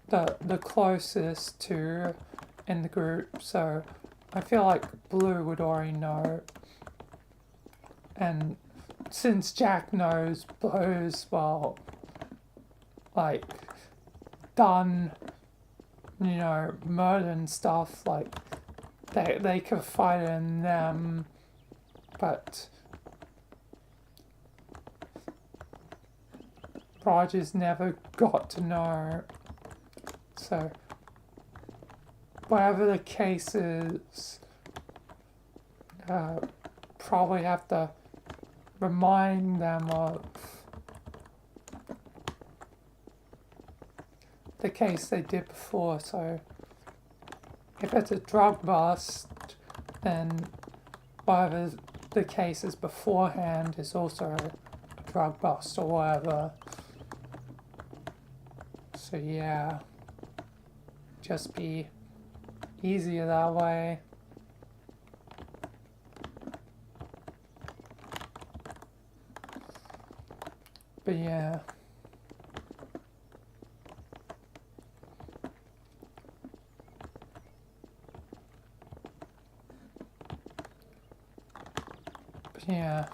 the closest to in the group, so I feel like Blue would already know. And since Jack knows Blue's, well, like, done, murder and stuff, like, they could fight in them, but Rogers never got to know. So, whatever the case is, probably have to remind them of the case they did before. So if it's a drug bust, then whatever the case is beforehand is also a drug bust or whatever. So yeah, just be easier that way. But yeah. But yeah.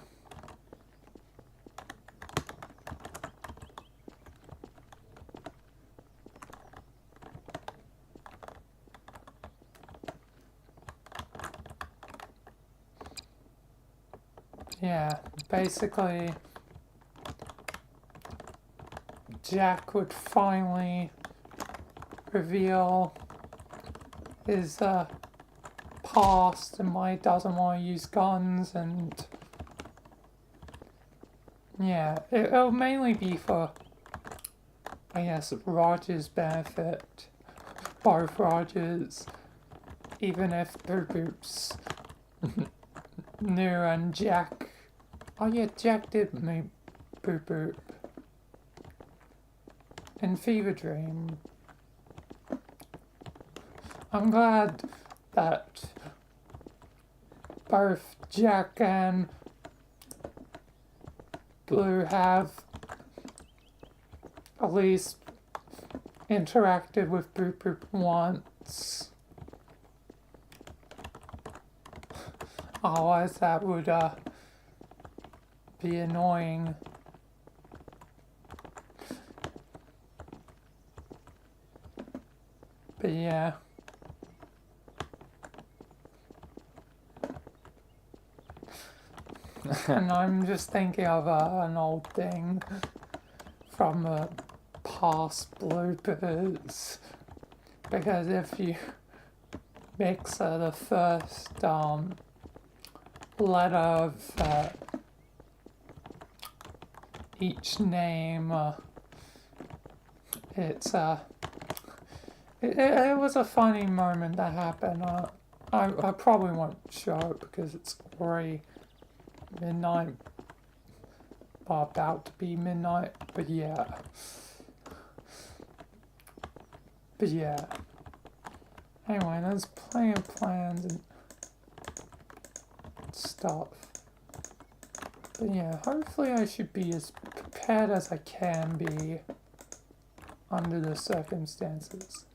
Yeah, basically Jack would finally reveal his past and why he doesn't want to use guns, and yeah, it'll mainly be for, I guess, Roger's benefit, both Rogers, even if Boop Boop's new and Jack, oh yeah, Jack did meet Boop Boop in Fever Dream. I'm glad that both Jack and Blue have at least interacted with Boop Boop once. Otherwise that would be annoying. But yeah. And I'm just thinking of an old thing from past bloopers. Because if you mix the first letter of each name, it's it was a funny moment that happened. I probably won't show it because it's already midnight, or about to be midnight, but yeah. Anyway, there's plenty of plans, and stuff. But yeah, hopefully I should be as prepared as I can be under the circumstances.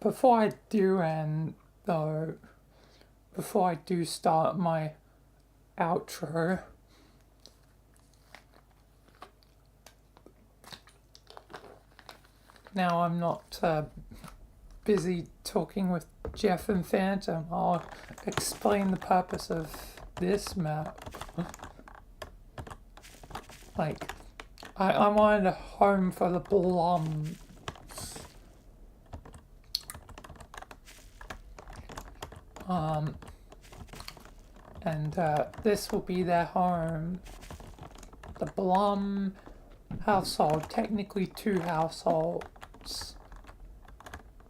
Before I do end, though, before I do start my outro, now I'm not busy talking with Jeff and Phantom, I'll explain the purpose of this map. Like, I wanted a home for the Blums. And this will be their home. The Blum household, technically 2 households.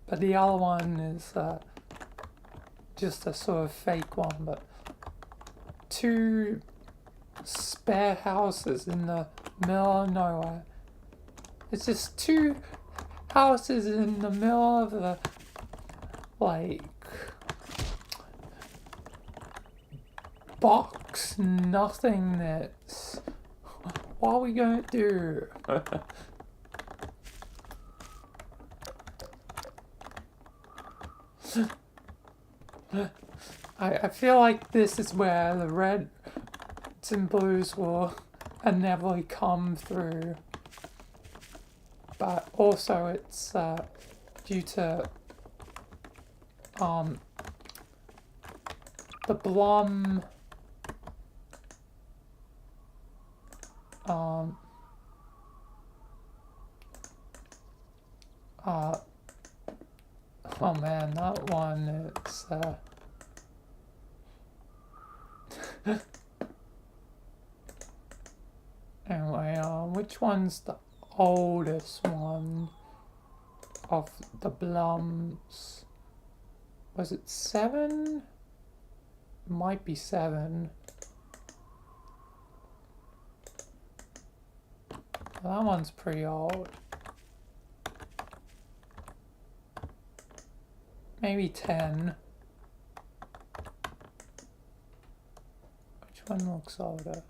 But the other one is just a sort of fake one, but 2 spare houses in the middle of nowhere. It's just 2 houses in the middle of the, like, box nothingness. What are we gonna do? I feel like this is where the reds and blues will inevitably come through. But also it's due to the Blum oh man, that one, it's anyway, which one's the oldest one of the Blums? Was it 7? Might be 7. That one's pretty old. Maybe 10. Which one looks older?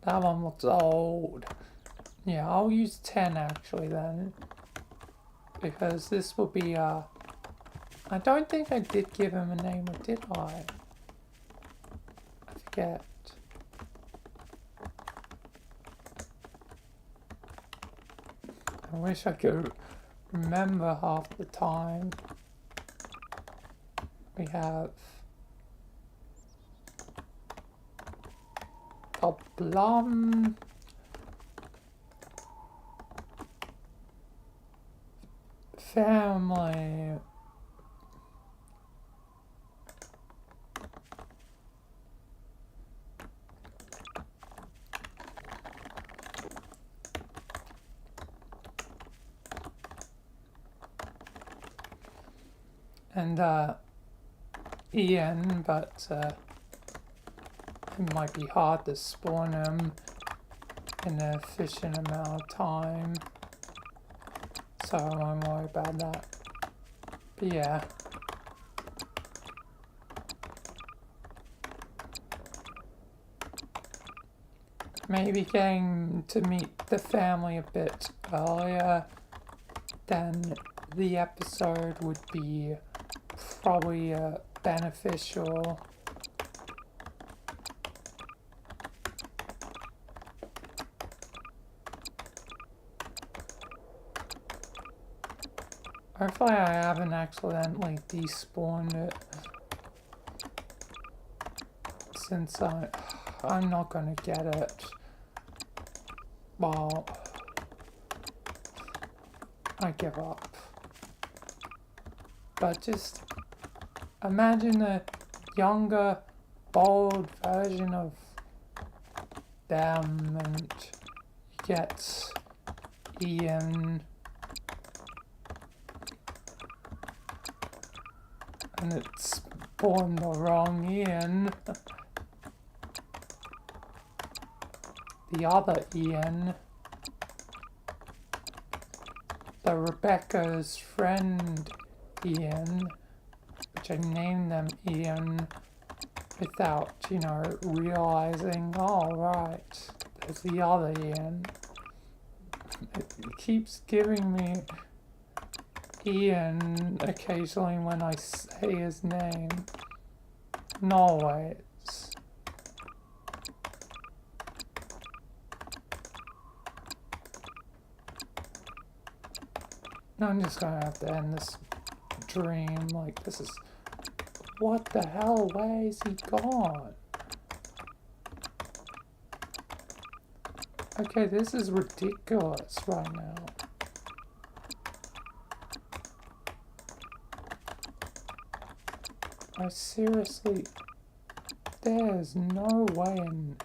That one looks old. Yeah, I'll use 10 actually then. Because this will be, I don't think I did give him a name, or did I? I forget. I wish I could remember half the time. We have a Blum family. And Ian, but it might be hard to spawn him in an efficient amount of time, so I won't worry about that. But yeah. Maybe getting to meet the family a bit earlier than the episode would be probably beneficial. Hopefully I haven't accidentally despawned it, since I'm not gonna get it. Well, I give up. But just imagine a younger, bold version of them, and you get Ian, and it's born the wrong Ian. the other Ian, the Rebecca's friend Ian, which I named them Ian without, you know, realizing, oh right, there's the other Ian. It keeps giving me Ian occasionally when I say his name. No always. I'm just gonna have to end this dream. Like, this is... What the hell? Where is he gone? Okay, this is ridiculous right now. I seriously... There's no way in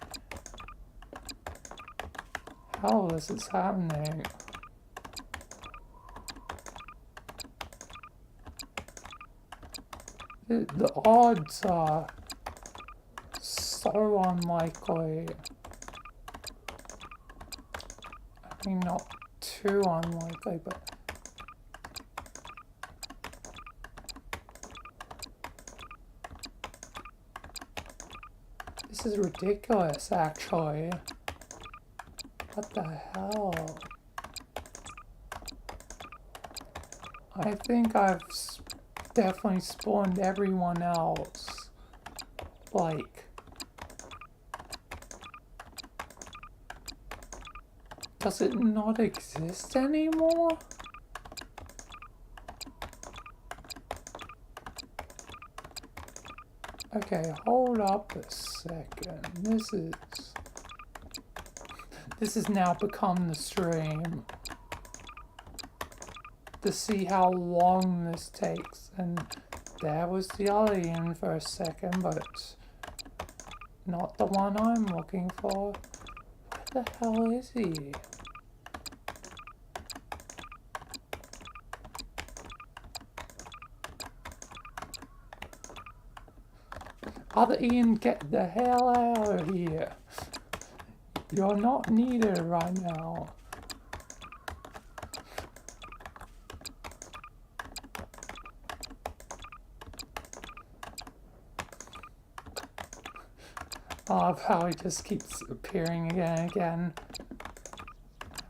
hell this is happening. The odds are so unlikely. I mean, not too unlikely, but... This is ridiculous, actually. What the hell? I think I've definitely spawned everyone else. Like... Does it not exist anymore? Okay, hold up a second. This has now become the stream. To see how long this takes. And there was the other Ian for a second, but not the one I'm looking for. Where the hell is he? Other Ian, get the hell out of here. You're not needed right now. I love how he just keeps appearing again and again.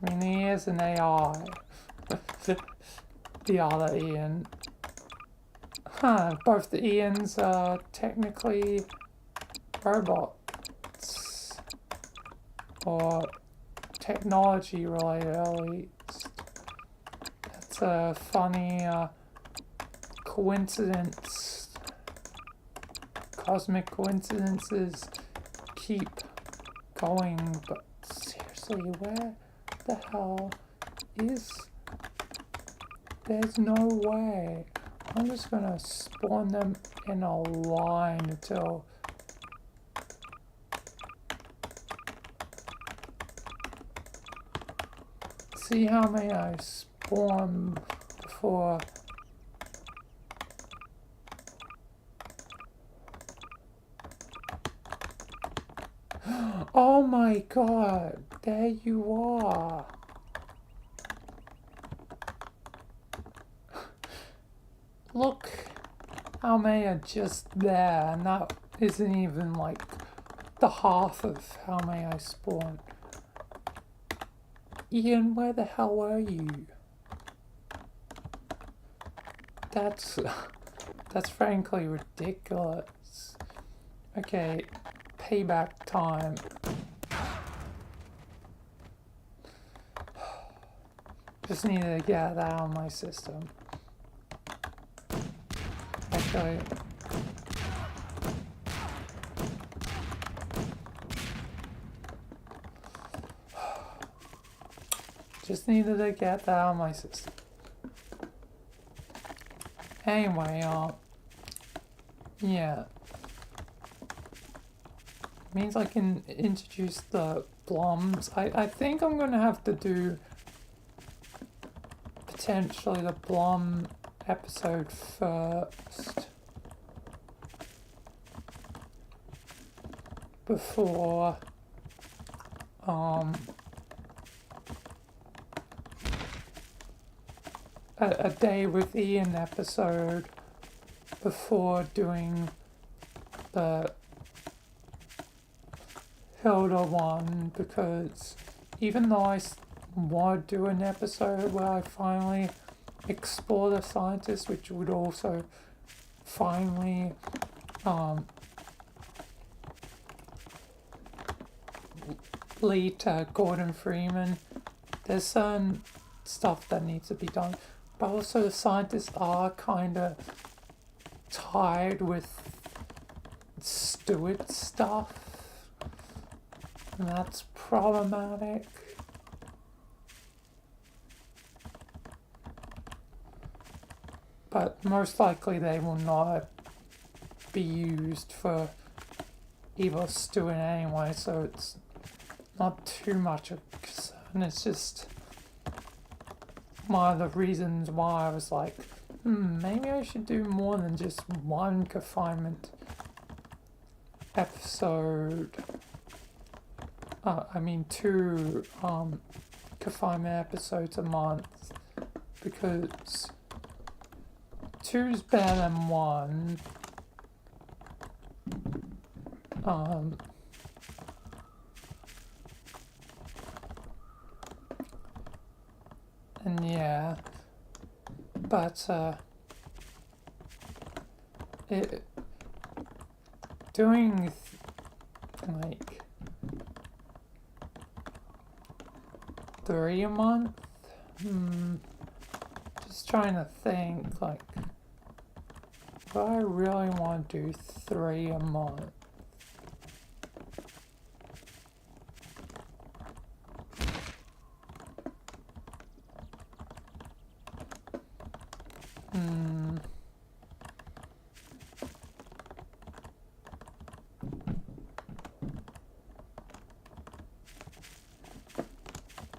I mean, he is an AI. The other Ian. Huh, both the Ians are technically robots. Or technology related, at least. That's a funny coincidence. Cosmic coincidences keep going, but seriously, where the hell is... There's no way. I'm just gonna spawn them in a line until... See how many I spawn before... Oh my god, there you are. Look how many are just there, and that isn't even like the half of how many I spawned. Ian, where the hell are you? That's frankly ridiculous. Okay, payback time. Just needed to get that out of my system. Actually, just needed to get that out of my system. Anyway, yeah. Means I can introduce the Bloms. I think I'm gonna have to do potentially the Blom episode first before a Day with Ian episode before doing the Hilda one, because even though I want to do an episode where I finally explore the scientist, which would also finally lead to Gordon Freeman, there's certain stuff that needs to be done, but also the scientists are kind of tied with Stewart stuff, and that's problematic. But most likely they will not be used for evil Stewart anyway, so it's not too much of a concern. It's just one of the reasons why I was like, maybe I should do more than just one confinement episode. I mean 2 confinement episodes a month, because 2's better than 1. And yeah, but doing like 3 a month, just trying to think, like, do I really want to do 3 a month?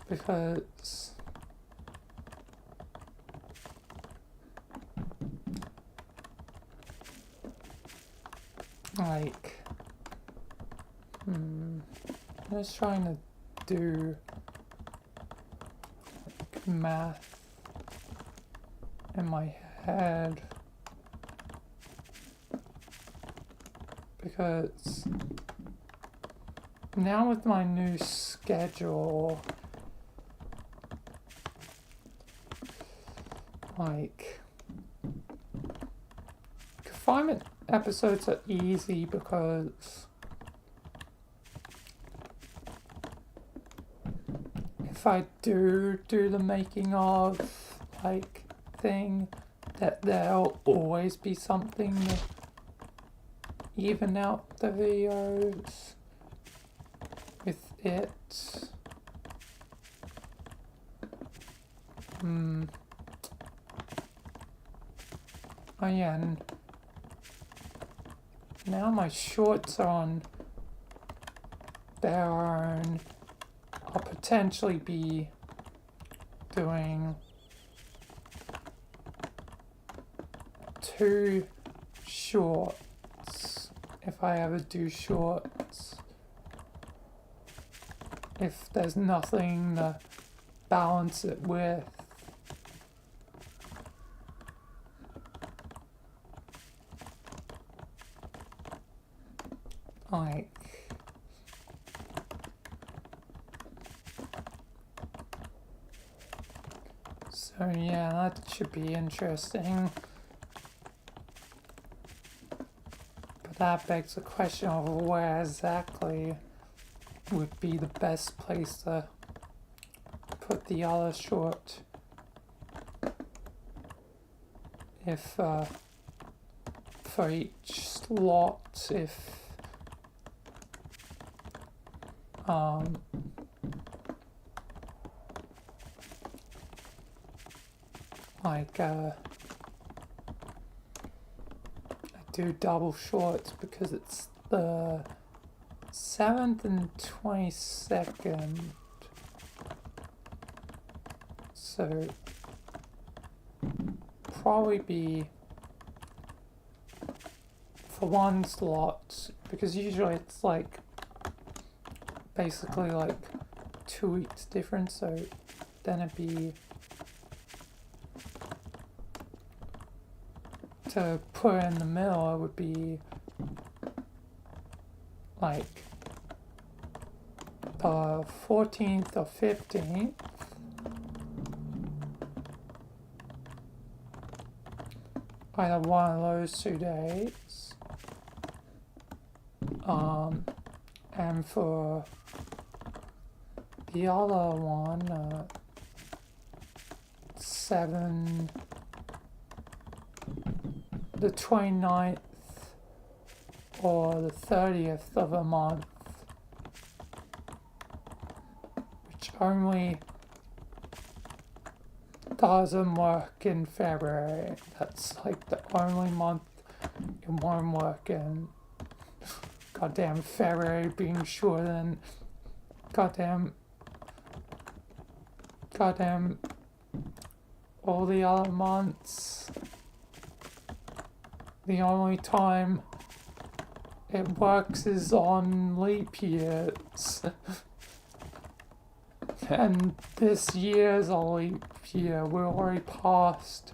Because like I'm just trying to do like math in my head, because now with my new schedule, like, confinement episodes are easy because if I do the making of, like, thing, that there'll always be something to even out the videos with it. Oh yeah, and now my shorts are on their own. I'll potentially be doing 2 shorts if I ever do shorts. If there's nothing to balance it with. Like, so yeah, that should be interesting. But that begs the question of where exactly would be the best place to put the other short. If for each slot, if like I do double shorts because it's the 7th and 22nd, so probably be for 1 slot, because usually it's like basically like 2 weeks difference, so then it'd be to put in the middle, it would be like the 14th or 15th. Either one of those 2 days. And for the other one, the 29th or the 30th of a month, which only doesn't work in February. That's like the only month it won't work in. Goddamn February being shorter than goddamn all the other months. The only time it works is on leap years. And this year's a leap year. We're already past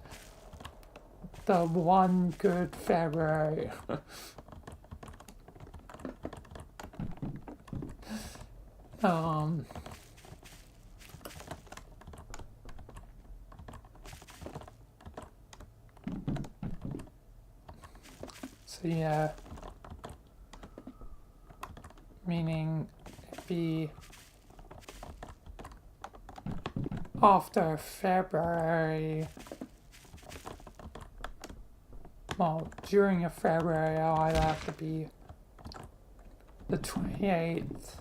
the one good February. So yeah, meaning it'd be after February, well, during a February, I'll either have to be the 28th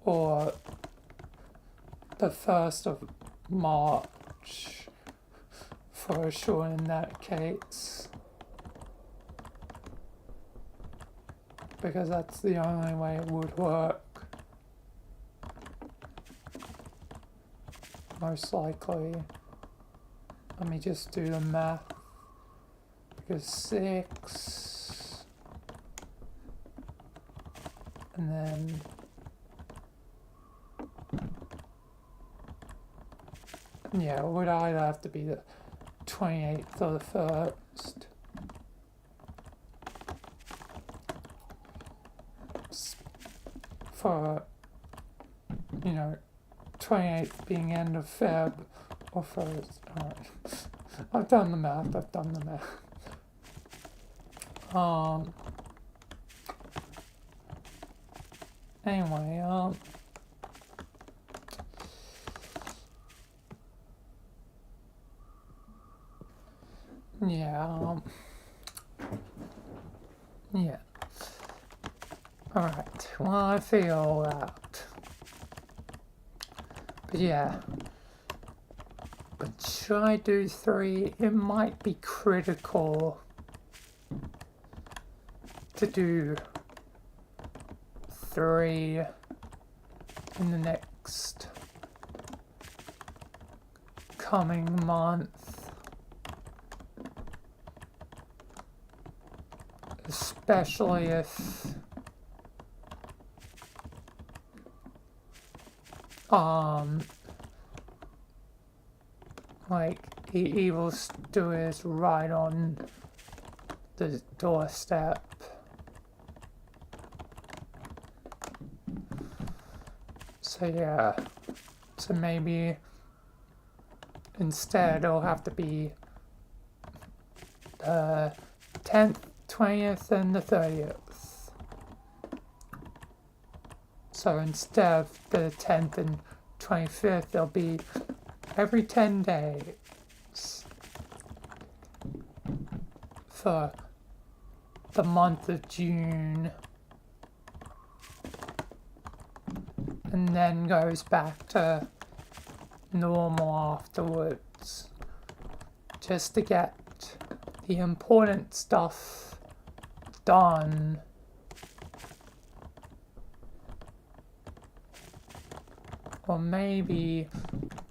or the 1st of March, for sure in that case. Because that's the only way it would work. Most likely. Let me just do the math. Because 6, and then yeah, it would either have to be the 28th or the 1st. For, 28th being end of Feb or 1st. Alright. I've done the math. Anyway, yeah, yeah. Alright, well, I figure all out. But yeah. But should I do 3? It might be critical to do 3 in the next coming month. Especially if like evil stew is right on the doorstep. So yeah, so maybe instead it'll have to be the 10th, 20th, and the 30th. So instead of the 10th and 25th, they'll be every 10 days for the month of June, and then goes back to normal afterwards, just to get the important stuff done. Or maybe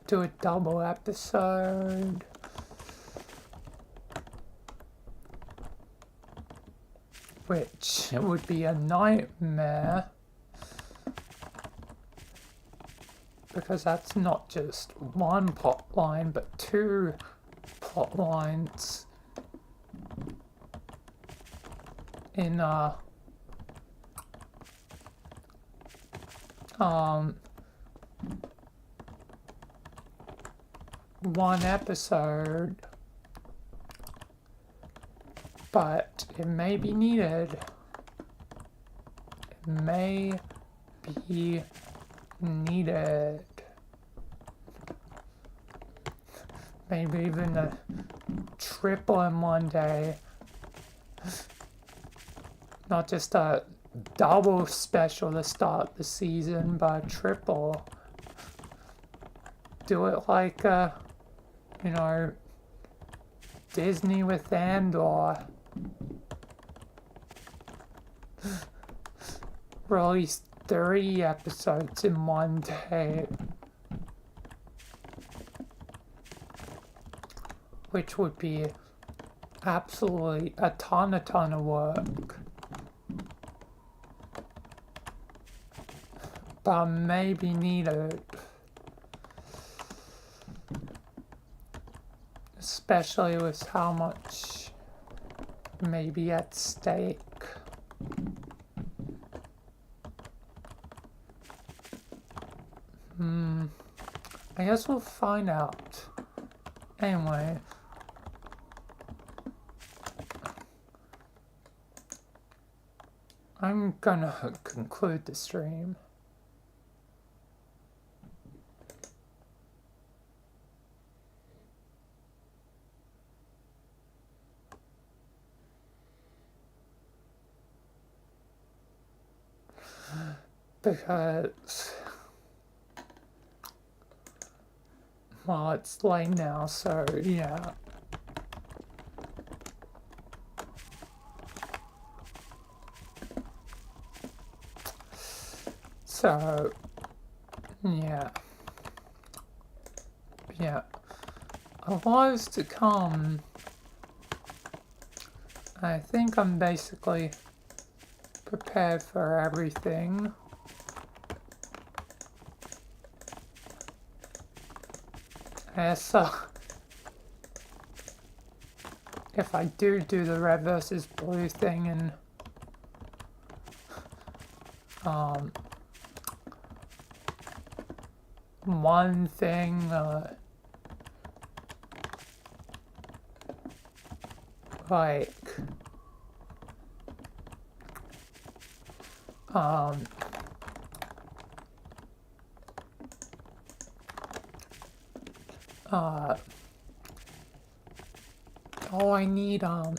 do a double episode. Which would be a nightmare because that's not just one plot line, but two plot lines in one episode, but it may be needed. It may be needed. Maybe even a triple in one day. Not just a double special to start the season, but a triple. Do it like, you know, Disney with Andor. Release 30 episodes in one day. Which would be absolutely a ton of work. But maybe needed. Especially with how much may be at stake. I guess we'll find out. Anyway. I'm gonna conclude the stream. Because, well, it's late now, so yeah. So, yeah. Yeah. A lot is to come. I think I'm basically prepared for everything. So, if I do the red versus blue thing and one thing like oh, I need one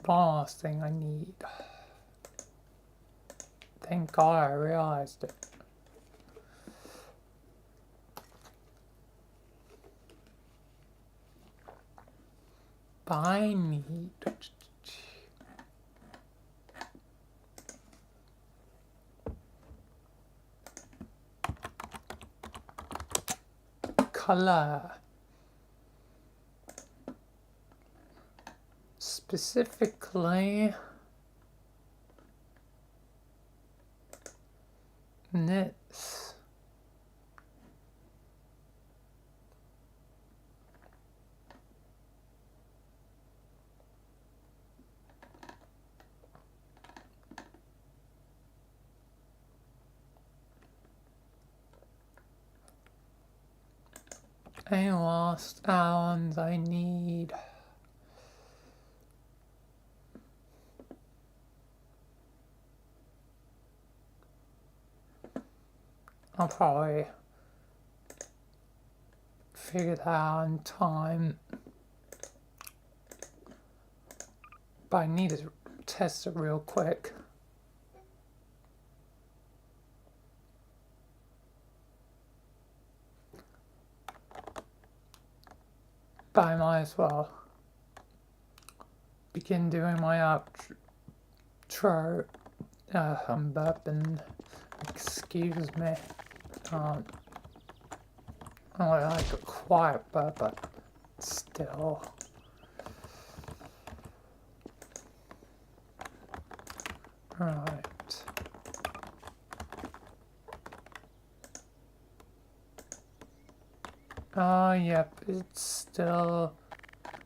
last thing I need. Thank God I realized it. But I need color. Specifically this. Any last islands I need? I'll probably figure that out in time. But I need to test it real quick. But I might as well begin doing my outro. I'm burping. Excuse me. I like a quiet burp, but still. Right. Oh, yep, it's still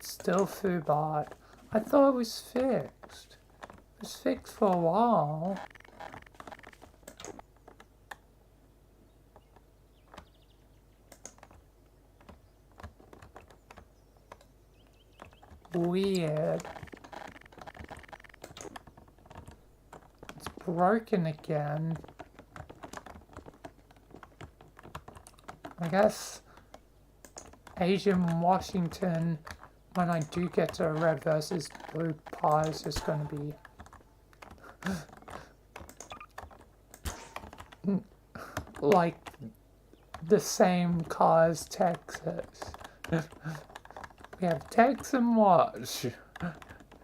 Fubot. I thought it was fixed. It was fixed for a while. Weird. It's broken again. I guess Asian Washington, when I do get to a red versus blue pie, is just going to be like the same car as Texas. We have Tex and Wash.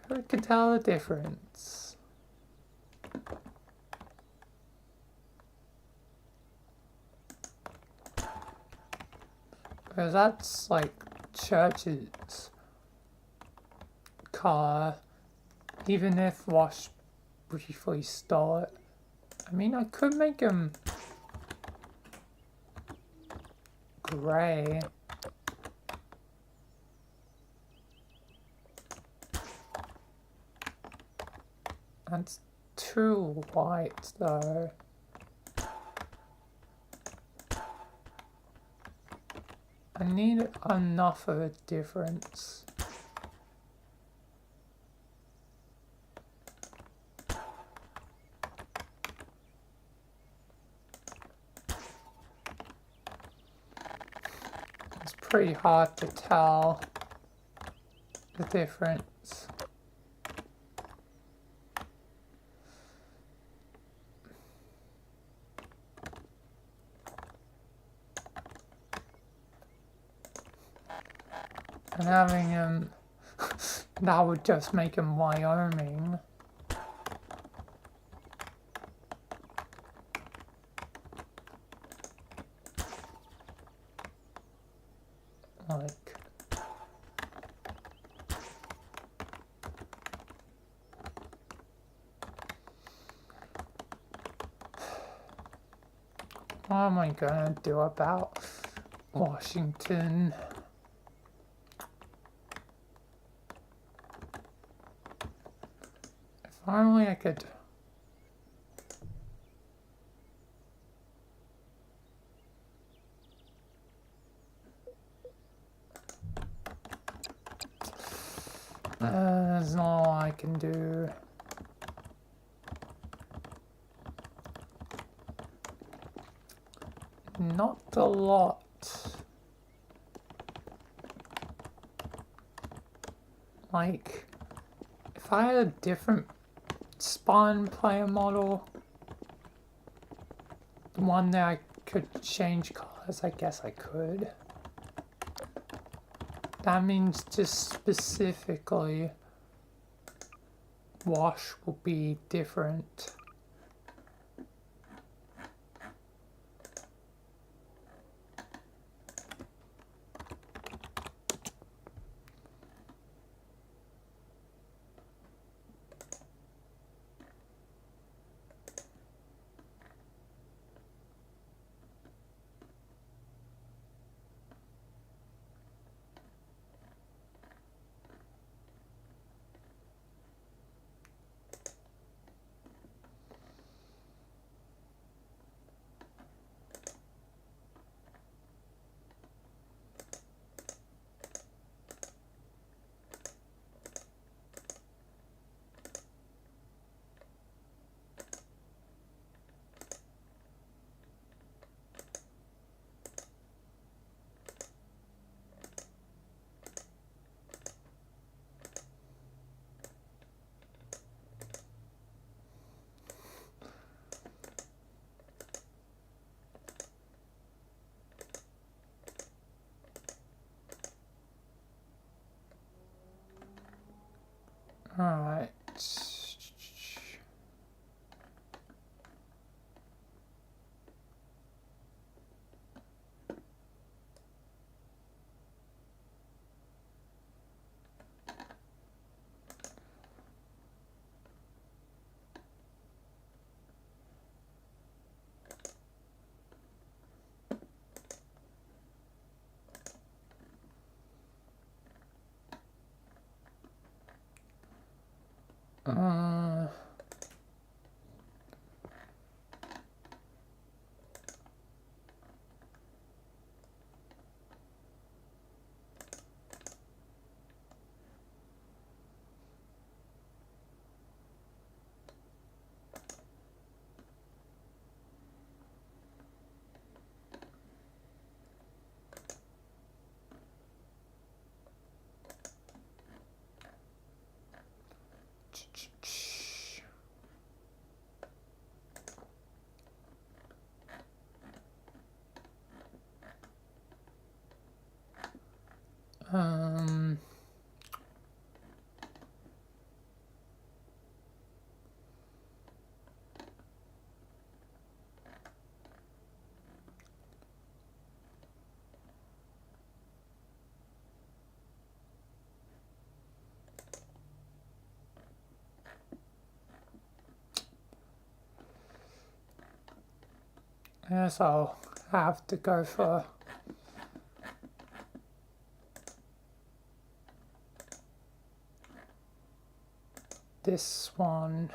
Who can tell the difference? Because that's like Church's car, even if Wash briefly stole it. I mean, I could make him gray. That's too white though. I need enough of a difference. It's pretty hard to tell the difference. And having him, that would just make him Wyoming. Like, what am I gonna do about Washington? If only I could. That's not all I can do. Not a lot. Like, if I had a different spawn player model, one that I could change colors, I guess I could. That means just specifically Wash will be different. Alright. Uh, um, I guess I'll have to go for this one.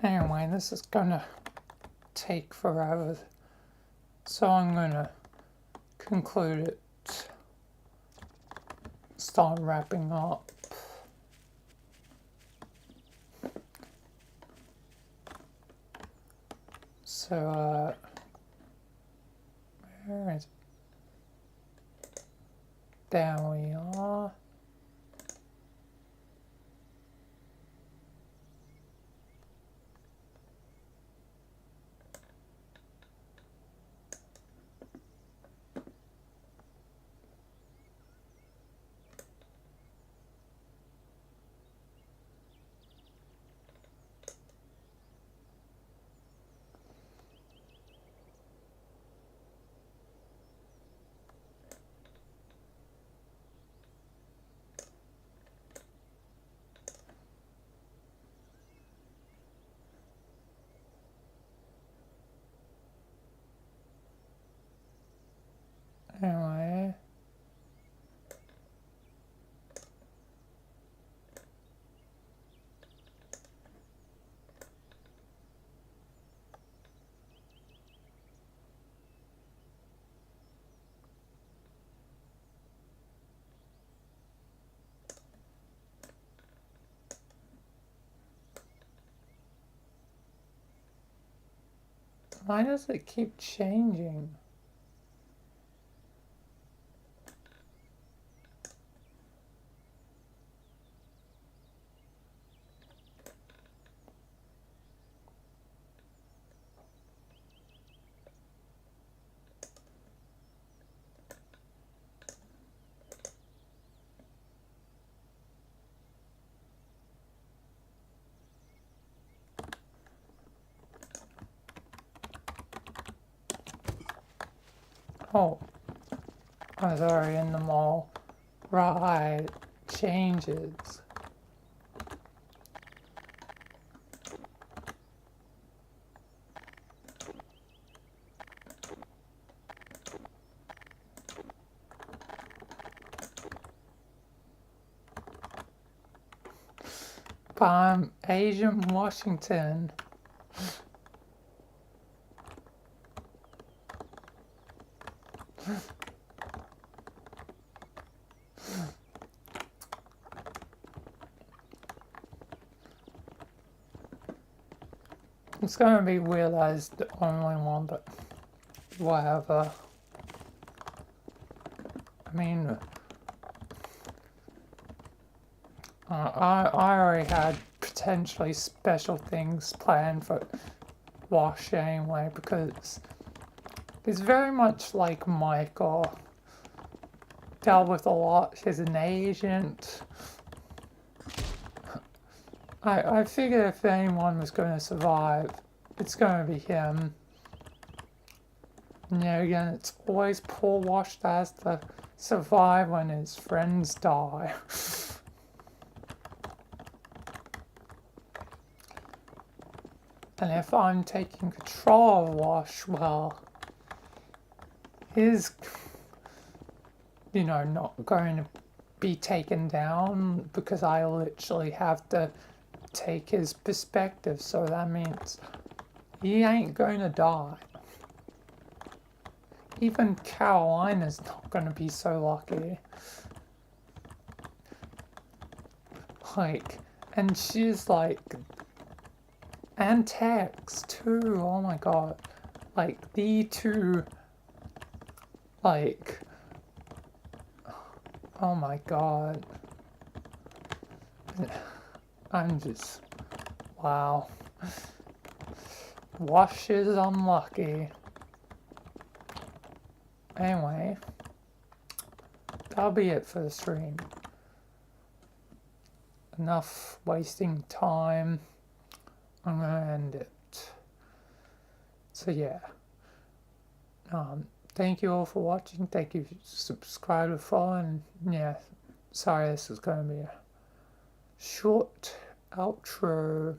Anyway, this is gonna take forever, so I'm gonna conclude it, start wrapping up. So, where is it? There we are. Anyway. Why does it keep changing? Oh, I was already in the mall. Right, changes. Asian Washington. It's gonna be realized the only one, but whatever. I mean, I already had potentially special things planned for Wash anyway, because he's very much like Michael. Dealt with a lot. He's an agent. I figured if anyone was going to survive, it's going to be him. And yet again, it's always Paul Wash that has to survive when his friends die. And if I'm taking control of Wash, well, he's, not going to be taken down because I literally have to take his perspective, so that means he ain't going to die. Even Carolina's not going to be so lucky. Like, and she's like, and Tex too, oh my god. Like, the two, like, oh my god. I'm just, wow. Wash is unlucky. Anyway, that'll be it for the stream. Enough wasting time. I'm gonna end it. So yeah. Thank you all for watching. Thank you for subscribing, following. Yeah, sorry this is gonna be a short outro,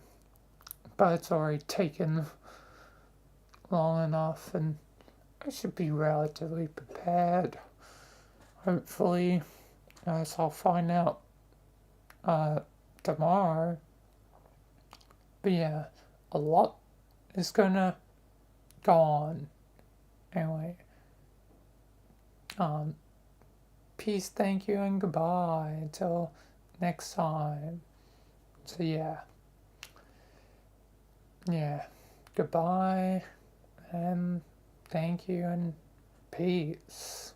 but it's already taken long enough, and I should be relatively prepared. Hopefully, as I'll find out tomorrow. But yeah, a lot is gonna go on. Anyway, peace, thank you, and goodbye until next time. So yeah, goodbye, and thank you, and peace.